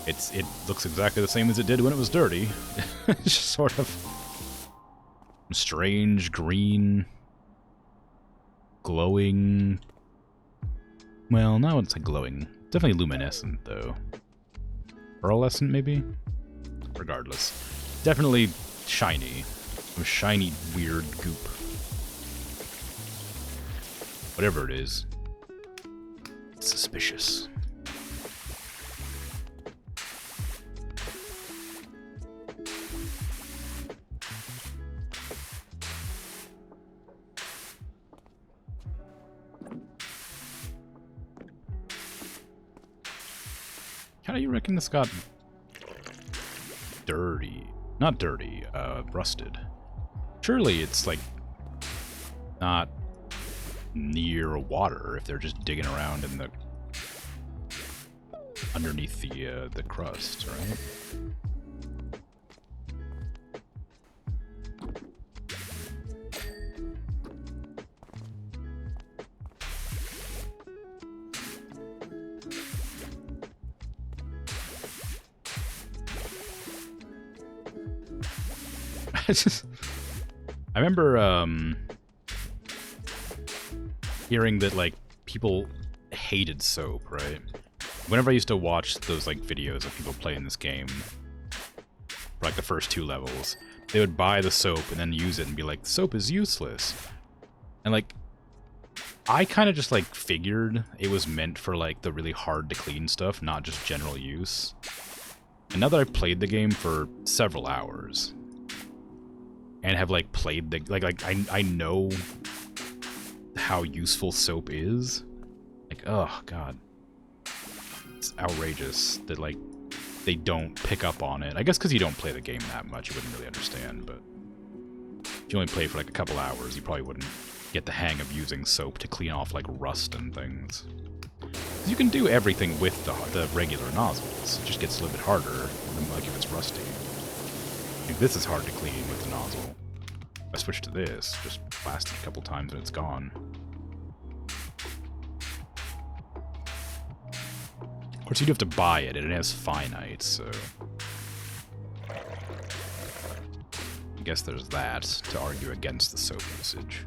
it looks exactly the same as it did when it was dirty. It's just sort of strange, green, glowing. Well, no, it's like glowing. Definitely luminescent, though. Pearlescent, maybe? Regardless. Definitely shiny. Some shiny, weird goop. Whatever it is. It's suspicious. How do you reckon this got dirty? Not dirty, rusted. Surely it's, like, not near water if they're just digging around in the underneath the crust, right? I remember hearing that, like, people hated soap, right? Whenever I used to watch those, like, videos of people playing this game, for, like, the first 2 levels, they would buy the soap and then use it and be like, soap is useless. And, like, I kind of just, like, figured it was meant for, like, the really hard to clean stuff, not just general use. And now that I've played the game for several hours, and have, like, played the, I know how useful soap is. Like, oh, God. It's outrageous that, like, they don't pick up on it. I guess because you don't play the game that much, you wouldn't really understand, but if you only play for like a couple hours, you probably wouldn't get the hang of using soap to clean off like rust and things. You can do everything with the regular nozzles. It just gets a little bit harder than like if it's rusty. Like this is hard to clean with the nozzle. If I switch to this, just blast it a couple times and it's gone. Of course, you'd have to buy it, and it has finite, so... I guess there's that to argue against the soap usage.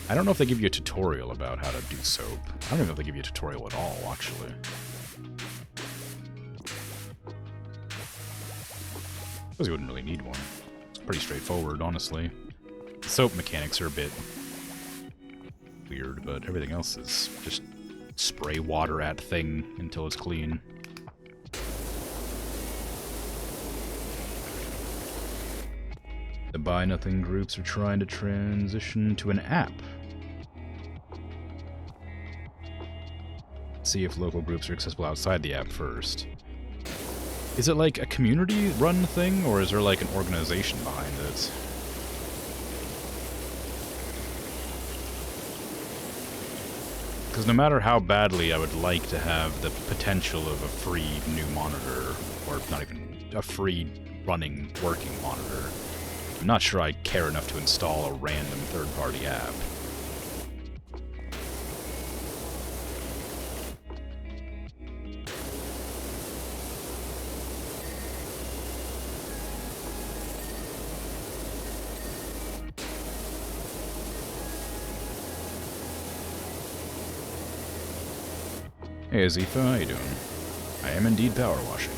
I don't know if they give you a tutorial about how to do soap. I don't even know if they give you a tutorial at all, actually. I suppose you wouldn't really need one. It's pretty straightforward, honestly. The soap mechanics are a bit weird, but everything else is just spray water at thing until it's clean. The Buy Nothing groups are trying to transition to an app. See if local groups are accessible outside the app first. Is it like a community-run thing, or is there like an organization behind it? Because no matter how badly I would like to have the potential of a free new monitor, or not even a free running, working monitor, I'm not sure I care enough to install a random third-party app. Hey Azifa, how you doing? I am indeed power washing.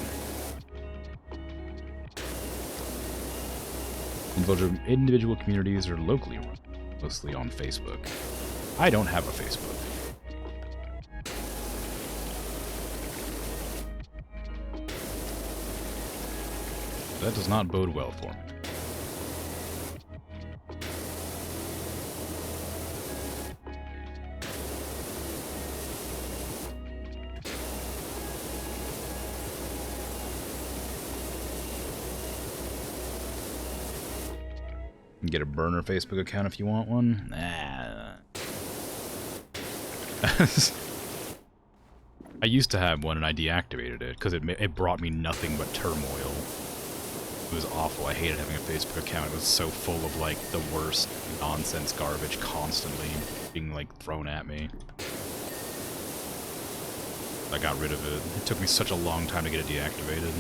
Individual communities are locally run, mostly on Facebook. I don't have a Facebook. That does not bode well for me. You can get a burner Facebook account if you want one. Nah. I used to have one and I deactivated it because it brought me nothing but turmoil. It was awful. I hated having a Facebook account. It was so full of like the worst nonsense garbage constantly being like thrown at me. I got rid of it. It took me such a long time to get it deactivated.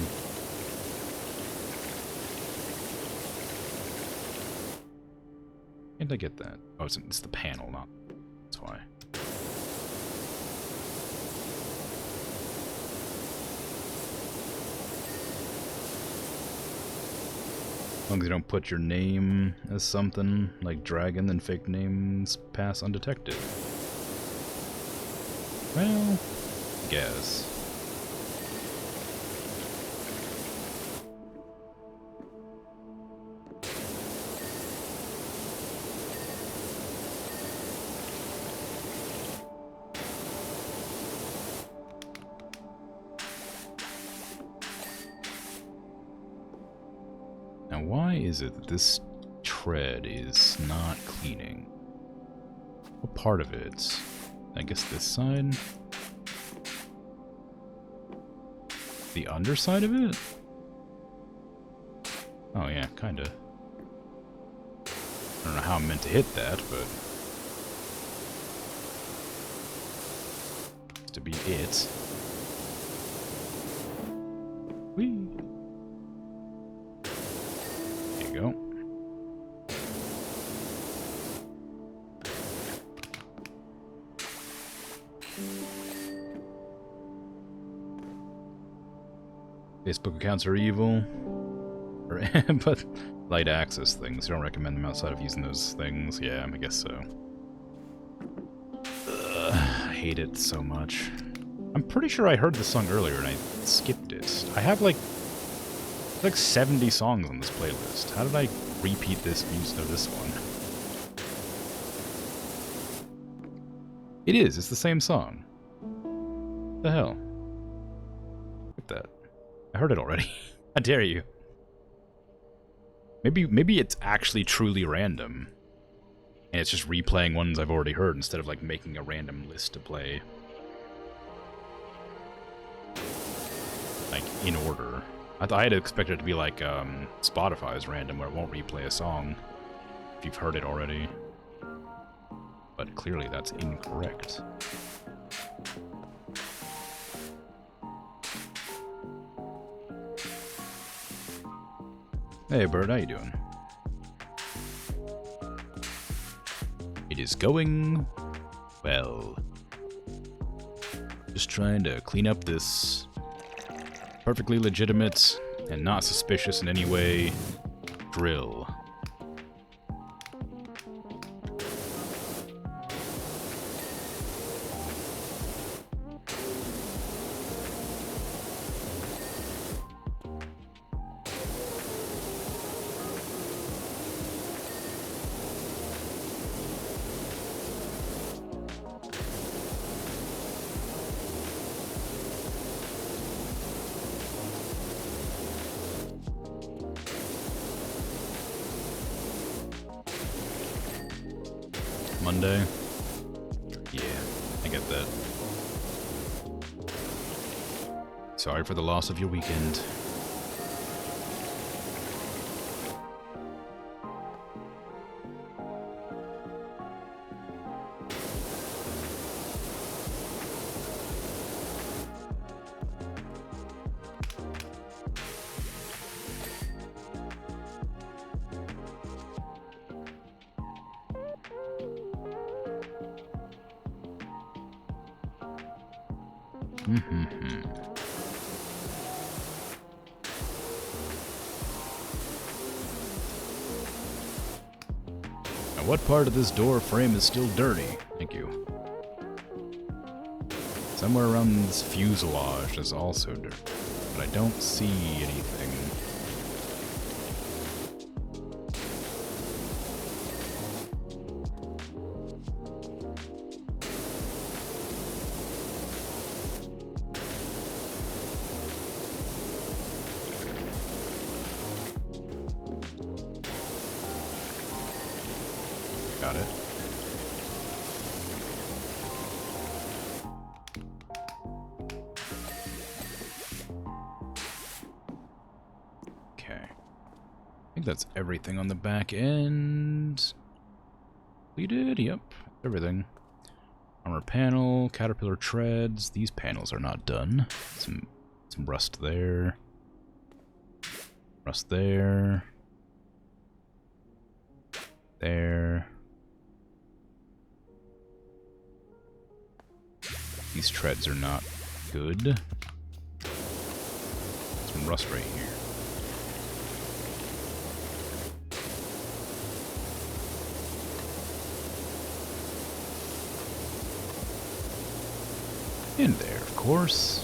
Can't I get that? Oh, it's the panel, not... That's why. As long as you don't put your name as something like Dragon, then fake names pass undetected. Well, I guess. Now, why is it that this tread is not cleaning? What part of it? I guess this side? The underside of it? Oh yeah, kinda. I don't know how I'm meant to hit that, but... to be it. Whee! There you go. Facebook accounts are evil, but light access things. You don't recommend them outside of using those things. Yeah, I guess so. I hate it so much. I'm pretty sure I heard this song earlier and I skipped it. I have like 70 songs on this playlist. How did I repeat this music of this one? It is. It's the same song. What the hell? Look at that. I heard it already. How dare you? Maybe it's actually truly random. And it's just replaying ones I've already heard instead of like making a random list to play. Like, in order. I had expected it to be like Spotify's random, where it won't replay a song if you've heard it already. But clearly that's incorrect. Hey Bird, how you doing? It is going well. Just trying to clean up this perfectly legitimate and not suspicious in any way drill. Monday? Yeah, I get that. Sorry for the loss of your weekend. Now, what part of this door frame is still dirty? Thank you. Somewhere around this fuselage is also dirty, but I don't see anything. Got it. Okay. I think that's everything on the back end. Completed? Yep. Everything. Armor panel, caterpillar treads. These panels are not done. Some rust there. Rust there. There. These treads are not good. Some rust right here. In there, of course.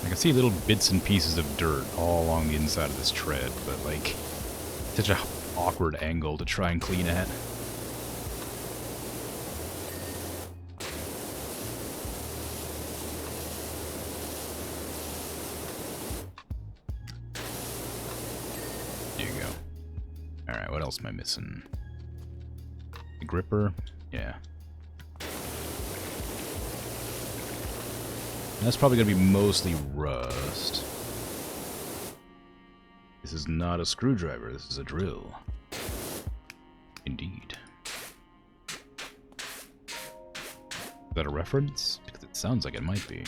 I can see little bits and pieces of dirt all along the inside of this tread, but like, such a awkward angle to try and clean at. There you go. Alright, what else am I missing? The gripper? Yeah. That's probably going to be mostly rust. This is not a screwdriver, this is a drill. Indeed. Is that a reference? Because it sounds like it might be.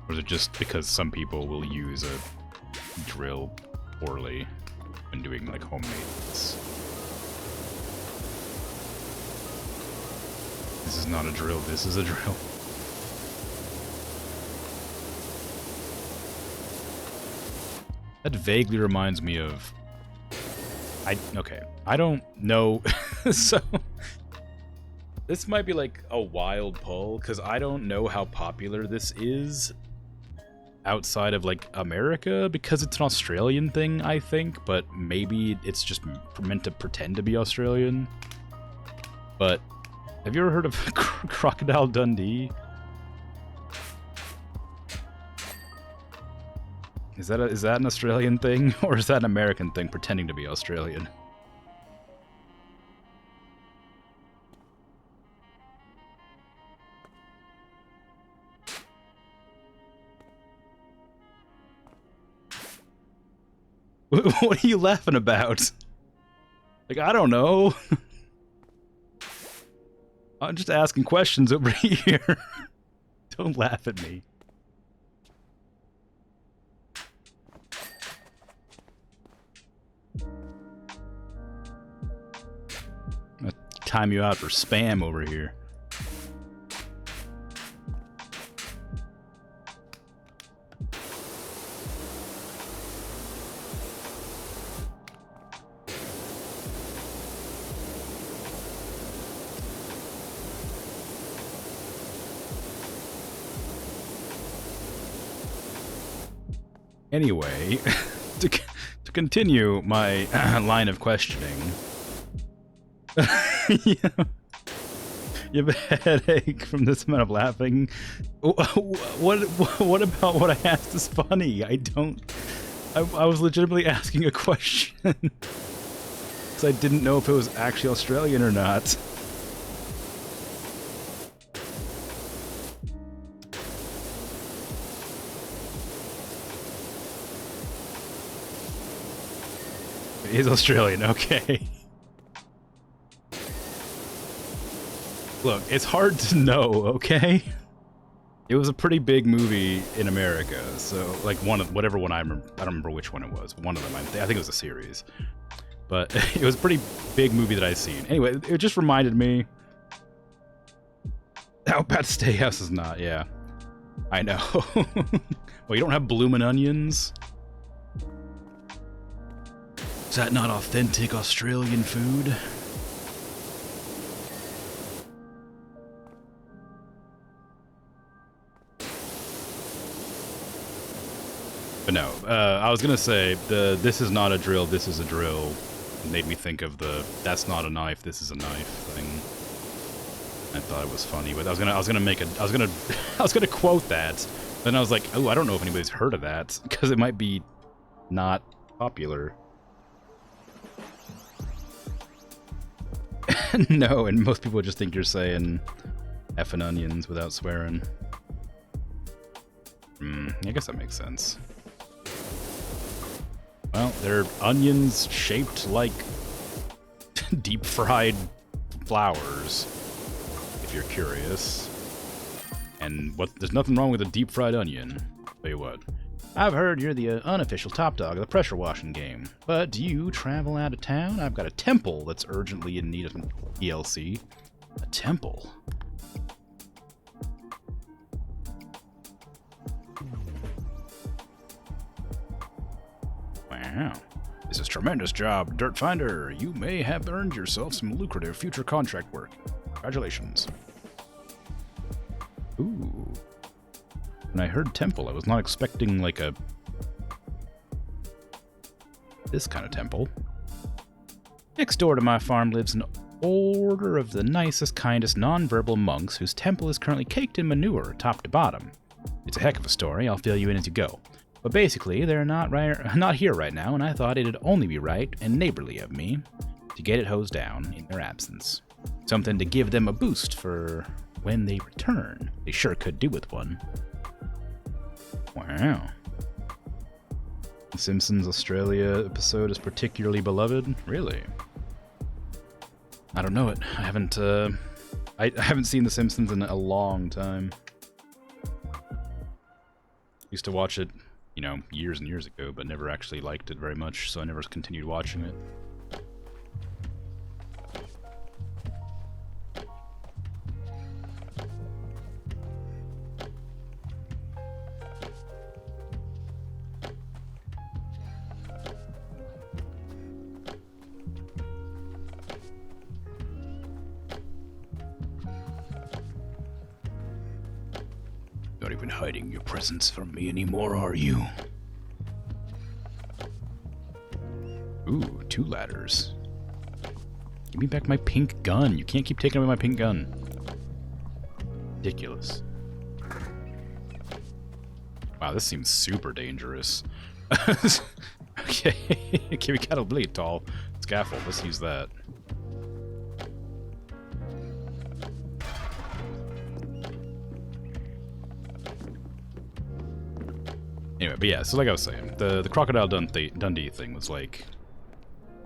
Or is it just because some people will use a drill poorly when doing like home maintenance? This is not a drill, this is a drill. That vaguely reminds me of... okay, I don't know So this might be like a wild pull, because I don't know how popular this is outside of like America, because it's an Australian thing, I think, but maybe it's just meant to pretend to be Australian. But have you ever heard of Crocodile Dundee? Is that an Australian thing, or is that an American thing pretending to be Australian? What are you laughing about? Like, I don't know. I'm just asking questions over here. Don't laugh at me. I'm gonna time you out for spam over here. Anyway, to continue my line of questioning, you have a headache from this amount of laughing. What about what I asked is funny? I was legitimately asking a question because I didn't know if it was actually Australian or not. It is Australian, okay. Look, it's hard to know, okay? It was a pretty big movie in America, so like whatever one I remember. I don't remember which one it was. One of them, I think it was a series, but it was a pretty big movie that I've seen. Anyway, it just reminded me. Outback Steakhouse is not. Yeah, I know. Well, you don't have bloomin' onions. Is that not authentic Australian food? But no, I was gonna say "this is not a drill, this is a drill" made me think of the "that's not a knife, this is a knife" thing. I thought it was funny, but I was gonna quote that. Then I was like, oh, I don't know if anybody's heard of that because it might be not popular. No, and most people just think you're saying effing onions without swearing. I guess that makes sense. Well, they're onions shaped like deep fried flowers, if you're curious. And there's nothing wrong with a deep fried onion. Tell you what. I've heard you're the unofficial top dog of the pressure washing game, but do you travel out of town? I've got a temple that's urgently in need of an DLC. A temple? Wow. This is a tremendous job, Dirt Finder. You may have earned yourself some lucrative future contract work. Congratulations. Ooh. When I heard temple, I was not expecting, like, this kind of temple. Next door to my farm lives an order of the nicest, kindest, non-verbal monks whose temple is currently caked in manure, top to bottom. It's a heck of a story, I'll fill you in as you go. But basically, they're not here right now, and I thought it'd only be right and neighborly of me to get it hosed down in their absence. Something to give them a boost for when they return. They sure could do with one. Wow. The Simpsons Australia episode is particularly beloved? Really? I don't know it. I haven't seen The Simpsons in a long time. Used to watch it, years and years ago, but never actually liked it very much, so I never continued watching it. Not even hiding your presence from me anymore, are you? Ooh, 2 ladders. Give me back my pink gun. You can't keep taking away my pink gun. Ridiculous. Wow, this seems super dangerous. Okay, we got a really tall scaffold. Let's use that. Anyway, but yeah, so like I was saying, the Crocodile Dundee thing was like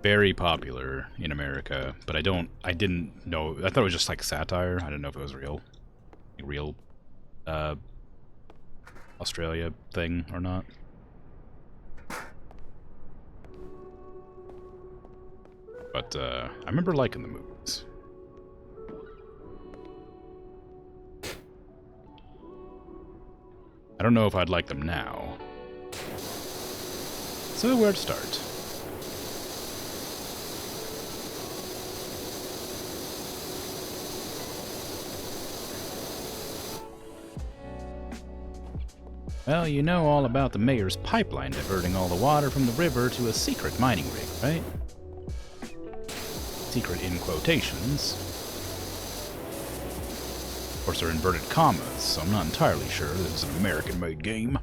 very popular in America, but I didn't know. I thought it was just like satire. I didn't know if it was real Australia thing or not. But I remember liking the movies. I don't know if I'd like them now. So where to start? Well, you know all about the mayor's pipeline diverting all the water from the river to a secret mining rig, right? Secret in quotations. Of course, they're inverted commas, so I'm not entirely sure this is an American-made game.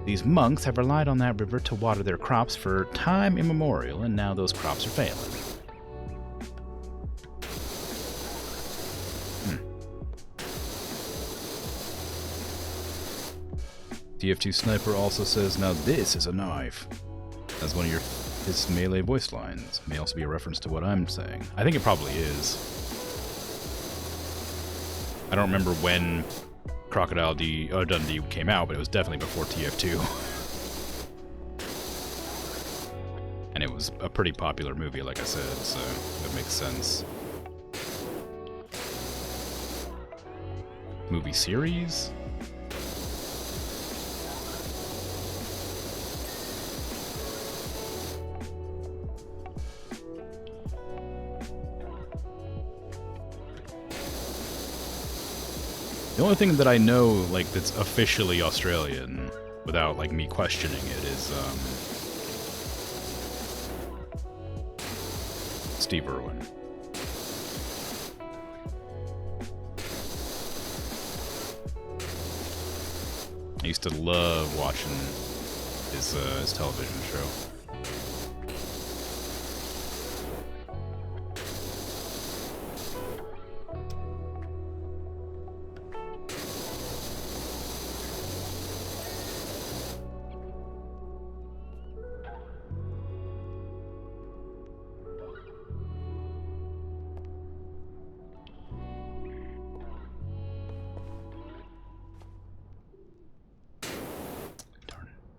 These monks have relied on that river to water their crops for time immemorial, and now those crops are failing. TF2 Sniper also says, now this is a knife. That's one of his melee voice lines. May also be a reference to what I'm saying. I think it probably is. I don't remember when Crocodile Dundee came out, but it was definitely before TF2. And it was a pretty popular movie, like I said, so it makes sense. Movie series? The only thing that I know, like, that's officially Australian, without, like, me questioning it, is, Steve Irwin. I used to love watching his television show.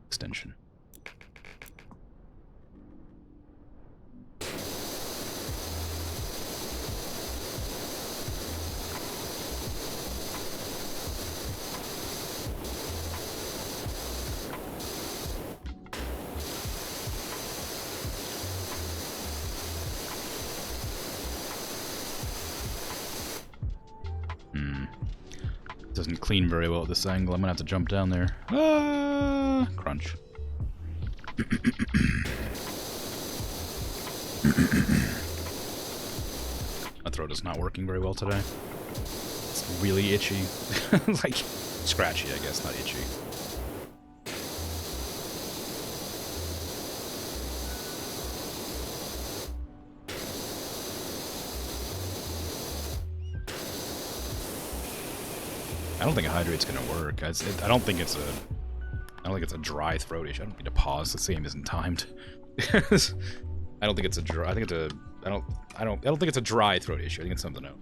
Extension. Doesn't clean very well at this angle. I'm gonna have to jump down there. Ah, crunch. My throat is not working very well today. It's really itchy. Like, scratchy, I guess, not itchy. I don't think a hydrate's gonna work. I don't think it's a dry throat issue. I don't need to pause. The same isn't timed. I don't think it's a dry. I think it's a. I don't think it's a dry throat issue. I think it's something else.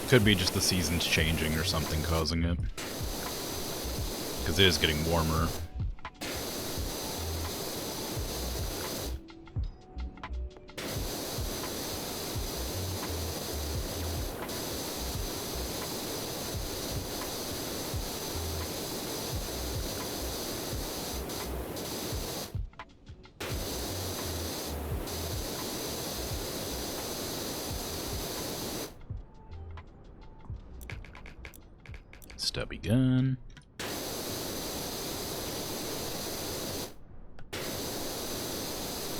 Could be just the seasons changing or something causing it. Because it is getting warmer. Stubby gun.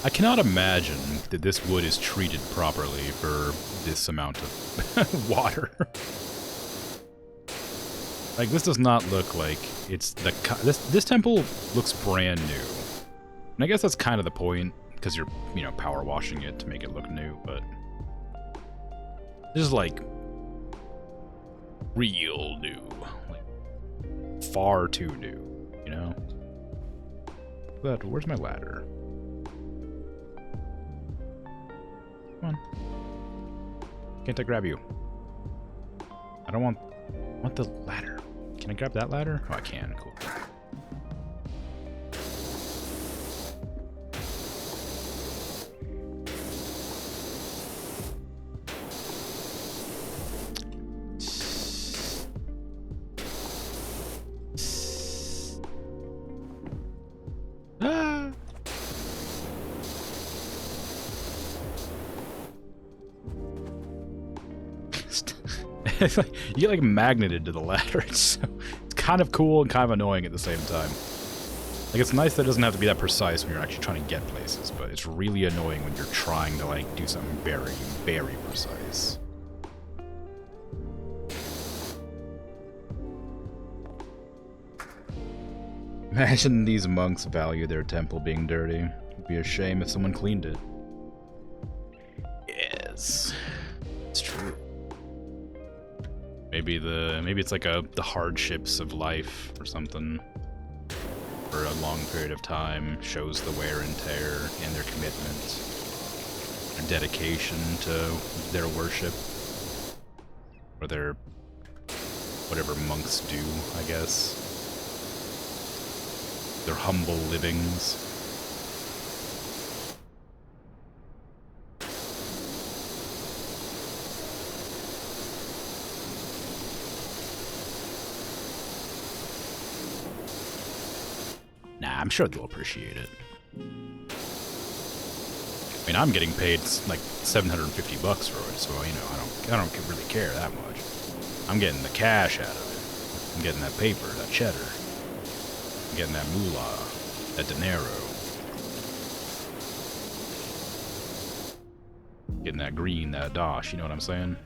I cannot imagine that this wood is treated properly for this amount of water. Like, this does not look like it's the... This temple looks brand new. And I guess that's kind of the point, because you're, you know, power washing it to make it look new, but... This is, like, real new. Like, far too new, you know? But where's my ladder? Come on. Can't I grab you? I don't want the ladder. Can I grab that ladder? Oh, I can. Cool. Ah! You get like magneted to the ladder. It's kind of cool and kind of annoying at the same time. Like, it's nice that it doesn't have to be that precise when you're actually trying to get places, but it's really annoying when you're trying to like do something very, very precise. Imagine these monks value their temple being dirty. It'd be a shame if someone cleaned it. Yes, it's true. Maybe it's like the hardships of life or something. For a long period of time, shows the wear and tear and their commitment, their dedication to their worship, or their whatever monks do, I guess. Their humble livings. Nah, I'm sure they'll appreciate it. I mean, I'm getting paid like $750 for it, so you know, I don't really care that much. I'm getting the cash out of it. I'm getting that paper, that cheddar. I'm getting that moolah, that dinero. Getting that green, that dosh, you know what I'm saying?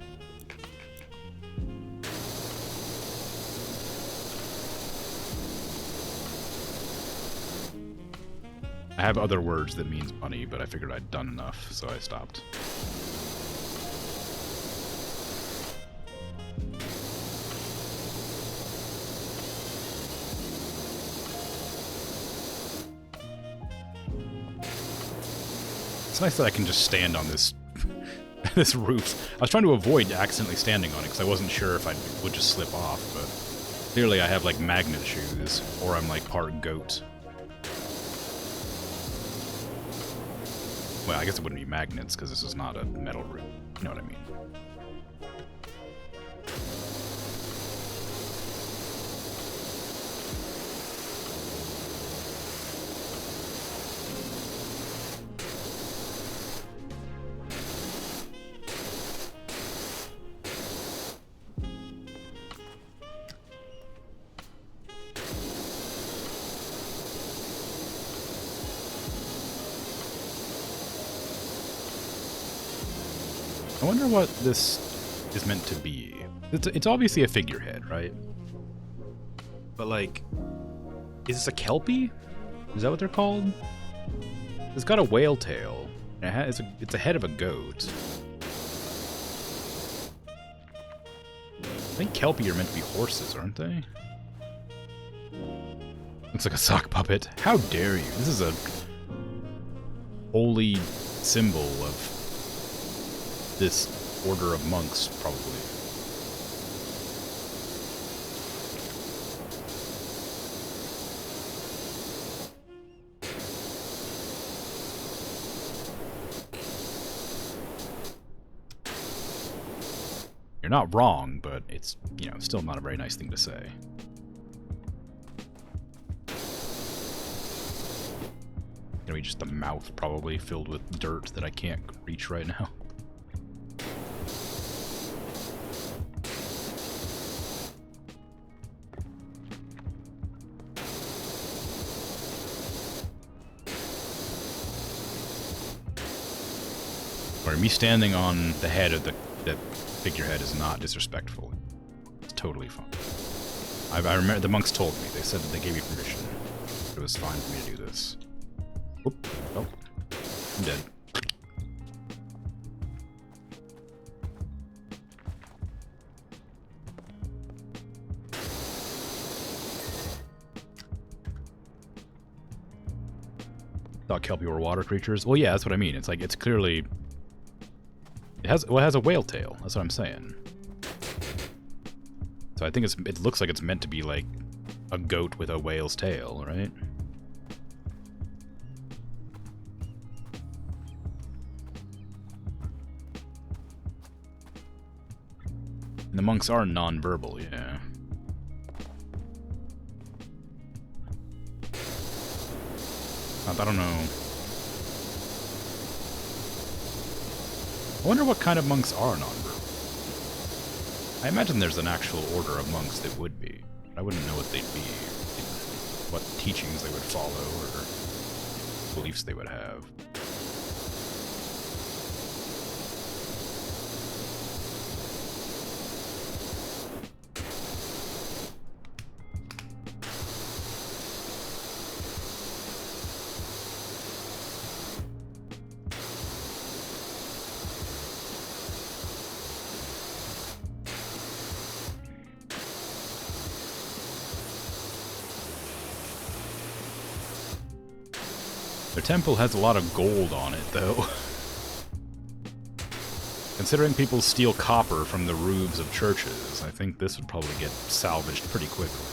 I have other words that means money, but I figured I'd done enough, so I stopped. It's nice that I can just stand on this this roof. I was trying to avoid accidentally standing on it because I wasn't sure if I would just slip off, but clearly I have like magnet shoes, or I'm like part goat. Well, I guess it wouldn't be magnets because this is not a metal roof. You know what I mean? I wonder what this is meant to be. It's obviously a figurehead, right? But like, is this a kelpie? Is that what they're called? It's got a whale tail. It's a head of a goat. I think kelpie are meant to be horses, aren't they? Looks like a sock puppet. How dare you? This is a holy symbol of this order of monks, probably. You're not wrong, but it's, you know, still not a very nice thing to say. Gonna be just the mouth probably filled with dirt that I can't reach right now. Or me standing on the head of the figurehead is not disrespectful. It's totally fine. I remember the monks told me. They said that they gave me permission. It was fine for me to do this. Oop. Oh. I'm dead. Thought kelpie were water creatures. Well, yeah, that's what I mean. It's like, it's clearly... It has a whale tail. That's what I'm saying. So I think it looks like it's meant to be like a goat with a whale's tail, right? And the monks are non-verbal, yeah. I don't know. I wonder what kind of monks are non-verbal. I imagine there's an actual order of monks that would be. I wouldn't know what they'd be, what teachings they would follow, or beliefs they would have. Their temple has a lot of gold on it, though. Considering people steal copper from the roofs of churches, I think this would probably get salvaged pretty quickly.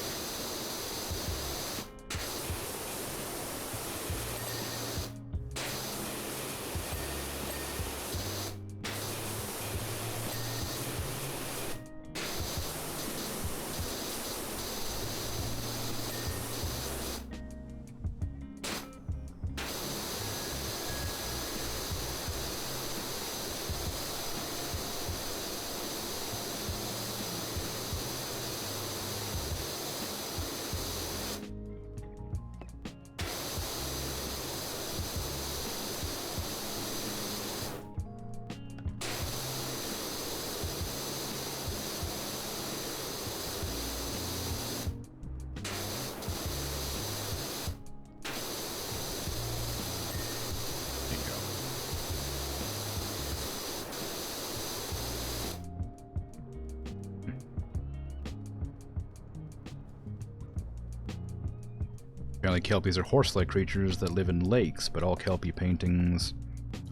Apparently kelpies are horse-like creatures that live in lakes, but all kelpie paintings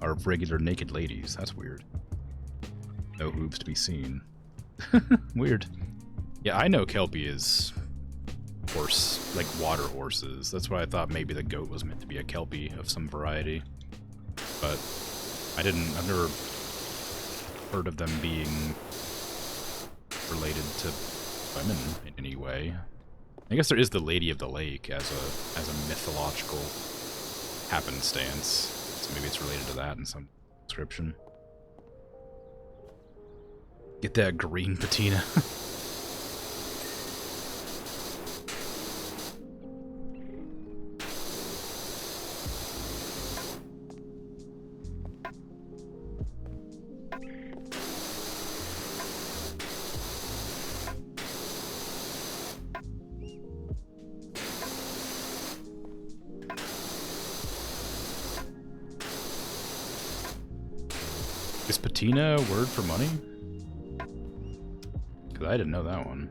are of regular naked ladies. That's weird. No hooves to be seen. Weird. Yeah, I know kelpie is horse, like water horses. That's why I thought maybe the goat was meant to be a kelpie of some variety. But I've never heard of them being related to women in any way. I guess there is the Lady of the Lake as a mythological happenstance, so maybe it's related to that in some description. Get that green patina. Is patina a word for money? Because I didn't know that one.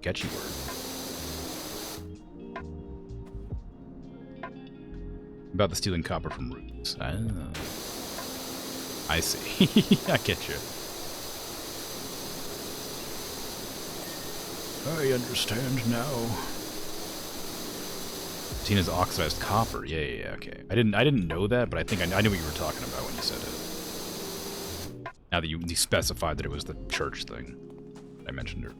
Catchy word. About the stealing copper from roofs. I see. I get you. I understand now. Tina's oxidized copper. Yeah, okay. I didn't know that, but I think I knew what you were talking about when you said it. Now that you specified that it was the church thing I mentioned earlier.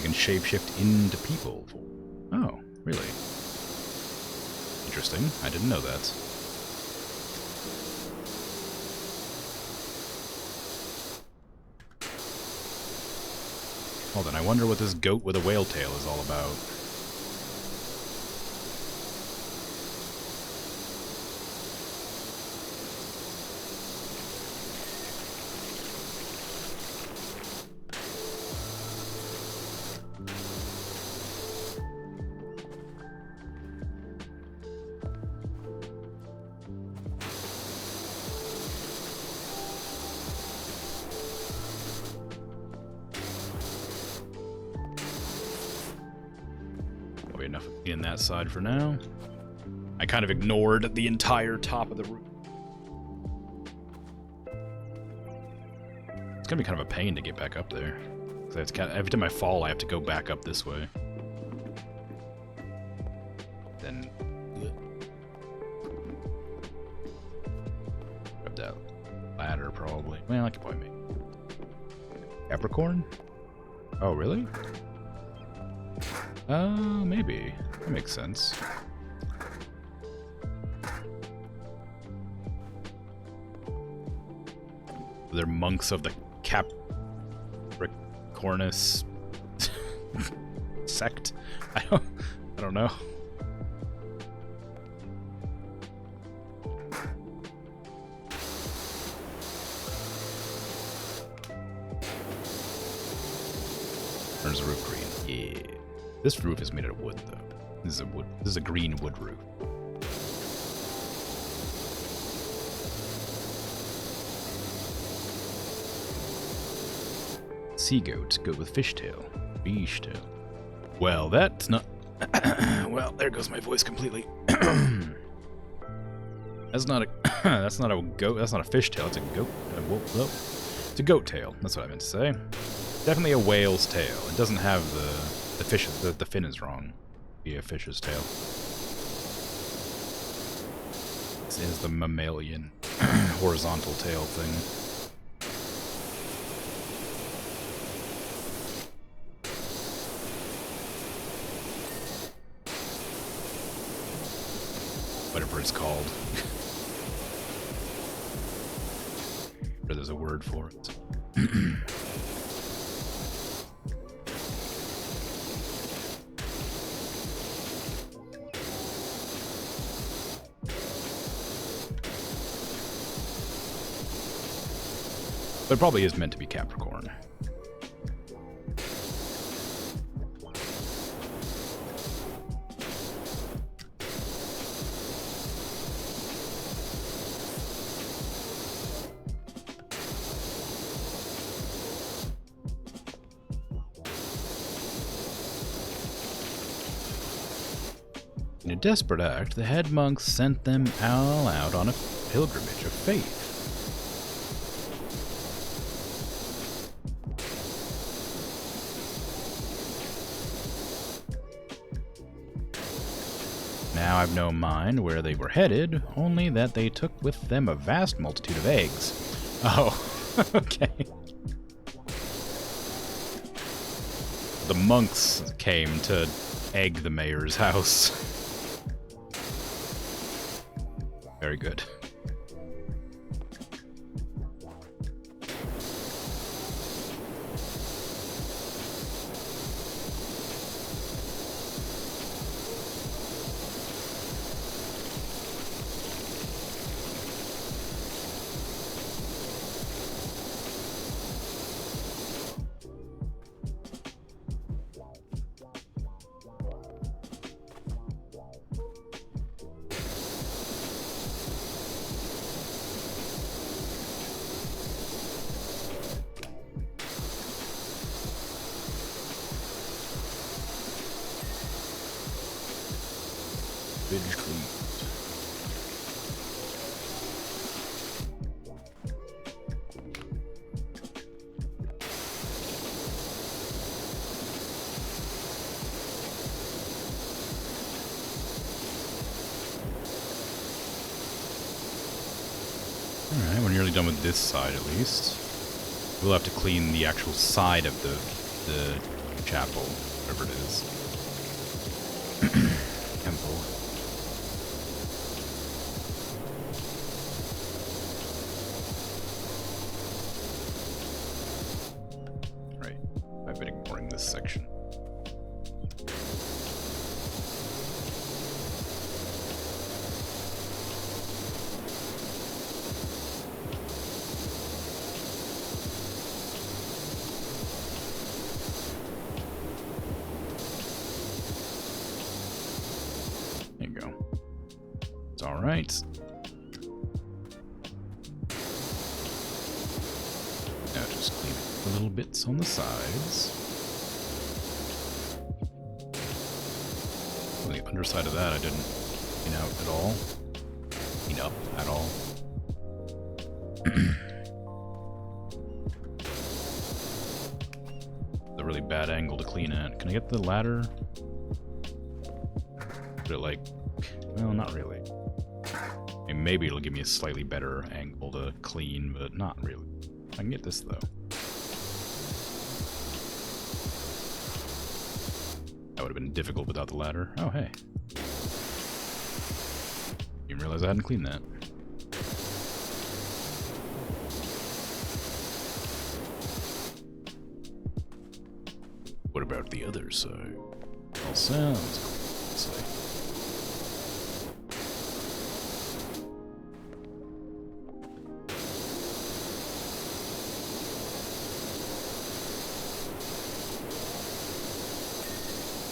can shapeshift into people. Oh, really? Interesting. I didn't know that. Well, then I wonder what this goat with a whale tail is all about. Enough in that side for now. I kind of ignored the entire top of the roof. It's gonna be kind of a pain to get back up there. Every time I fall, I have to go back up this way. Then grab that ladder, probably. Well, I could probably make Capricorn. Oh, really? Maybe. That makes sense. They're monks of the Capricornus sect. I don't know. There's a roof green. Yeah. This roof is made out of wood, though. This is a green wood roof. Sea goat. Goat with fishtail. Fishtail. Well, that's not... well, there goes my voice completely. That's not a... that's not a goat. That's not a fishtail. It's a goat... it's a goat tail. That's what I meant to say. Definitely a whale's tail. It doesn't have the fish. The fin is wrong. Be a fish's tail. This is the mammalian horizontal tail thing. Whatever it's called. Or there's a word for it. But it probably is meant to be Capricorn. In a desperate act, the head monks sent them all out on a pilgrimage of faith. Now I've no mind where they were headed, only that they took with them a vast multitude of eggs. Oh, okay. The monks came to egg the mayor's house. Very good. Alright, we're nearly done with this side at least. We'll have to clean the actual side of the chapel, whatever it is. Temple. Right. I've been ignoring this section. Alright. Now just clean up the little bits on the sides. On the underside of that I didn't clean out at all. Clean up at all. A really bad angle to clean at. Can I get the ladder? Put it like... well, not really. Maybe it'll give me a slightly better angle to clean, but not really. I can get this, though. That would have been difficult without the ladder. Oh, hey. Didn't realize I hadn't cleaned that. What about the other side? All sounds cool, honestly.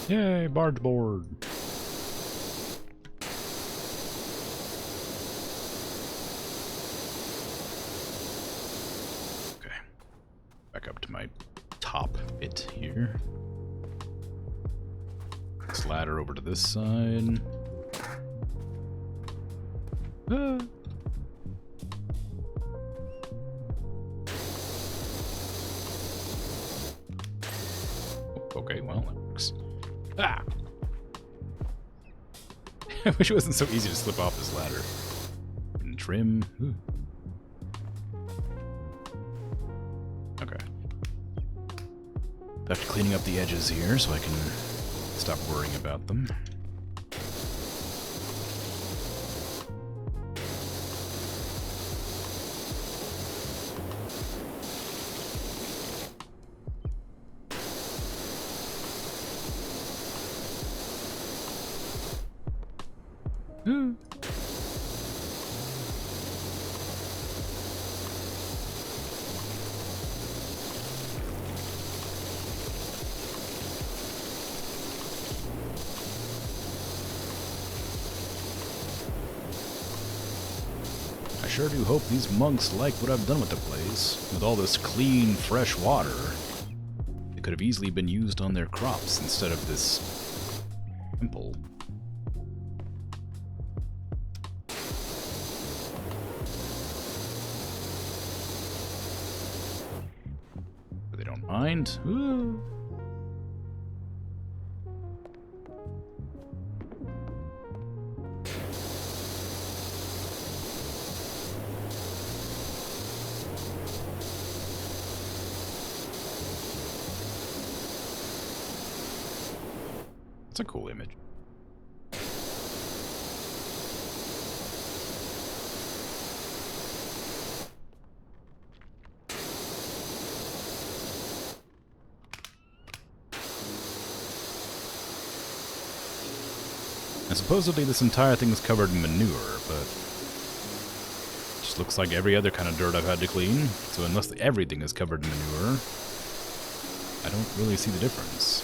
Yay, barge board. Okay. Back up to my top bit here. This ladder over to this side. Ah. Okay, well, that works. Ah! I wish it wasn't so easy to slip off this ladder. And trim. Ooh. Okay. After cleaning up the edges here so I can stop worrying about them. I sure do hope these monks like what I've done with the place. With all this clean, fresh water, it could have easily been used on their crops instead of this temple. But they don't mind. Ooh. It's a cool image. And supposedly this entire thing is covered in manure, but it just looks like every other kind of dirt I've had to clean. So unless everything is covered in manure, I don't really see the difference.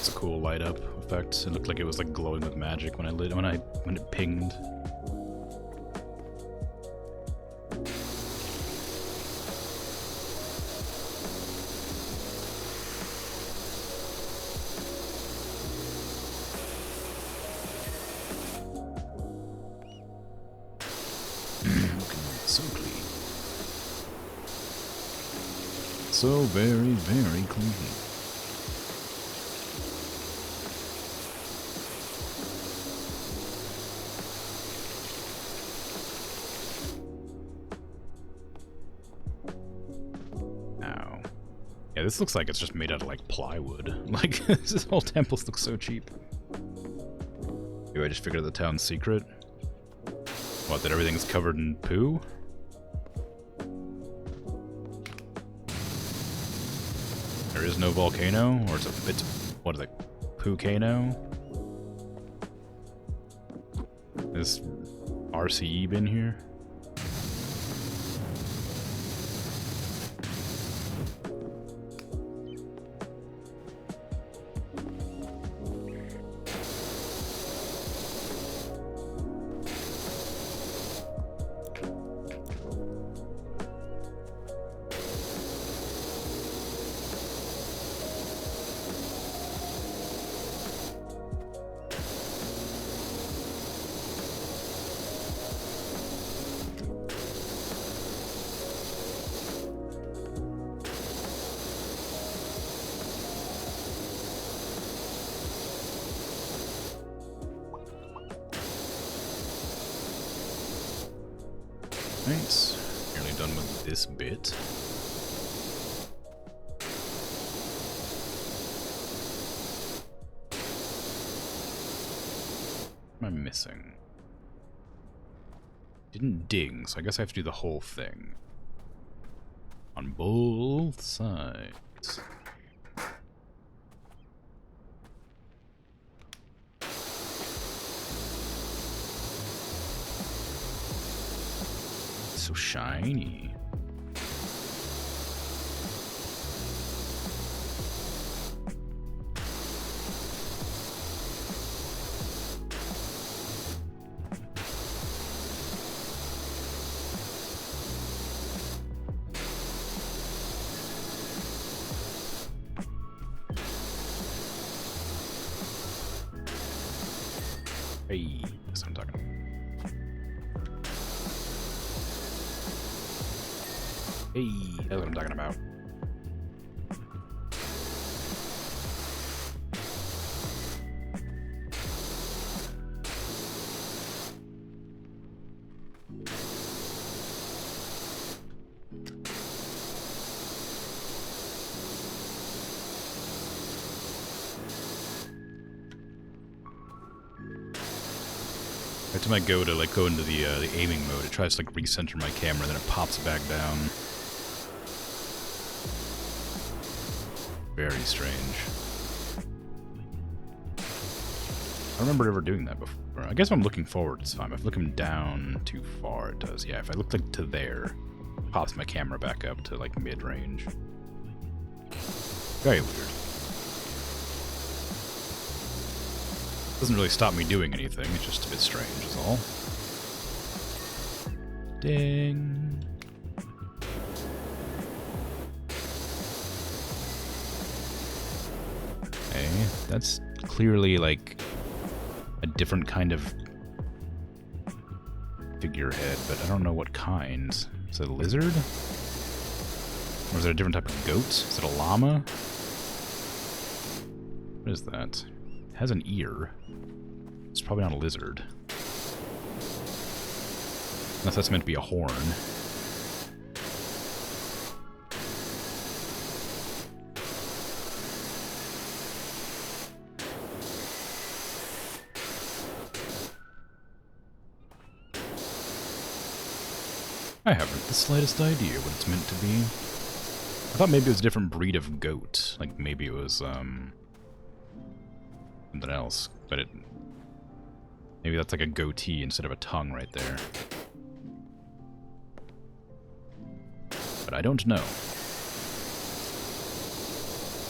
It's a cool light up effect. It looked like it was like glowing with magic when it pinged. Looking so so very, very clean. Now, yeah, this looks like it's just made out of like plywood. Like, this whole temple looks so cheap. Maybe I just figured out the town's secret. What, that everything's covered in poo? There is no volcano, or it's what is it, poo-cano? This RCE been here? Right, nearly done with this bit. What am I missing? Didn't ding, so I guess I have to do the whole thing. On both sides. So shiny. Hey, that's what I'm talking about. Hey, that's what I'm talking about. Every time I go to go into the aiming mode, it tries to like recenter my camera, then it pops back down. Very strange. I don't remember ever doing that before. I guess if I'm looking forward, it's fine. If I'm looking down too far, it does. Yeah, if I look like to there, it pops my camera back up to like mid-range. Very weird. Doesn't really stop me doing anything. It's just a bit strange, is all. Ding. Okay, that's clearly like a different kind of figurehead, but I don't know what kind. Is it a lizard? Or is it a different type of goat? Is it a llama? What is that? It has an ear. It's probably not a lizard. Unless that's meant to be a horn. I haven't the slightest idea what it's meant to be. I thought maybe it was a different breed of goat. Like maybe it was something else, but maybe that's like a goatee instead of a tongue right there. But I don't know.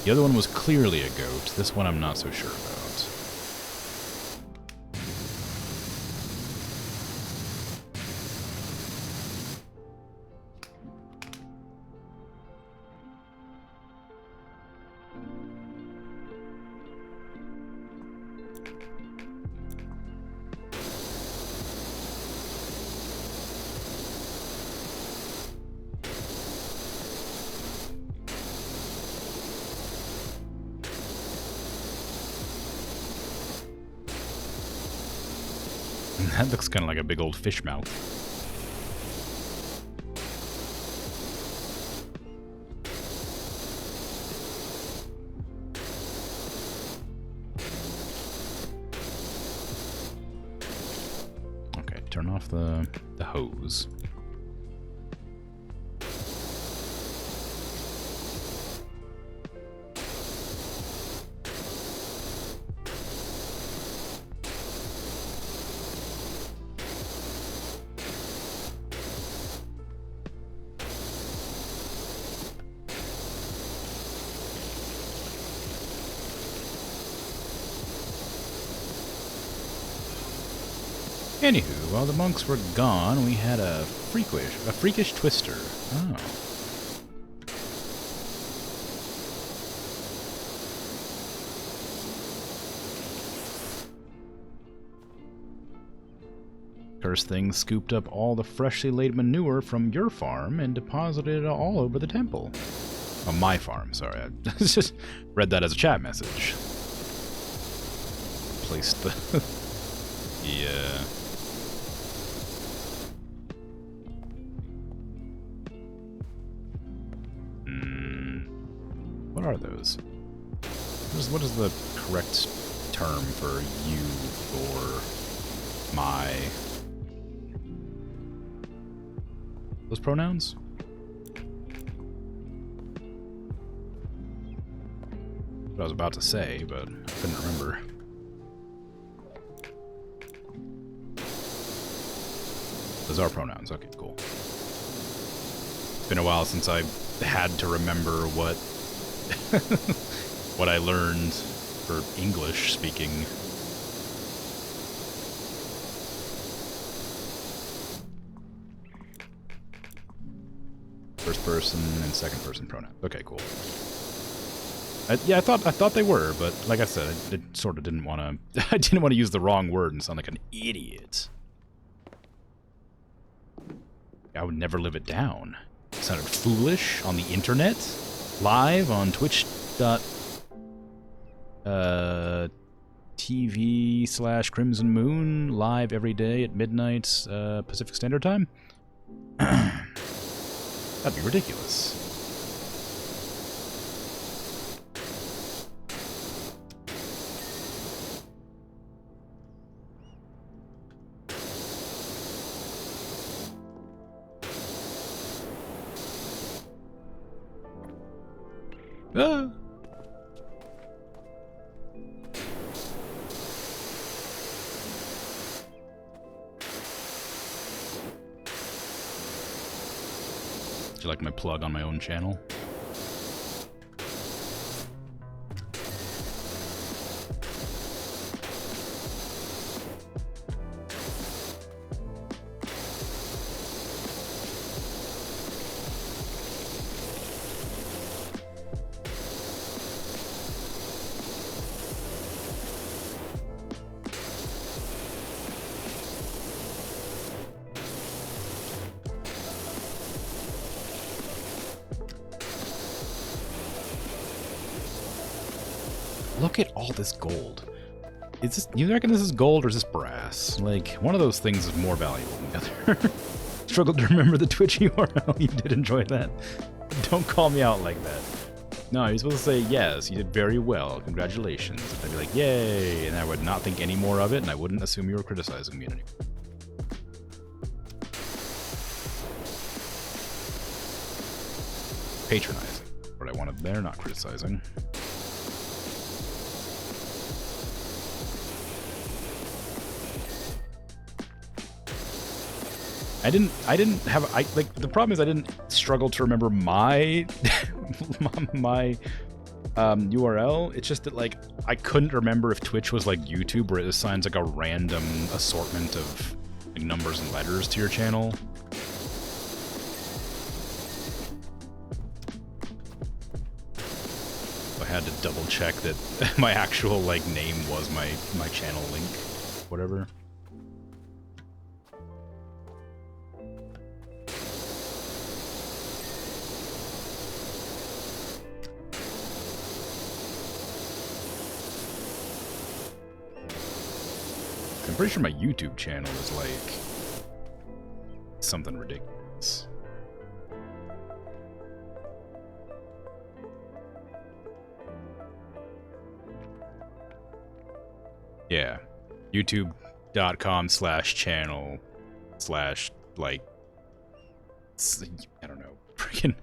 The other one was clearly a goat. This one I'm not so sure about. That looks kind of like a big old fish mouth. Okay, turn off the hose. Anywho, while the monks were gone, we had a freakish twister. Oh. Cursed thing scooped up all the freshly laid manure from your farm and deposited it all over the temple. Oh, my farm, sorry. I just read that as a chat message. Placed the... yeah. What are those? What is the correct term for you or my? Those pronouns? What I was about to say, but I couldn't remember. Those are pronouns. Okay, cool. It's been a while since I had to remember what what I learned for English speaking. First person and second person pronouns. Okay, cool. Yeah, I thought they were, but like I said, I sort of didn't want to. I didn't want to use the wrong word and sound like an idiot. I would never live it down. It sounded foolish on the internet, live on twitch.tv/Crimson Moon, live every day at midnight Pacific Standard Time. That'd be ridiculous. Ah. Do you like my plug on my own channel? Look at all this gold. Is this, you reckon this is gold or is this brass? Like, one of those things is more valuable than the other. Struggled to remember the Twitch URL. You did enjoy that. Don't call me out like that. No, you're supposed to say, yes, you did very well. Congratulations. I'd be like, yay. And I would not think any more of it, and I wouldn't assume you were criticizing me anymore. Patronizing. What I wanted there, not criticizing. I didn't have, like, the problem is I didn't struggle to remember my, my URL. It's just that, like, I couldn't remember if Twitch was like YouTube, where it assigns, like, a random assortment of, like, numbers and letters to your channel. I had to double check that my actual, like, name was my channel link, whatever. pretty sure my YouTube channel is like something ridiculous. Yeah, youtube.com/channel/ like, I don't know, freaking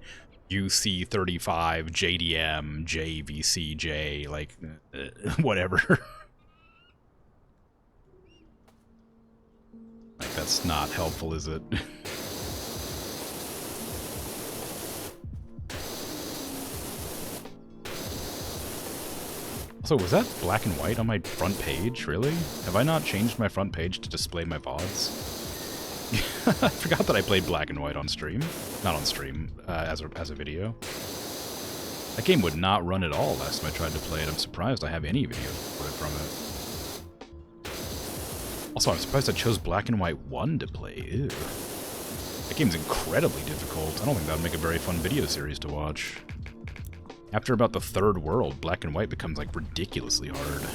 UC35 JDM JVCJ, like, whatever. Like, that's not helpful, is it? So, was that black and white on my front page, really? Have I not changed my front page to display my VODs? I forgot that I played black and white on stream. Not on stream, as a video. That game would not run at all last time I tried to play it. I'm surprised I have any videos recorded from it. Also, I'm surprised I chose black and white 1 to play. Ew. That game's incredibly difficult. I don't think that would make a very fun video series to watch. After about the 3rd world, black and white becomes, like, ridiculously hard.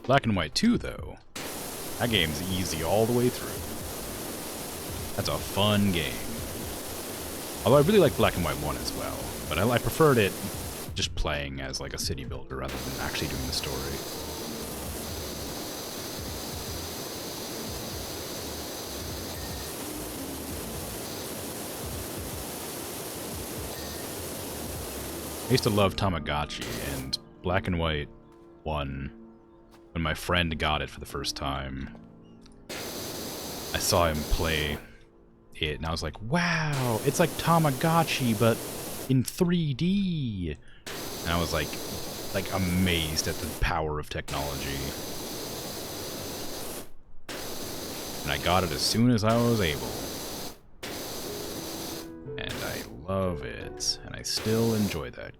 Black and White 2, though, that game's easy all the way through. That's a fun game. Although I really like Black and White 1 as well, but I preferred it just playing as like a city builder rather than actually doing the story. I used to love Tamagotchi, and Black and White 1, when my friend got it for the first time, I saw him play it, and I was like, wow, it's like Tamagotchi, but in 3D. And I was like amazed at the power of technology. And I got it as soon as I was able. And I love it, and I still enjoy that.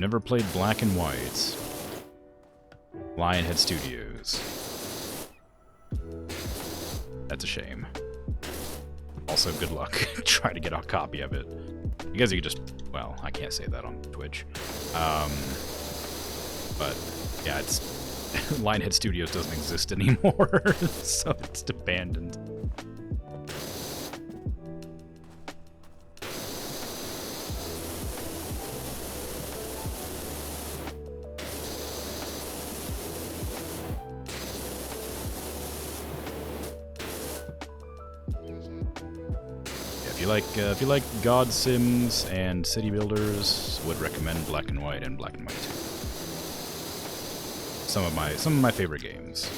Never played Black and White. Lionhead Studios. That's a shame. Also, good luck trying to get a copy of it. I guess you could just, well, I can't say that on Twitch. But yeah, it's Lionhead Studios doesn't exist anymore, so it's abandoned. If you like God Sims and city builders, would recommend Black and White and Black and White 2. Some of my favorite games.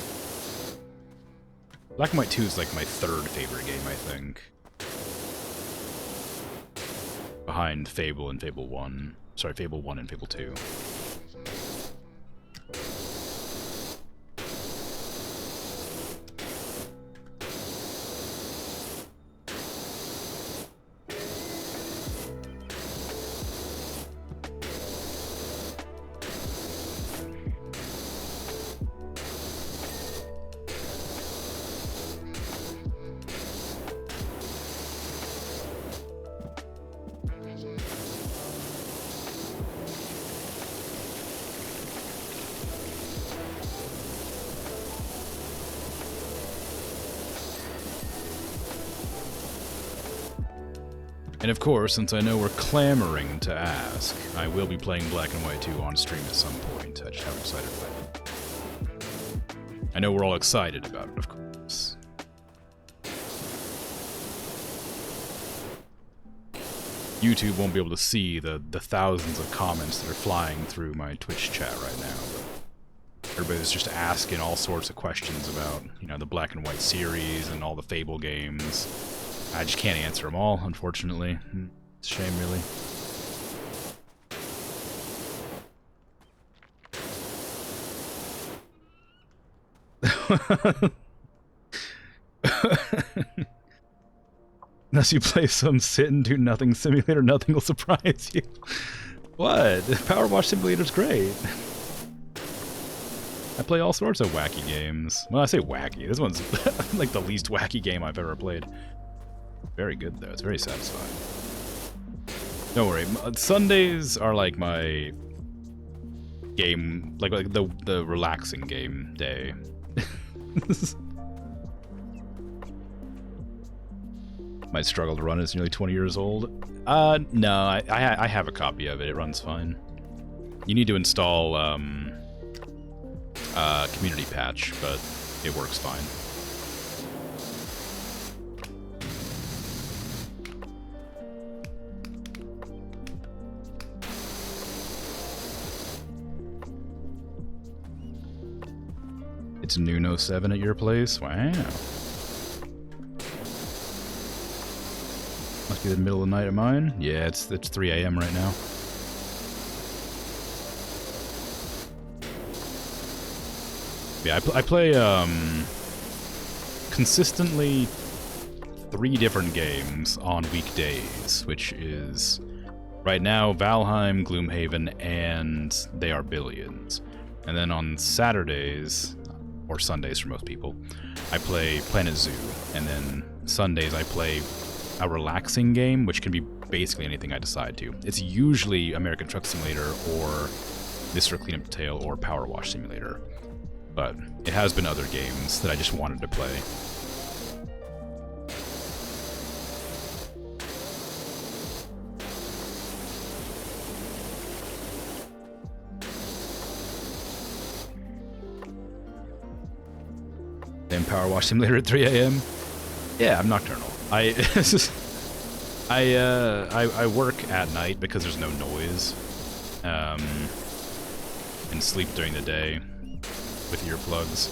Black and White 2 is like my 3rd favorite game, I think. Behind Fable and Fable 1. Sorry, Fable 1 and Fable 2. And of course, since I know we're clamoring to ask, I will be playing Black and White 2 on stream at some point. I just haven't decided when. I know we're all excited about it, of course. YouTube won't be able to see the thousands of comments that are flying through my Twitch chat right now, but everybody's just asking all sorts of questions about, you know, the Black and White series and all the Fable games. I just can't answer them all, unfortunately. It's a shame, really. Unless you play some sit and do nothing simulator, nothing will surprise you. What? PowerWash Simulator's great. I play all sorts of wacky games. Well, I say wacky. This one's like the least wacky game I've ever played. Very good, though. It's very satisfying. Don't worry. Sundays are like my game, like the relaxing game day. Might struggle to run it. It's nearly 20 years old. No, I have a copy of it. It runs fine. You need to install community patch, but it works fine. It's noon 07 at your place? Wow. Must be the middle of the night at mine. Yeah, it's 3 a.m. right now. Yeah, I play consistently 3 different games on weekdays, which is right now Valheim, Gloomhaven, and They Are Billions. And then on Saturdays, or Sundays for most people, I play Planet Zoo, and then Sundays I play a relaxing game, which can be basically anything I decide to. It's usually American Truck Simulator or Mr. Cleanup Detail or PowerWash Simulator, but it has been other games that I just wanted to play. Then PowerWash Simulator at 3 a.m. Yeah, I'm nocturnal. I work at night because there's no noise, and sleep during the day with earplugs.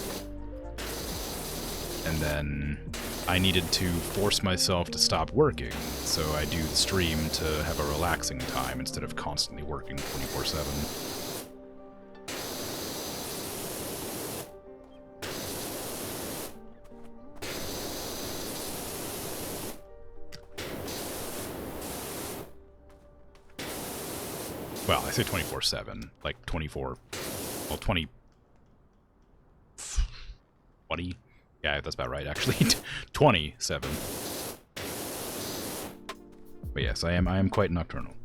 And then I needed to force myself to stop working, so I do the stream to have a relaxing time instead of constantly working 24/7. Well, I say 24/7, like 24, well, 20, yeah, that's about right, actually, 27. But yes, I am quite nocturnal.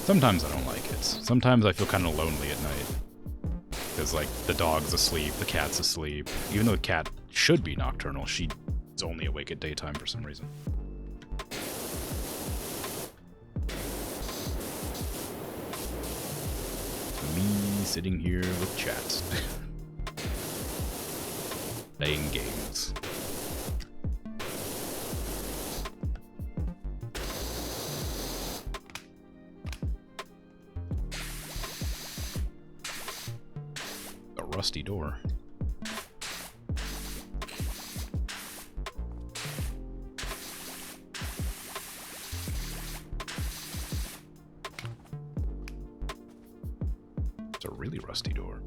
Sometimes I don't like it. Sometimes I feel kind of lonely at night. Because, like, the dog's asleep, the cat's asleep. Even though the cat should be nocturnal, she's only awake at daytime for some reason. Me sitting here with chat. Playing games. Rusty door. It's a really rusty door.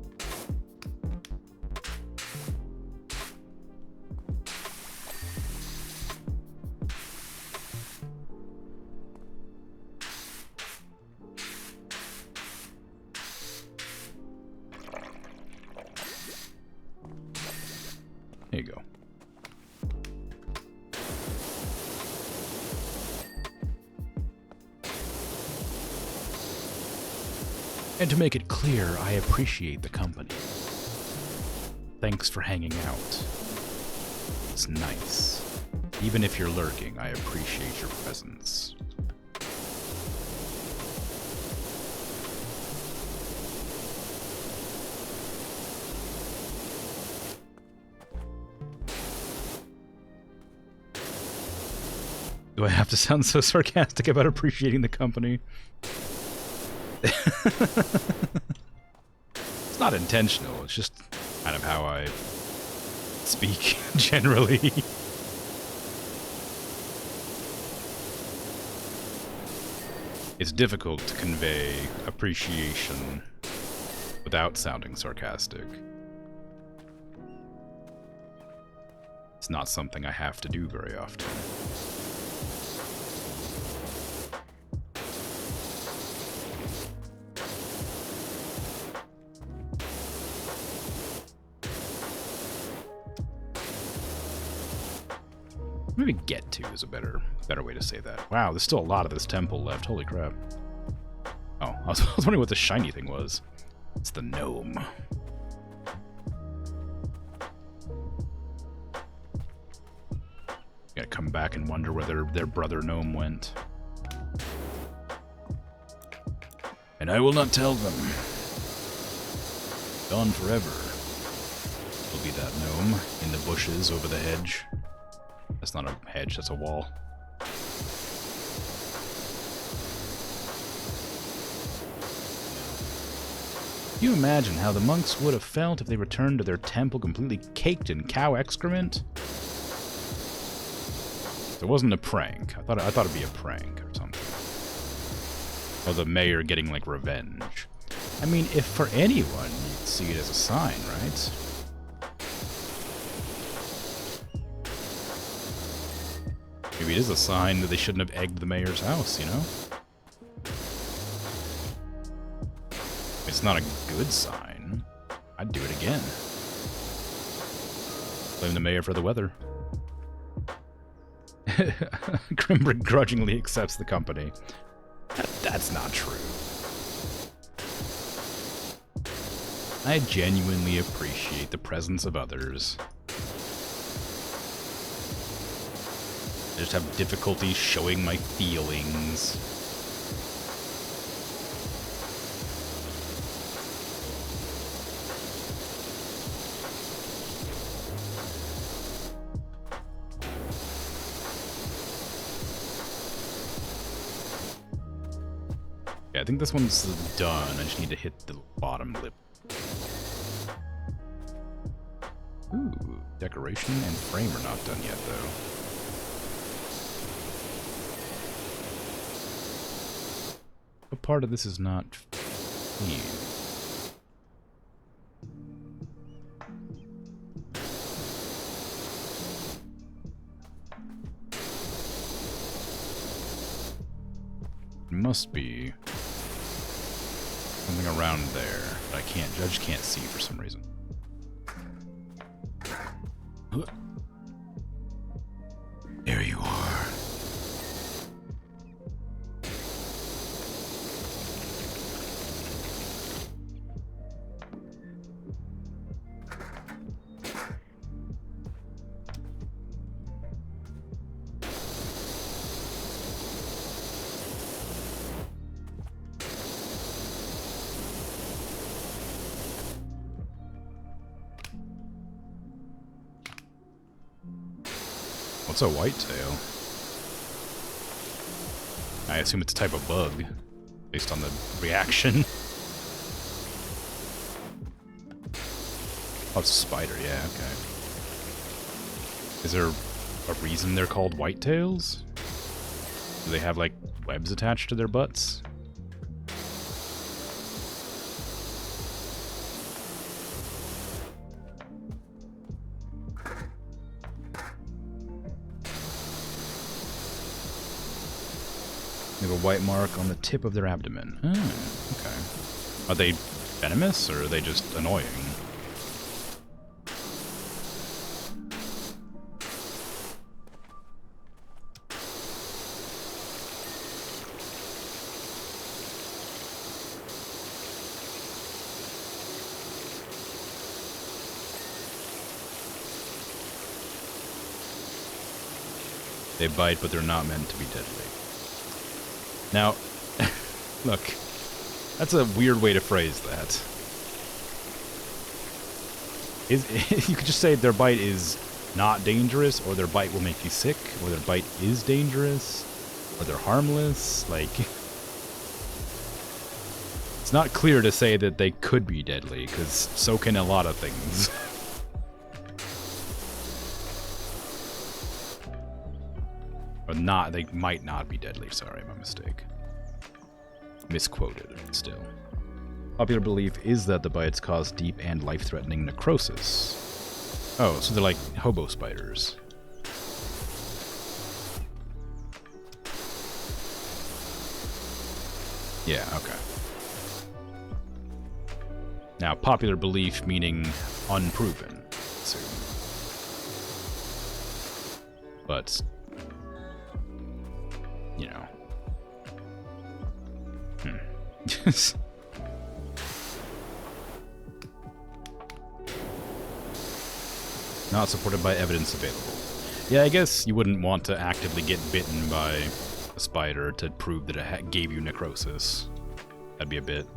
There you go. And to make it clear, I appreciate the company. Thanks for hanging out. It's nice. Even if you're lurking, I appreciate your presence. Do I have to sound so sarcastic about appreciating the company? It's not intentional, it's just kind of how I speak generally. It's difficult to convey appreciation without sounding sarcastic. It's not something I have to do very often. Maybe get to is a better way to say that. Wow, there's still a lot of this temple left. Holy crap. Oh, I was wondering what the shiny thing was. It's the gnome. Gotta come back and wonder where their brother gnome went. And I will not tell them. Gone forever. Will be that gnome in the bushes over the hedge. That's not a hedge, that's a wall. Can you imagine how the monks would have felt if they returned to their temple completely caked in cow excrement? It wasn't a prank. I thought it'd be a prank or something. Or the mayor getting, like, revenge. I mean, if for anyone, you'd see it as a sign, right? Maybe it is a sign that they shouldn't have egged the mayor's house, you know? It's not a good sign. I'd do it again. Blame the mayor for the weather. Grimbrick grudgingly accepts the company. That's not true. I genuinely appreciate the presence of others. I just have difficulty showing my feelings. Yeah, I think this one's done. I just need to hit the bottom lip. Ooh, decoration and frame are not done yet, though. What part of this is not clean? It must be something around there, but I just can't see for some reason. There you are. What's a whitetail? I assume it's a type of bug, based on the reaction. Oh, it's a spider, yeah, okay. Is there a reason they're called whitetails? Do they have, like, webs attached to their butts? They have a white mark on the tip of their abdomen. Oh, okay. Are they venomous, or are they just annoying? They bite, but they're not meant to be deadly. Now, look, that's a weird way to phrase that. You could just say their bite is not dangerous, or their bite will make you sick, or their bite is dangerous, or they're harmless. Like, it's not clear to say that they could be deadly, because so can a lot of things. Or not, they might not be deadly. Sorry, my mistake. Misquoted, still. Popular belief is that the bites cause deep and life-threatening necrosis. Oh, so they're like hobo spiders. Yeah, okay. Now, popular belief meaning unproven, so. But, you know. Not supported by evidence available. Yeah, I guess you wouldn't want to actively get bitten by a spider to prove that it gave you necrosis. That'd be a bit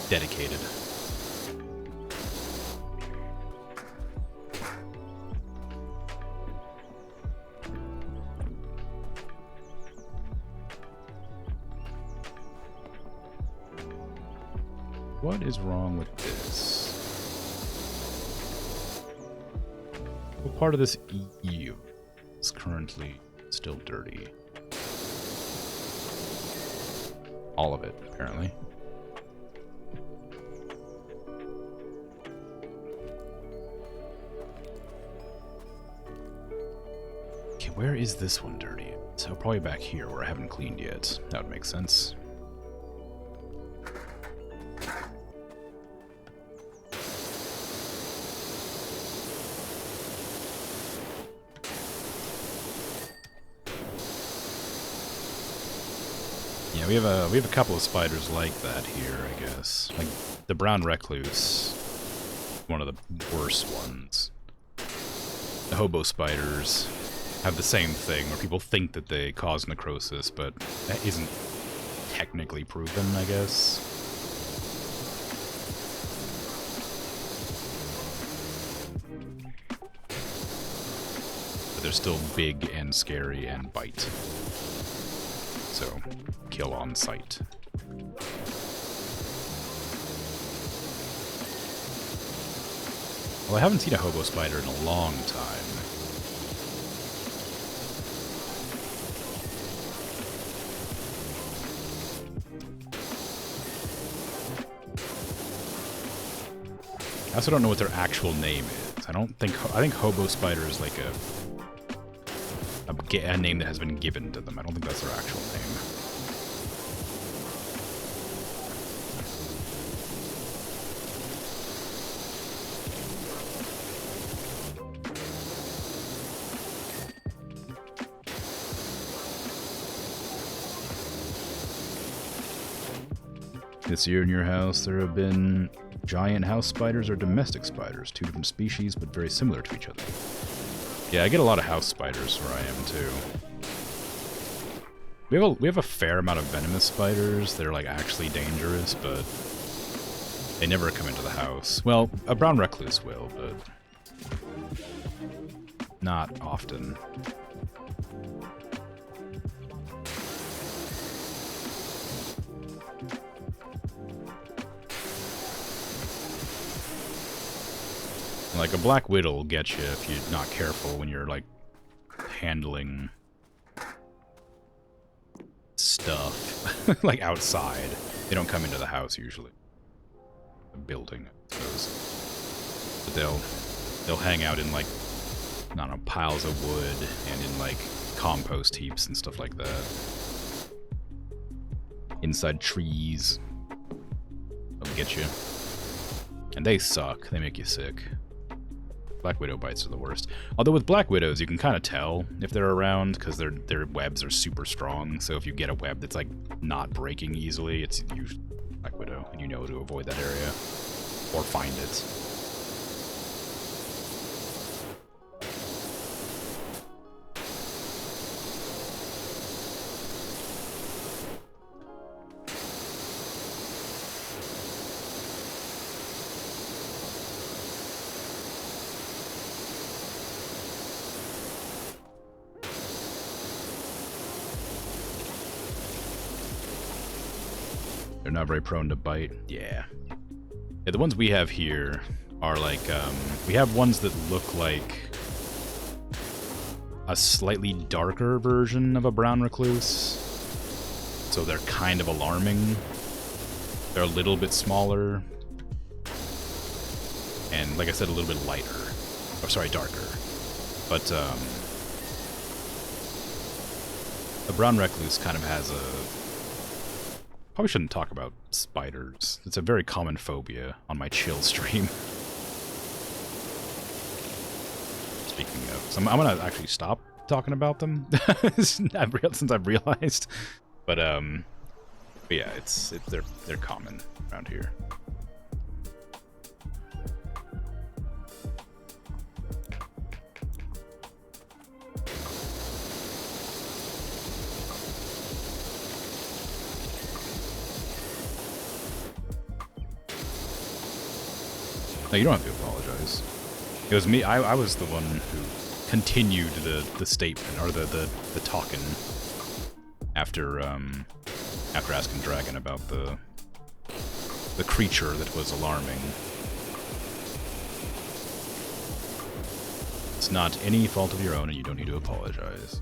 dedicated. What is wrong with this? What part of this EU is currently still dirty? All of it, apparently. Okay, where is this one dirty? So probably back here where I haven't cleaned yet. That would make sense. Yeah, we have a couple of spiders like that here, I guess. Like the brown recluse, one of the worst ones. The hobo spiders have the same thing, where people think that they cause necrosis, but that isn't technically proven, I guess. But they're still big and scary and bite. So, kill on sight. Well, I haven't seen a hobo spider in a long time. I also don't know what their actual name is. I think hobo spider is like a name that has been given to them. I don't think that's their actual name. This year in your house, there have been giant house spiders or domestic spiders, two different species, but very similar to each other. Yeah, I get a lot of house spiders where I am too. We have a fair amount of venomous spiders that are like actually dangerous, but they never come into the house. Well, a brown recluse will, but not often. Like, a black widow will get you if you're not careful when you're, like, handling stuff, like, outside. They don't come into the house, usually. The building, I suppose. But they'll hang out in, like, I don't know, piles of wood and in, like, compost heaps and stuff like that. Inside trees. They'll get you. And they suck. They make you sick. Black widow bites are the worst. Although with black widows, you can kind of tell if they're around because their webs are super strong. So if you get a web that's like not breaking easily, it's usually black widow, and you know to avoid that area or find it. They're not very prone to bite. Yeah. Yeah, the ones we have here are like, we have ones that look like a slightly darker version of a brown recluse. so they're kind of alarming. They're a little bit smaller, and like I said, a little bit lighter. Oh, sorry, darker. But the brown recluse kind of has a... Probably shouldn't talk about spiders. It's a very common phobia on my chill stream. Speaking of, so I'm gonna actually stop talking about them since I've realized. But yeah, they're common around here. No, you don't have to apologize. It was me. I was the one who continued the statement or the talking after after asking Dragon about the creature that was alarming. It's not any fault of your own, and you don't need to apologize.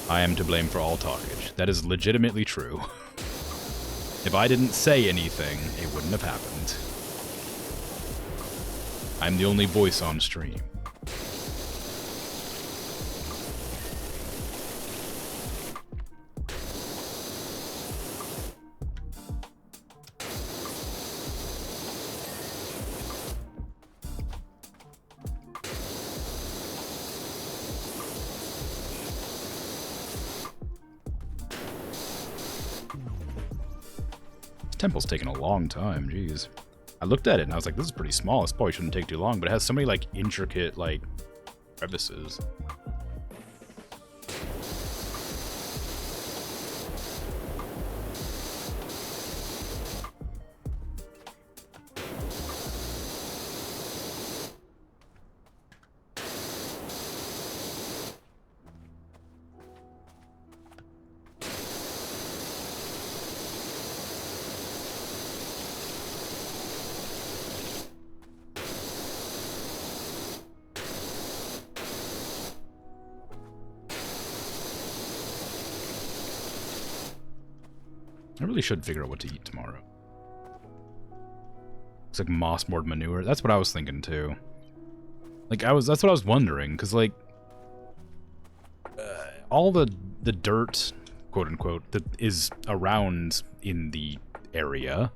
I am to blame for all talkage. That is legitimately true. If I didn't say anything, it wouldn't have happened. I'm the only voice on stream. Temple's taking a long time, jeez. I looked at it and I was like, this is pretty small. This probably shouldn't take too long, but it has so many, like, intricate, like, crevices. I really should figure out what to eat tomorrow. It's like moss-board manure. That's what I was thinking too. Like that's what I was wondering, because like all the dirt, quote unquote, that is around in the area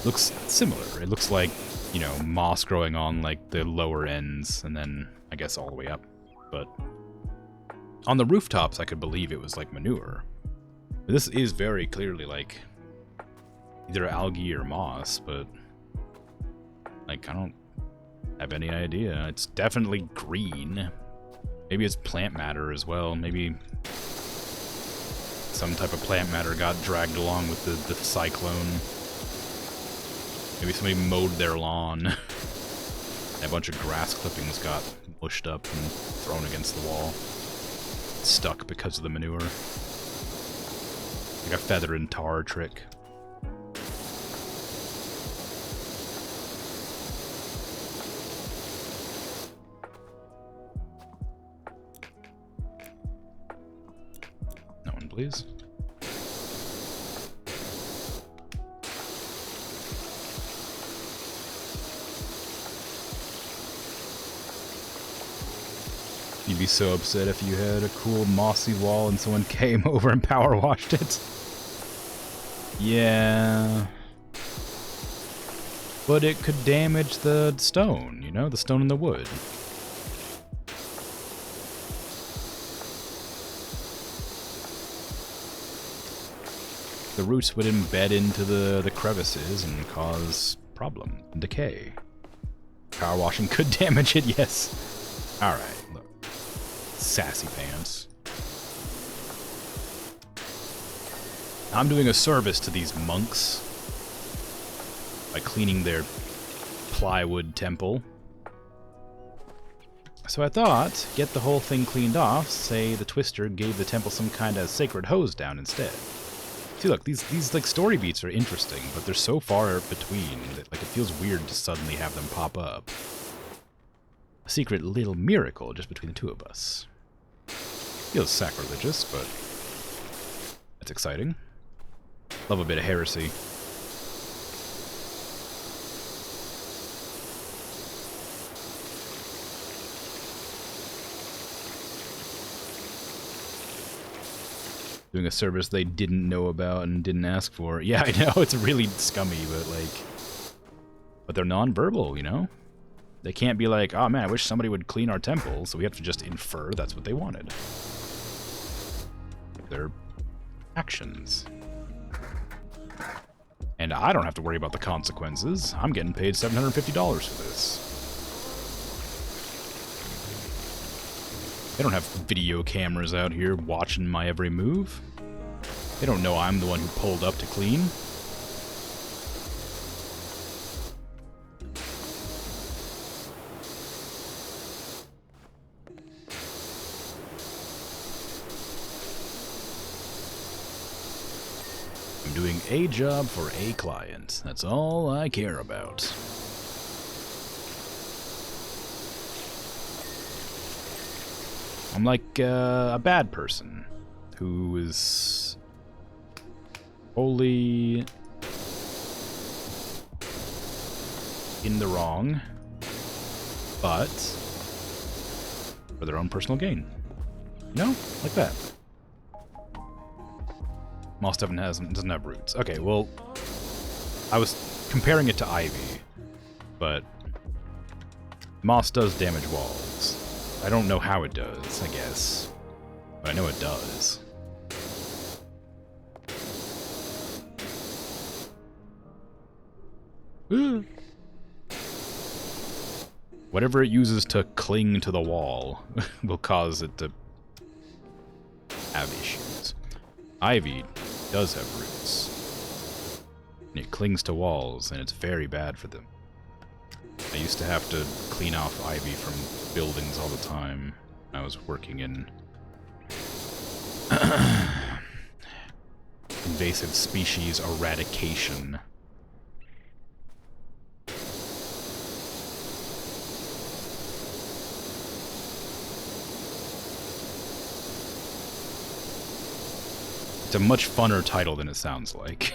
looks similar. It looks like, you know, moss growing on like the lower ends, and then I guess all the way up. But on the rooftops, I could believe it was like manure. This is very clearly, like, either algae or moss, but, like, I don't have any idea. It's definitely green. Maybe it's plant matter as well. Maybe some type of plant matter got dragged along with the cyclone. Maybe somebody mowed their lawn. And a bunch of grass clippings got mushed up and thrown against the wall. Stuck because of the manure. Like a feather and tar trick. That one, please. You'd be so upset if you had a cool mossy wall and someone came over and power washed it. Yeah. But it could damage the stone, you know? The stone and the wood. The roots would embed into the crevices and cause problem and decay. Power washing could damage it, yes. Alright, look. Sassy pants. I'm doing a service to these monks by cleaning their plywood temple. So I thought, get the whole thing cleaned off, say the Twister gave the temple some kind of sacred hose down instead. See, look, these like story beats are interesting, but they're so far between that like it feels weird to suddenly have them pop up. A secret little miracle just between the two of us. Feels sacrilegious, but that's exciting. Love a bit of heresy. Doing a service they didn't know about and didn't ask for. Yeah, I know, it's really scummy, but like... But they're non-verbal, you know? They can't be like, oh man, I wish somebody would clean our temple, so we have to just infer that's what they wanted. Their actions. And I don't have to worry about the consequences. I'm getting paid $750 for this. They don't have video cameras out here watching my every move. They don't know I'm the one who pulled up to clean. I'm doing a job for a client. That's all I care about. I'm like a bad person who is wholly in the wrong, but for their own personal gain. You know? Like that. Moss doesn't have roots. Okay, well, I was comparing it to ivy, but moss does damage walls. I don't know how it does, I guess. But I know it does. Whatever it uses to cling to the wall will cause it to have issues. Ivy does have roots. And it clings to walls, and it's very bad for them. I used to have to clean off ivy from buildings all the time when I was working in invasive species eradication. It's a much funner title than it sounds like.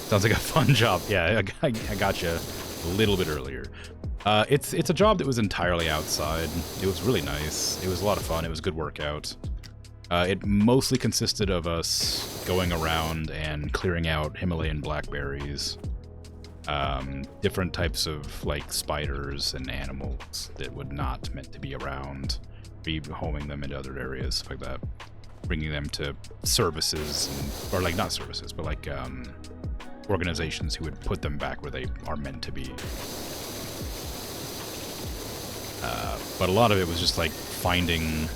Sounds like a fun job. Yeah, I got you a little bit earlier. It's a job that was entirely outside. It was really nice. It was a lot of fun. It was a good workout. It mostly consisted of us going around and clearing out Himalayan blackberries. Different types of, like, spiders and animals that would not meant to be around. Rehoming them into other areas, stuff like that. Bringing them to services, or, like, not services, but, like, organizations who would put them back where they are meant to be. But a lot of it was just like finding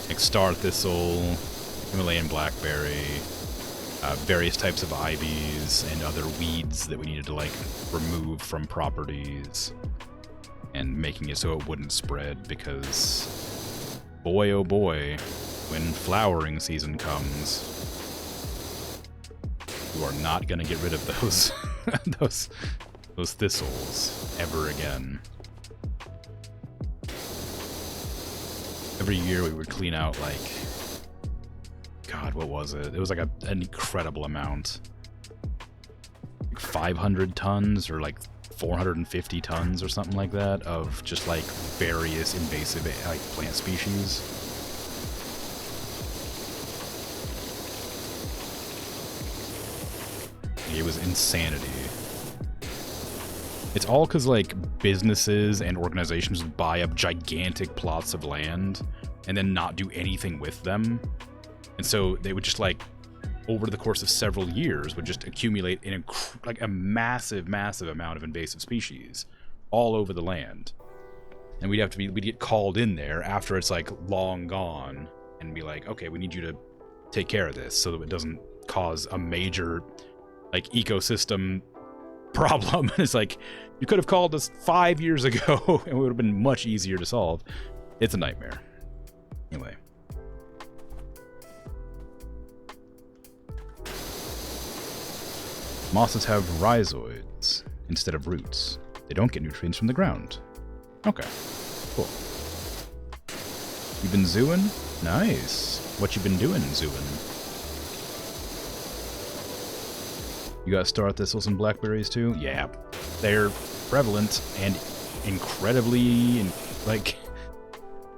like star thistle, Himalayan blackberry, various types of ivies and other weeds that we needed to like remove from properties and making it so it wouldn't spread, because boy oh boy, when flowering season comes, you are not going to get rid of those those thistles ever again. Every year we would clean out, like, God, what was it? It was like an incredible amount. Like 500 tons or like 450 tons or something like that of just like various invasive like plant species. It was insanity. It's all because, like, businesses and organizations would buy up gigantic plots of land and then not do anything with them. And so they would just, like, over the course of several years, would just accumulate like a massive, massive amount of invasive species all over the land. And we'd get called in there after it's, like, long gone and be like, okay, we need you to take care of this so that it doesn't cause a major, like, ecosystem problem. It's like, you could have called us 5 years ago and it would have been much easier to solve. It's a nightmare. Anyway. Mosses have rhizoids instead of roots. They don't get nutrients from the ground. Okay, cool. You been zooing? Nice. What you been doing, zooing? You got star thistles and blackberries too? Yeah. They're prevalent and incredibly, like,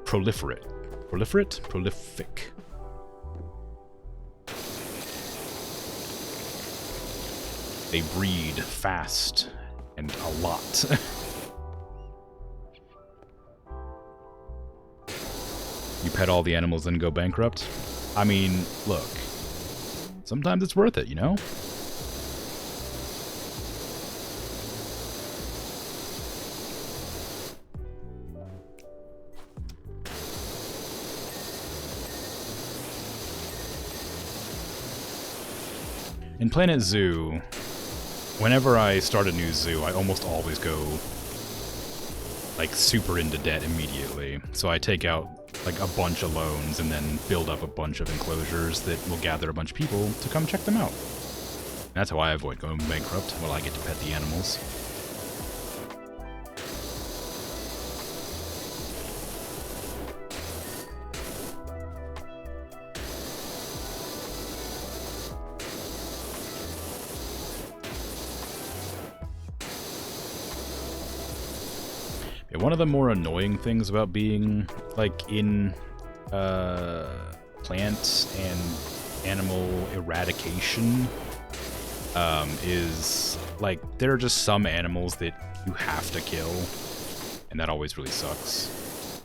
proliferate. Proliferate? Prolific. They breed fast and a lot. You pet all the animals and go bankrupt? I mean, look. Sometimes it's worth it, you know? In Planet Zoo, whenever I start a new zoo, I almost always go, like, super into debt immediately. So I take out, like, a bunch of loans and then build up a bunch of enclosures that will gather a bunch of people to come check them out. And that's how I avoid going bankrupt while I get to pet the animals. One of the more annoying things about being, like, in plant and animal eradication is, like, there are just some animals that you have to kill, and that always really sucks.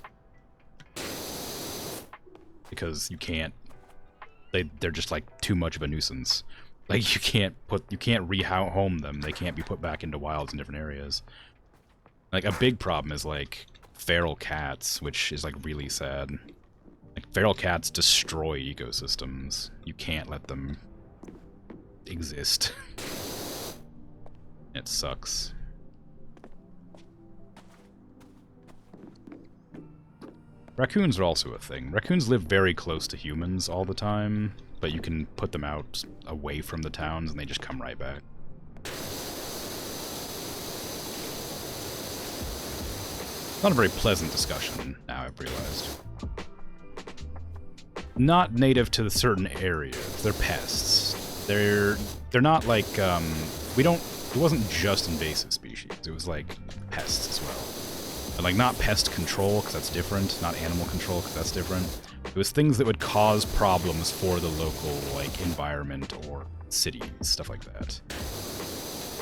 Because you can't, they're just, like, too much of a nuisance. Like, you can't rehome them, they can't be put back into wilds in different areas. Like, a big problem is, like, feral cats, which is, like, really sad. Like, feral cats destroy ecosystems. You can't let them exist. It sucks. Raccoons are also a thing. Raccoons live very close to humans all the time, but you can put them out away from the towns and they just come right back. Not a very pleasant discussion, now I've realized. Not native to certain areas. They're pests. They're not like, it wasn't just invasive species. It was like pests as well. And like not pest control, because that's different. Not animal control, because that's different. It was things that would cause problems for the local, like, environment or cities, stuff like that.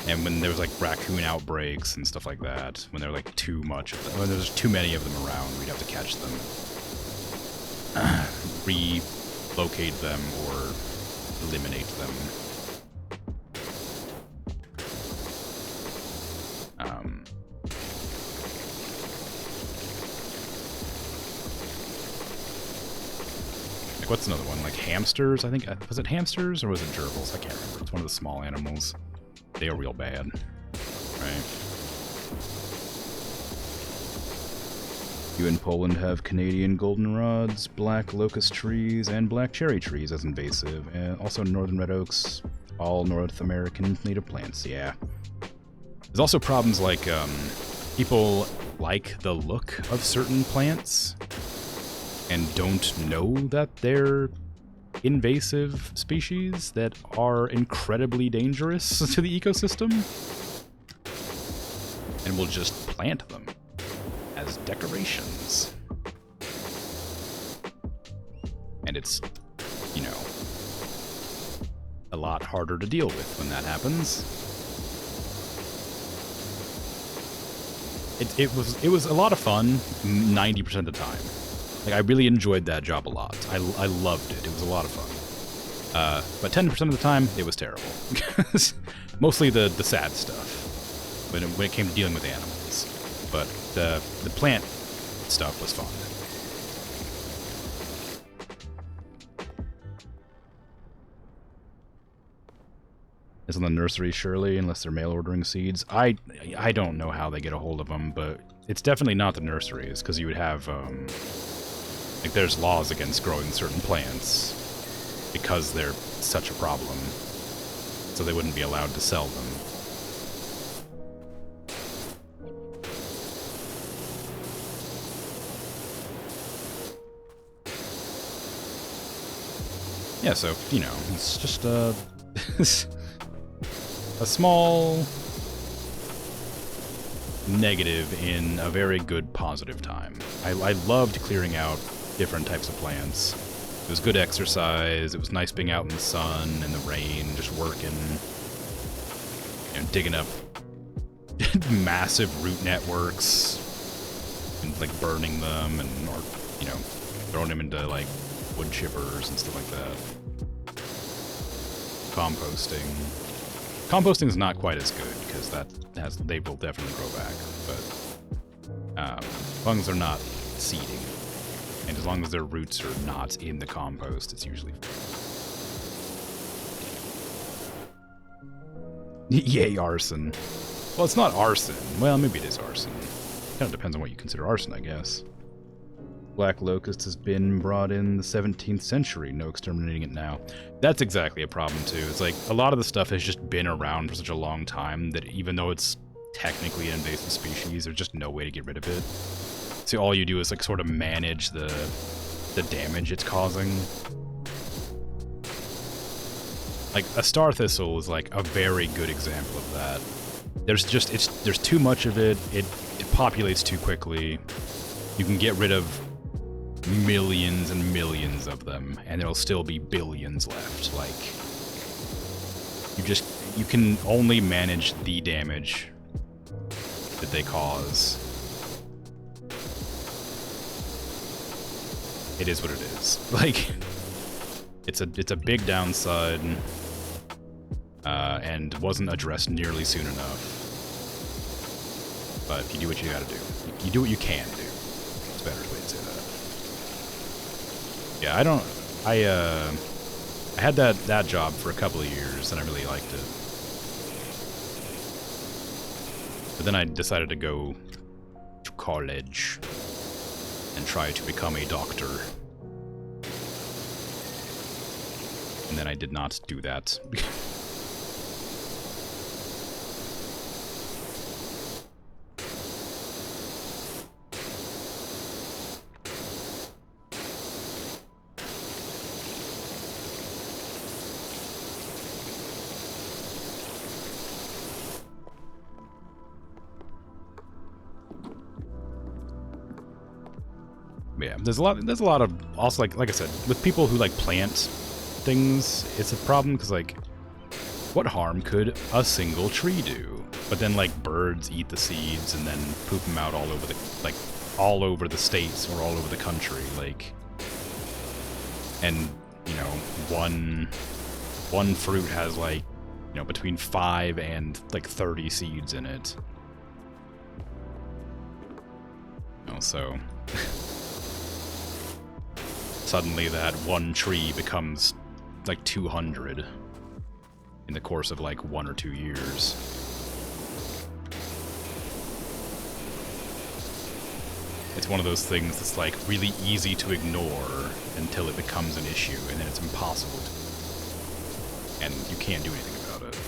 And when there was, like, raccoon outbreaks and stuff like that, when there were, like, too much of them, when there's too many of them around, we'd have to catch them, relocate them, or eliminate them. Like, what's another one? Like, hamsters, I think? Was it hamsters, or was it gerbils? I can't remember. It's one of the small animals. They are real bad, right? You in Poland have Canadian goldenrods, black locust trees, and black cherry trees as invasive, and also northern red oaks, all North American native plants, yeah. There's also problems like, people like the look of certain plants, and don't know that they're invasive species that are incredibly dangerous to the ecosystem, and will just plant them as decorations. And it's, you know, a lot harder to deal with when that happens. It was a lot of fun 90% of the time. Like, I really enjoyed that job a lot. I loved it. It was a lot of fun. But 10% of the time, it was terrible. Mostly the sad stuff when it came to dealing with animals. But the plant stuff was fun. It's on the nursery, surely, unless they're mail ordering seeds. I don't know how they get a hold of them, but it's definitely not the nurseries, because you would have, like, there's laws against growing certain plants because they're such a problem, so they wouldn't be allowed to sell them. Yeah, so, you know, it's just a small negative in a very good positive time. I loved clearing out different types of plants. It was good exercise, it was nice being out in the sun and the rain, just working, you know, digging up massive root networks and like burning them and, or, you know, throwing them into like wood chippers and stuff like that. Composting. Composting is not quite as good because they will definitely grow back, but as long as they're not seeding, and as long as their roots are not in the compost, it's usually yay arson. Well, it's not arson. Well, maybe it is arson. Kind of depends on what you consider arson, I guess. Black locust has been brought in the 17th century. No exterminating it now. That's exactly a problem, too. It's like, a lot of the stuff has just been around for such a long time that even though it's technically an invasive species, there's just no way to get rid of it. So all you do is, like, sort of manage the damage it's causing. Like, a star thistle is, like, a very good example of that. There's too much of it. It populates too quickly. You can get rid of millions and millions of them, and there'll still be billions left. Like, you can only manage the damage that they cause. It is what it is. Like, it's a big downside, and wasn't addressed nearly soon enough. But you do what you gotta do. You do what you can do. It's a better way to say that. Yeah, I had that job for a couple of years, and I really liked it. But then I decided to go to college and try to become a doctor. And then I did not do that. Yeah, there's a lot of also like I said, with people who like plant things, it's a problem because like, what harm could a single tree do? But then like birds eat the seeds and then poop them out all over the states or all over the country, like, and you know, one fruit has like, you know, between 5 and like 30 seeds in it. You know, so suddenly that one tree becomes like 200 in the course of like 1 or 2 years. It's one of those things that's like really easy to ignore until it becomes an issue, and then it's impossible to, and you can't do anything about it.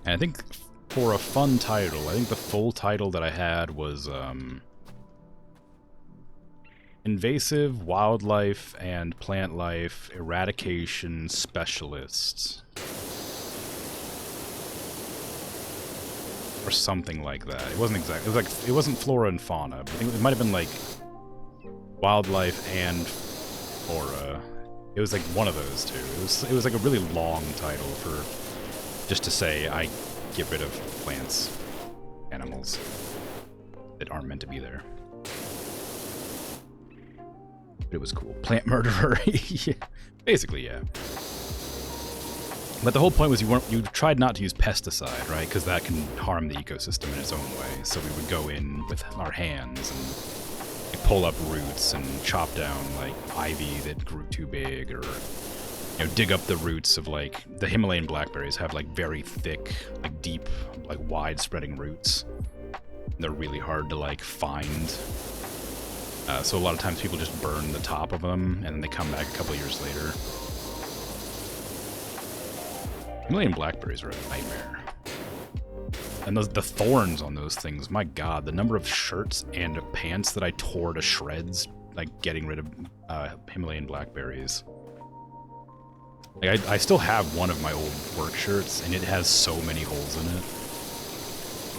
And I think for a fun title, I think the full title that I had was Invasive Wildlife and Plant Life Eradication Specialist. Or something like that. It wasn't exactly, it wasn't flora and fauna, but I think it might have been like wildlife and flora. It was like one of those two. It was like a really long title for just to say I get rid of plants, animals that aren't meant to be there. But it was cool. Plant murderer. Yeah. Basically, yeah. But the whole point was you tried not to use pesticide, right? Because that can harm the ecosystem in its own way. So we would go in with our hands and pull up roots and chop down like ivy that grew too big, or you know, dig up the roots of, like, the Himalayan blackberries have, like, very thick, like, deep, like, wide-spreading roots. They're really hard to, like, find. So a lot of times people just burn the top of them, and then they come back a couple years later. Himalayan blackberries are a nightmare. And the thorns on those things, my god, the number of shirts and pants that I tore to shreds, like, getting rid of Himalayan blackberries. Like, I still have one of my old work shirts, and it has so many holes in it.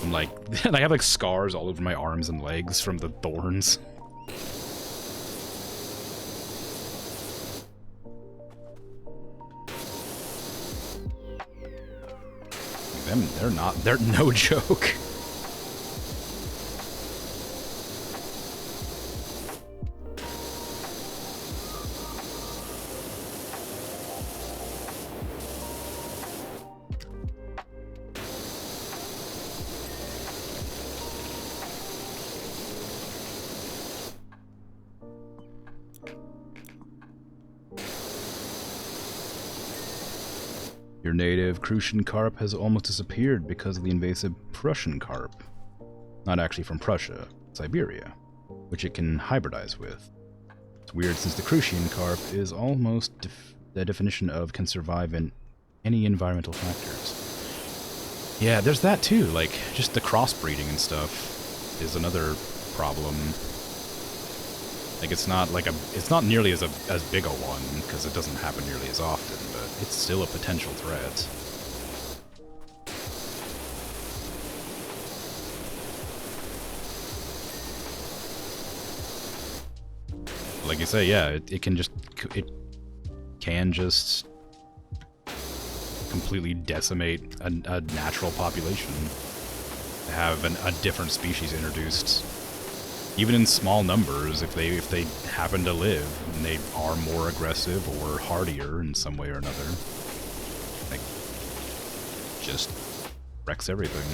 I'm like, and I have, like, scars all over my arms and legs from the thorns. They're no joke. Your native Crucian carp has almost disappeared because of the invasive Prussian carp. Not actually from Prussia, Siberia, which it can hybridize with. It's weird since the Crucian carp is almost the definition of can survive in any environmental factors. Yeah, there's that too, like, just the crossbreeding and stuff is another problem. Like, it's not nearly as big a one, because it doesn't happen nearly as often, but it's still a potential threat. Like you say, yeah, it can just completely decimate a natural population. To have a different species introduced. Even in small numbers, if they happen to live and they are more aggressive or hardier in some way or another, like, just wrecks everything.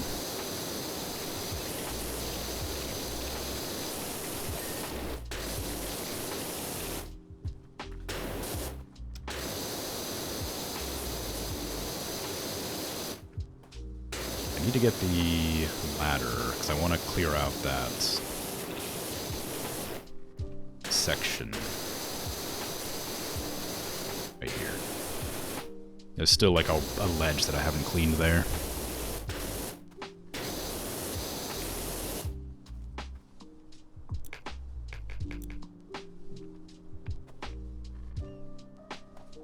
I need to get the ladder because I want to clear out that section right here. There's still like a ledge that I haven't cleaned there.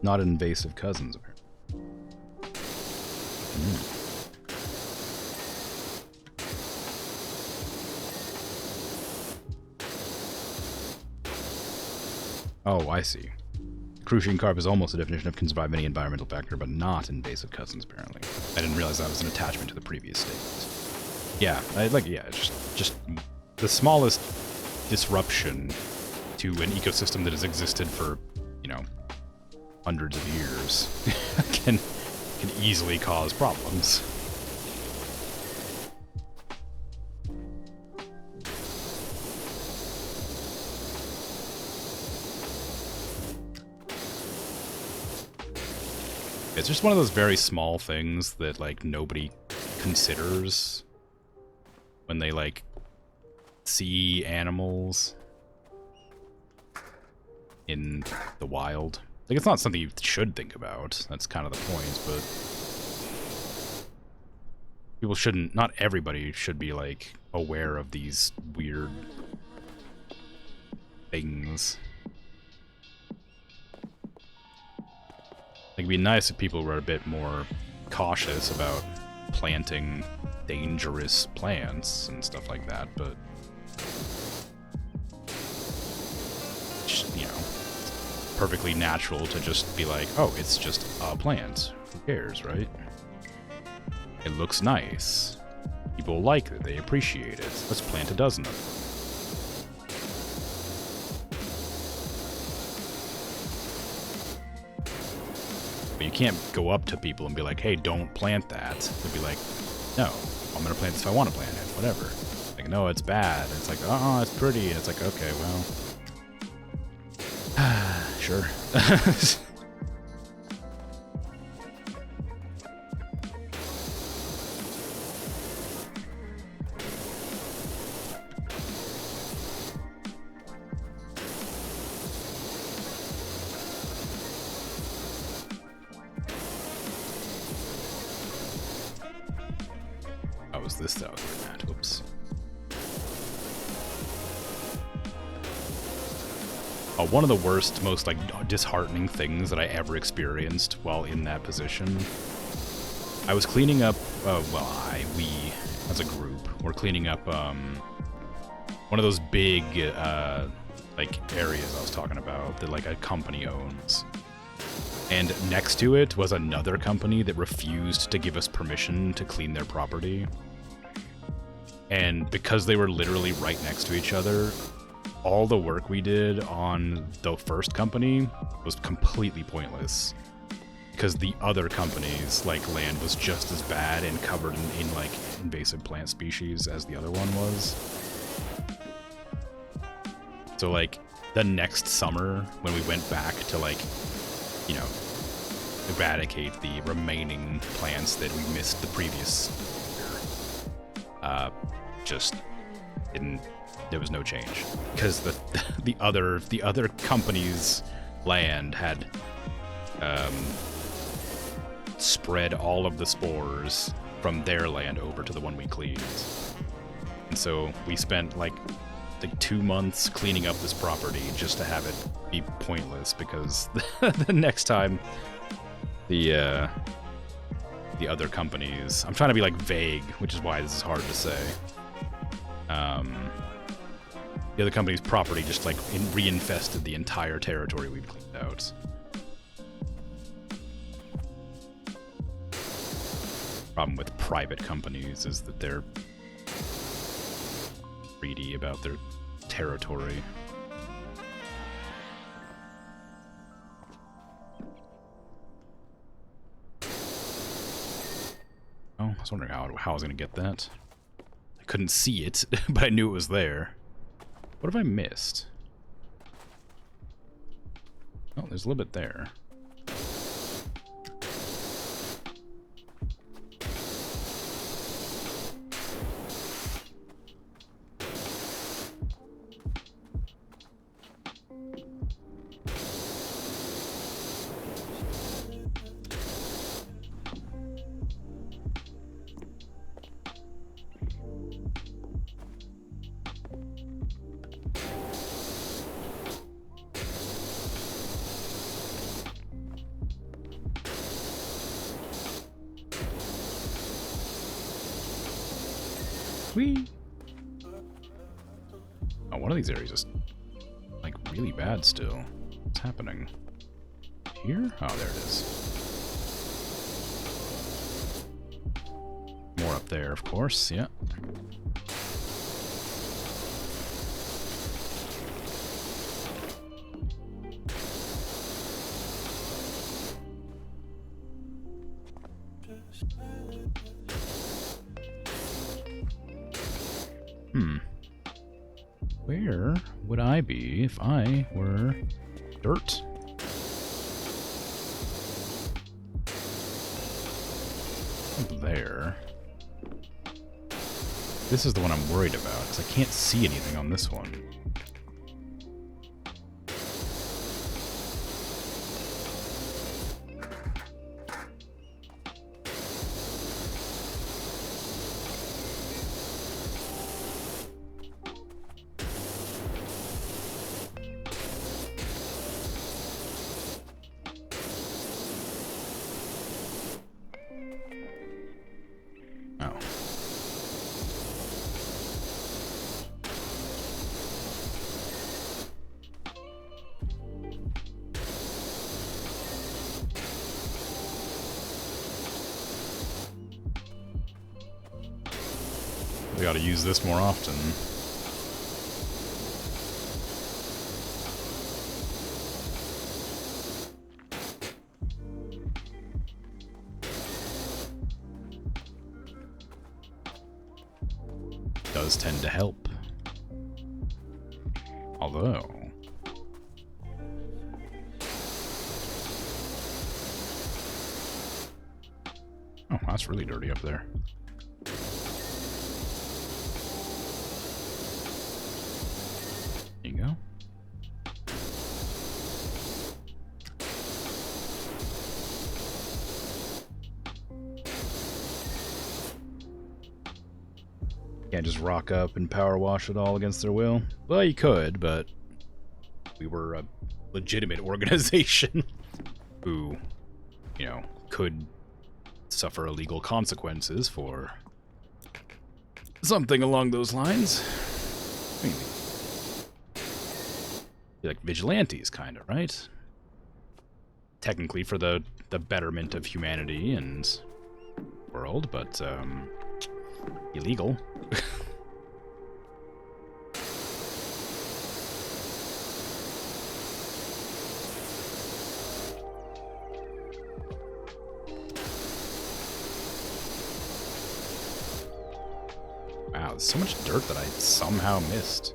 Not invasive cousins, apparently. Oh, I see. Crucian carp is almost a definition of can survive any environmental factor, but not invasive cousins, apparently. I didn't realize that was an attachment to the previous statement. Yeah, just the smallest disruption to an ecosystem that has existed for, you know, hundreds of years can easily cause problems. It's just one of those very small things that, like, nobody considers when they, like, see animals in the wild. Like, it's not something you should think about. That's kind of the point, but people shouldn't, not everybody should be, like, aware of these weird things. It'd be nice if people were a bit more cautious about planting dangerous plants and stuff like that, but you know, it's perfectly natural to just be like, oh, it's just a plant. Who cares, right? It looks nice. People like it. They appreciate it. Let's plant a dozen of them. You can't go up to people and be like, hey, don't plant that. They'd be like, no, I'm going to plant this if I want to plant it, whatever. Like, no, it's bad. It's like, oh, it's pretty. It's like, okay, well, sure. this that I was looking at? Oops. One of the worst, most like disheartening things that I ever experienced while in that position. I was cleaning up, we as a group were cleaning up one of those big like areas I was talking about that like a company owns. And next to it was another company that refused to give us permission to clean their property. And because they were literally right next to each other, all the work we did on the first company was completely pointless. Because the other company's like land was just as bad and covered in like invasive plant species as the other one was. So like the next summer when we went back to like, you know, eradicate the remaining plants that we missed the previous year, just didn't. There was no change because the other company's land had spread all of the spores from their land over to the one we cleaned, and so we spent like 2 months cleaning up this property just to have it be pointless because the next time the other companies, I'm trying to be like vague, which is why this is hard to say. The other company's property just like reinfested the entire territory we've cleaned out. Problem with private companies is that they're greedy about their territory. Oh, I was wondering how I was going to get that. I couldn't see it, but I knew it was there. What have I missed? Oh, there's a little bit there. Whee! Oh, one of these areas is like really bad still. What's happening? Here? Oh, there it is. More up there, of course, yeah. Where would I be if I were dirt? Up there. This is the one I'm worried about, because I can't see anything on this one. We ought to use this more often. Does tend to help. Although... Oh, that's really dirty up there. There you go. Can't just rock up and power wash it all against their will. Well, you could, but we were a legitimate organization who, you know, could suffer illegal consequences for something along those lines. I mean, like vigilantes, kind of, right? Technically for the betterment of humanity and world, but illegal. Wow, there's so much dirt that I somehow missed.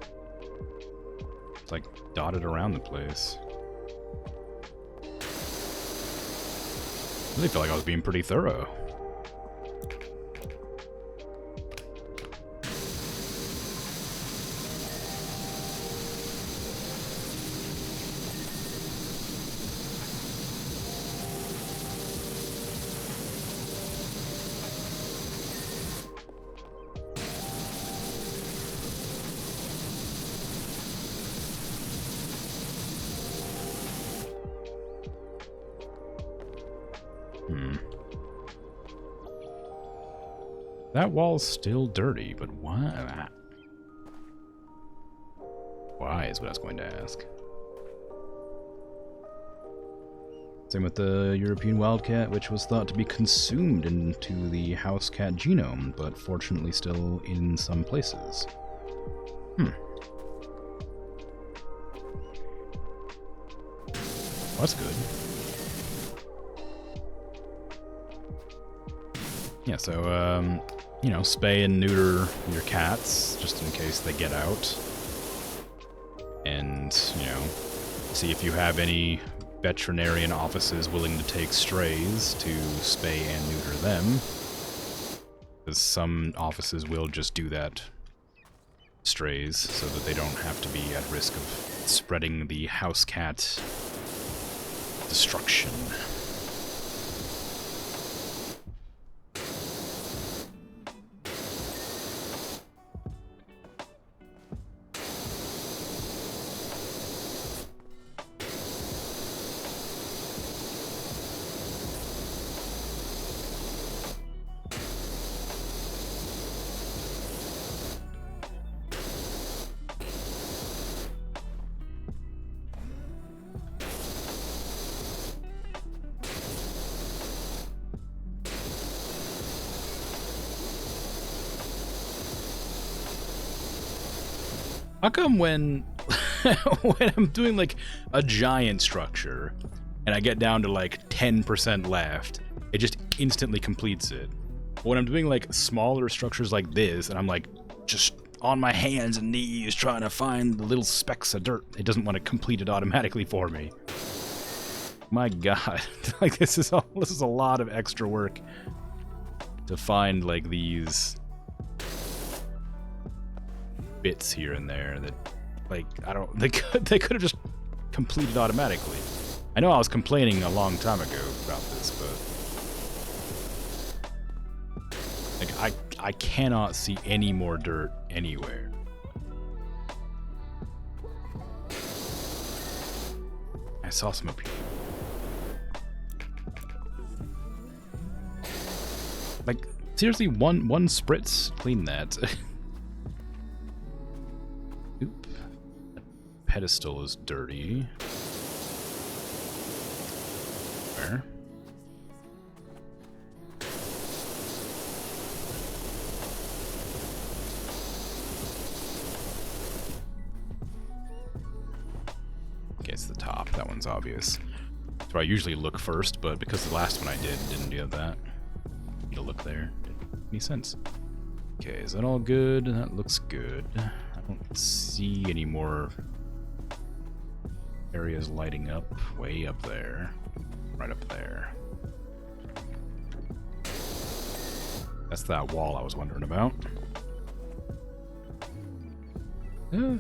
It's like dotted around the place. I really felt like I was being pretty thorough. That wall's still dirty, but why? Why is what I was going to ask. Same with the European wildcat, which was thought to be consumed into the house cat genome, but fortunately still in some places. Well, that's good. Yeah, so, you know, spay and neuter your cats, just in case they get out. And, you know, see if you have any veterinarian offices willing to take strays to spay and neuter them. Because some offices will just do that, strays, so that they don't have to be at risk of spreading the house cat destruction. How come when I'm doing like a giant structure and I get down to like 10% left, it just instantly completes it? But when I'm doing like smaller structures like this and I'm like just on my hands and knees trying to find the little specks of dirt, it doesn't want to complete it automatically for me. My god, like this is a lot of extra work to find like these bits here and there that, like, I don't. They could have just completed automatically. I know I was complaining a long time ago about this, but like I cannot see any more dirt anywhere. I saw some up here. Like seriously, one spritz, clean that. Oop. That pedestal is dirty. Where? Okay, it's the top. That one's obvious. That's where I usually look first, but because the last one I didn't do that. Need to look there. Didn't make any sense. Okay, is that all good? That looks good. I don't see any more areas lighting up way up there. Right up there. That's that wall I was wondering about. Okay,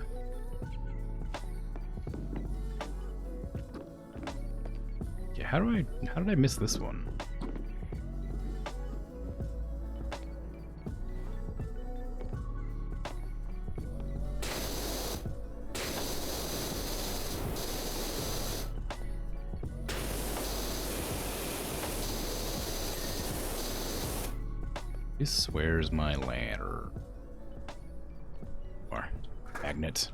how did I miss this one? This where's my lantern? Or magnet.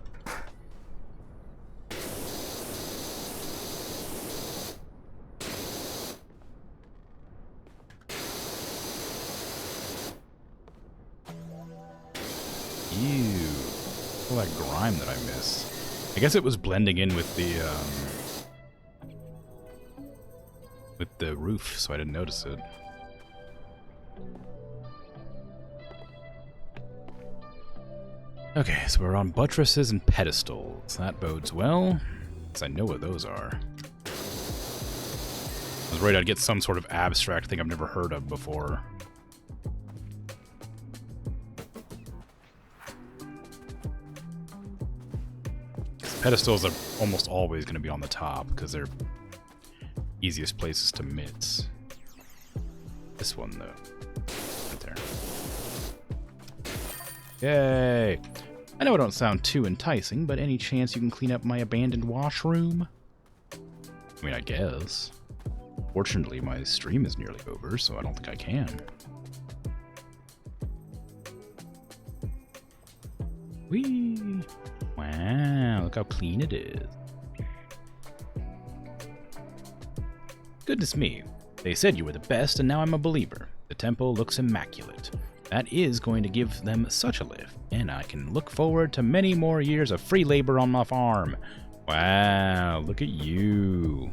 Ew. All that grime that I missed. I guess it was blending in with the roof, so I didn't notice it. Okay, so we're on buttresses and pedestals. That bodes well, because I know what those are. I was worried I'd get some sort of abstract thing I've never heard of before. Pedestals are almost always going to be on the top because they're easiest places to miss. This one, though. Right there. Yay! I know it don't sound too enticing, but any chance you can clean up my abandoned washroom? I mean, I guess. Fortunately, my stream is nearly over, so I don't think I can. Whee! Wow, look how clean it is. Goodness me. They said you were the best, and now I'm a believer. The temple looks immaculate. That is going to give them such a lift, and I can look forward to many more years of free labor on my farm. Wow, look at you.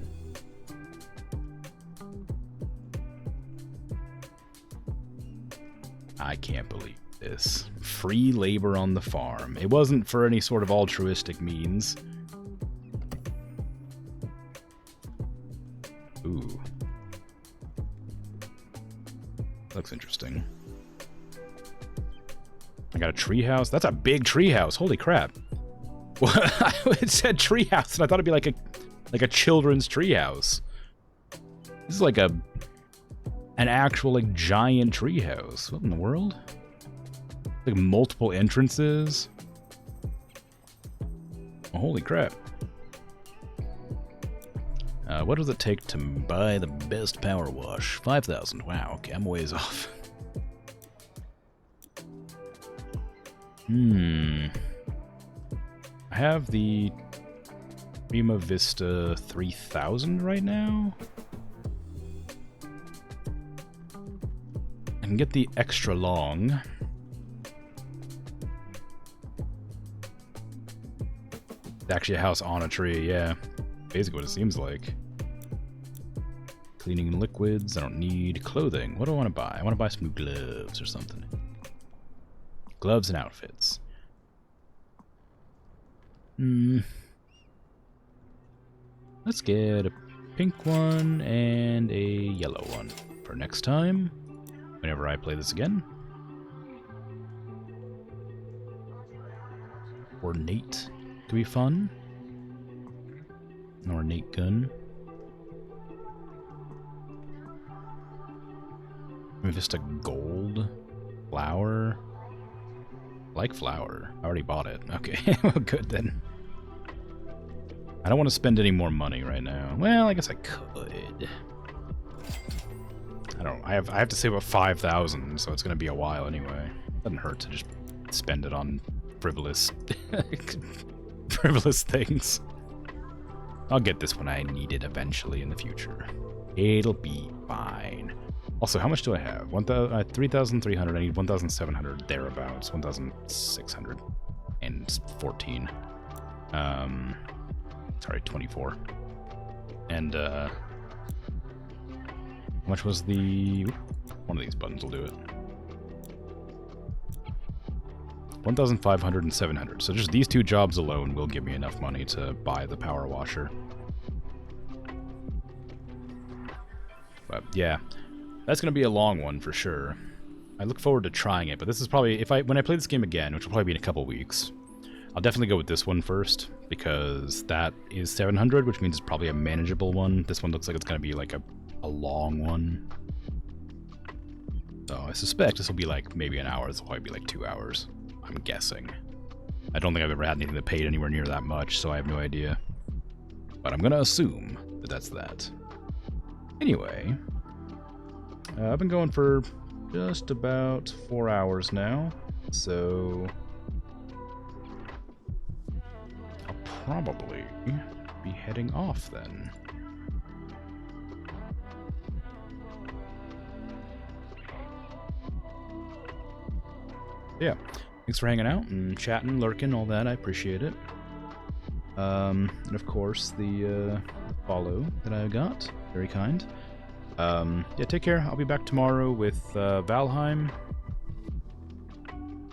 I can't believe this. Free labor on the farm. It wasn't for any sort of altruistic means. Ooh. Looks interesting. I got a treehouse. That's a big treehouse. Holy crap. Well, it said treehouse, and I thought it'd be like a children's treehouse. This is like an actual like giant treehouse. What in the world? Like multiple entrances. Oh, holy crap. What does it take to buy the best power wash? 5,000. Wow, okay, I'm ways off. I have the Prima Vista 3000 right now. I can get the extra long. It's actually a house on a tree, yeah. Basically what it seems like. Cleaning liquids, I don't need clothing. What do I want to buy? I want to buy some new gloves or something. Gloves and outfits. Let's get a pink one and a yellow one for next time, whenever I play this again. Ornate could be fun. An ornate gun. Maybe just a gold flower. Like flower. I already bought it. Okay, well, good then. I don't want to spend any more money right now. Well, I guess I could. I don't. I have to save up 5,000, so it's gonna be a while anyway. Doesn't hurt to just spend it on frivolous, frivolous things. I'll get this when I need it eventually in the future. It'll be fine. Also, how much do I have? 3,300. I need 1,700 thereabouts. 1,614. Sorry, 24. And how much was the? One of these buttons will do it. 1,500 and 700. So just these two jobs alone will give me enough money to buy the power washer. But yeah, that's gonna be a long one for sure. I look forward to trying it, but this is probably when I play this game again, which will probably be in a couple weeks. I'll definitely go with this one first because that is 700, which means it's probably a manageable one. This one looks like it's gonna be like a long one. So I suspect this will be like maybe an hour. This will probably be like 2 hours. I'm guessing. I don't think I've ever had anything that paid anywhere near that much, so I have no idea. But I'm gonna assume that that's that. Anyway, I've been going for just about 4 hours now, so I'll probably be heading off then. Yeah, thanks for hanging out and chatting, lurking, all that. I appreciate it. And of course, the follow that I got. Very kind. Yeah, take care. I'll be back tomorrow with Valheim.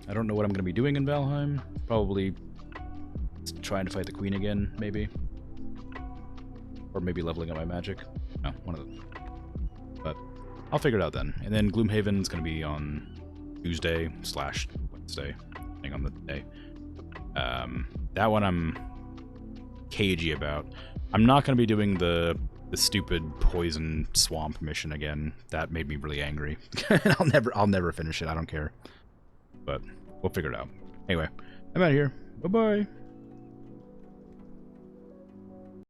I don't know what I'm going to be doing in Valheim. Probably trying to fight the Queen again, maybe. Or maybe leveling up my magic. No, one of them. But I'll figure it out then. And then Gloomhaven's going to be on Tuesday/Wednesday, depending on the day. That one I'm cagey about. I'm not going to be doing the stupid poison swamp mission again. That made me really angry. I'll never finish it. I don't care. But we'll figure it out. Anyway, I'm out of here. Bye-bye.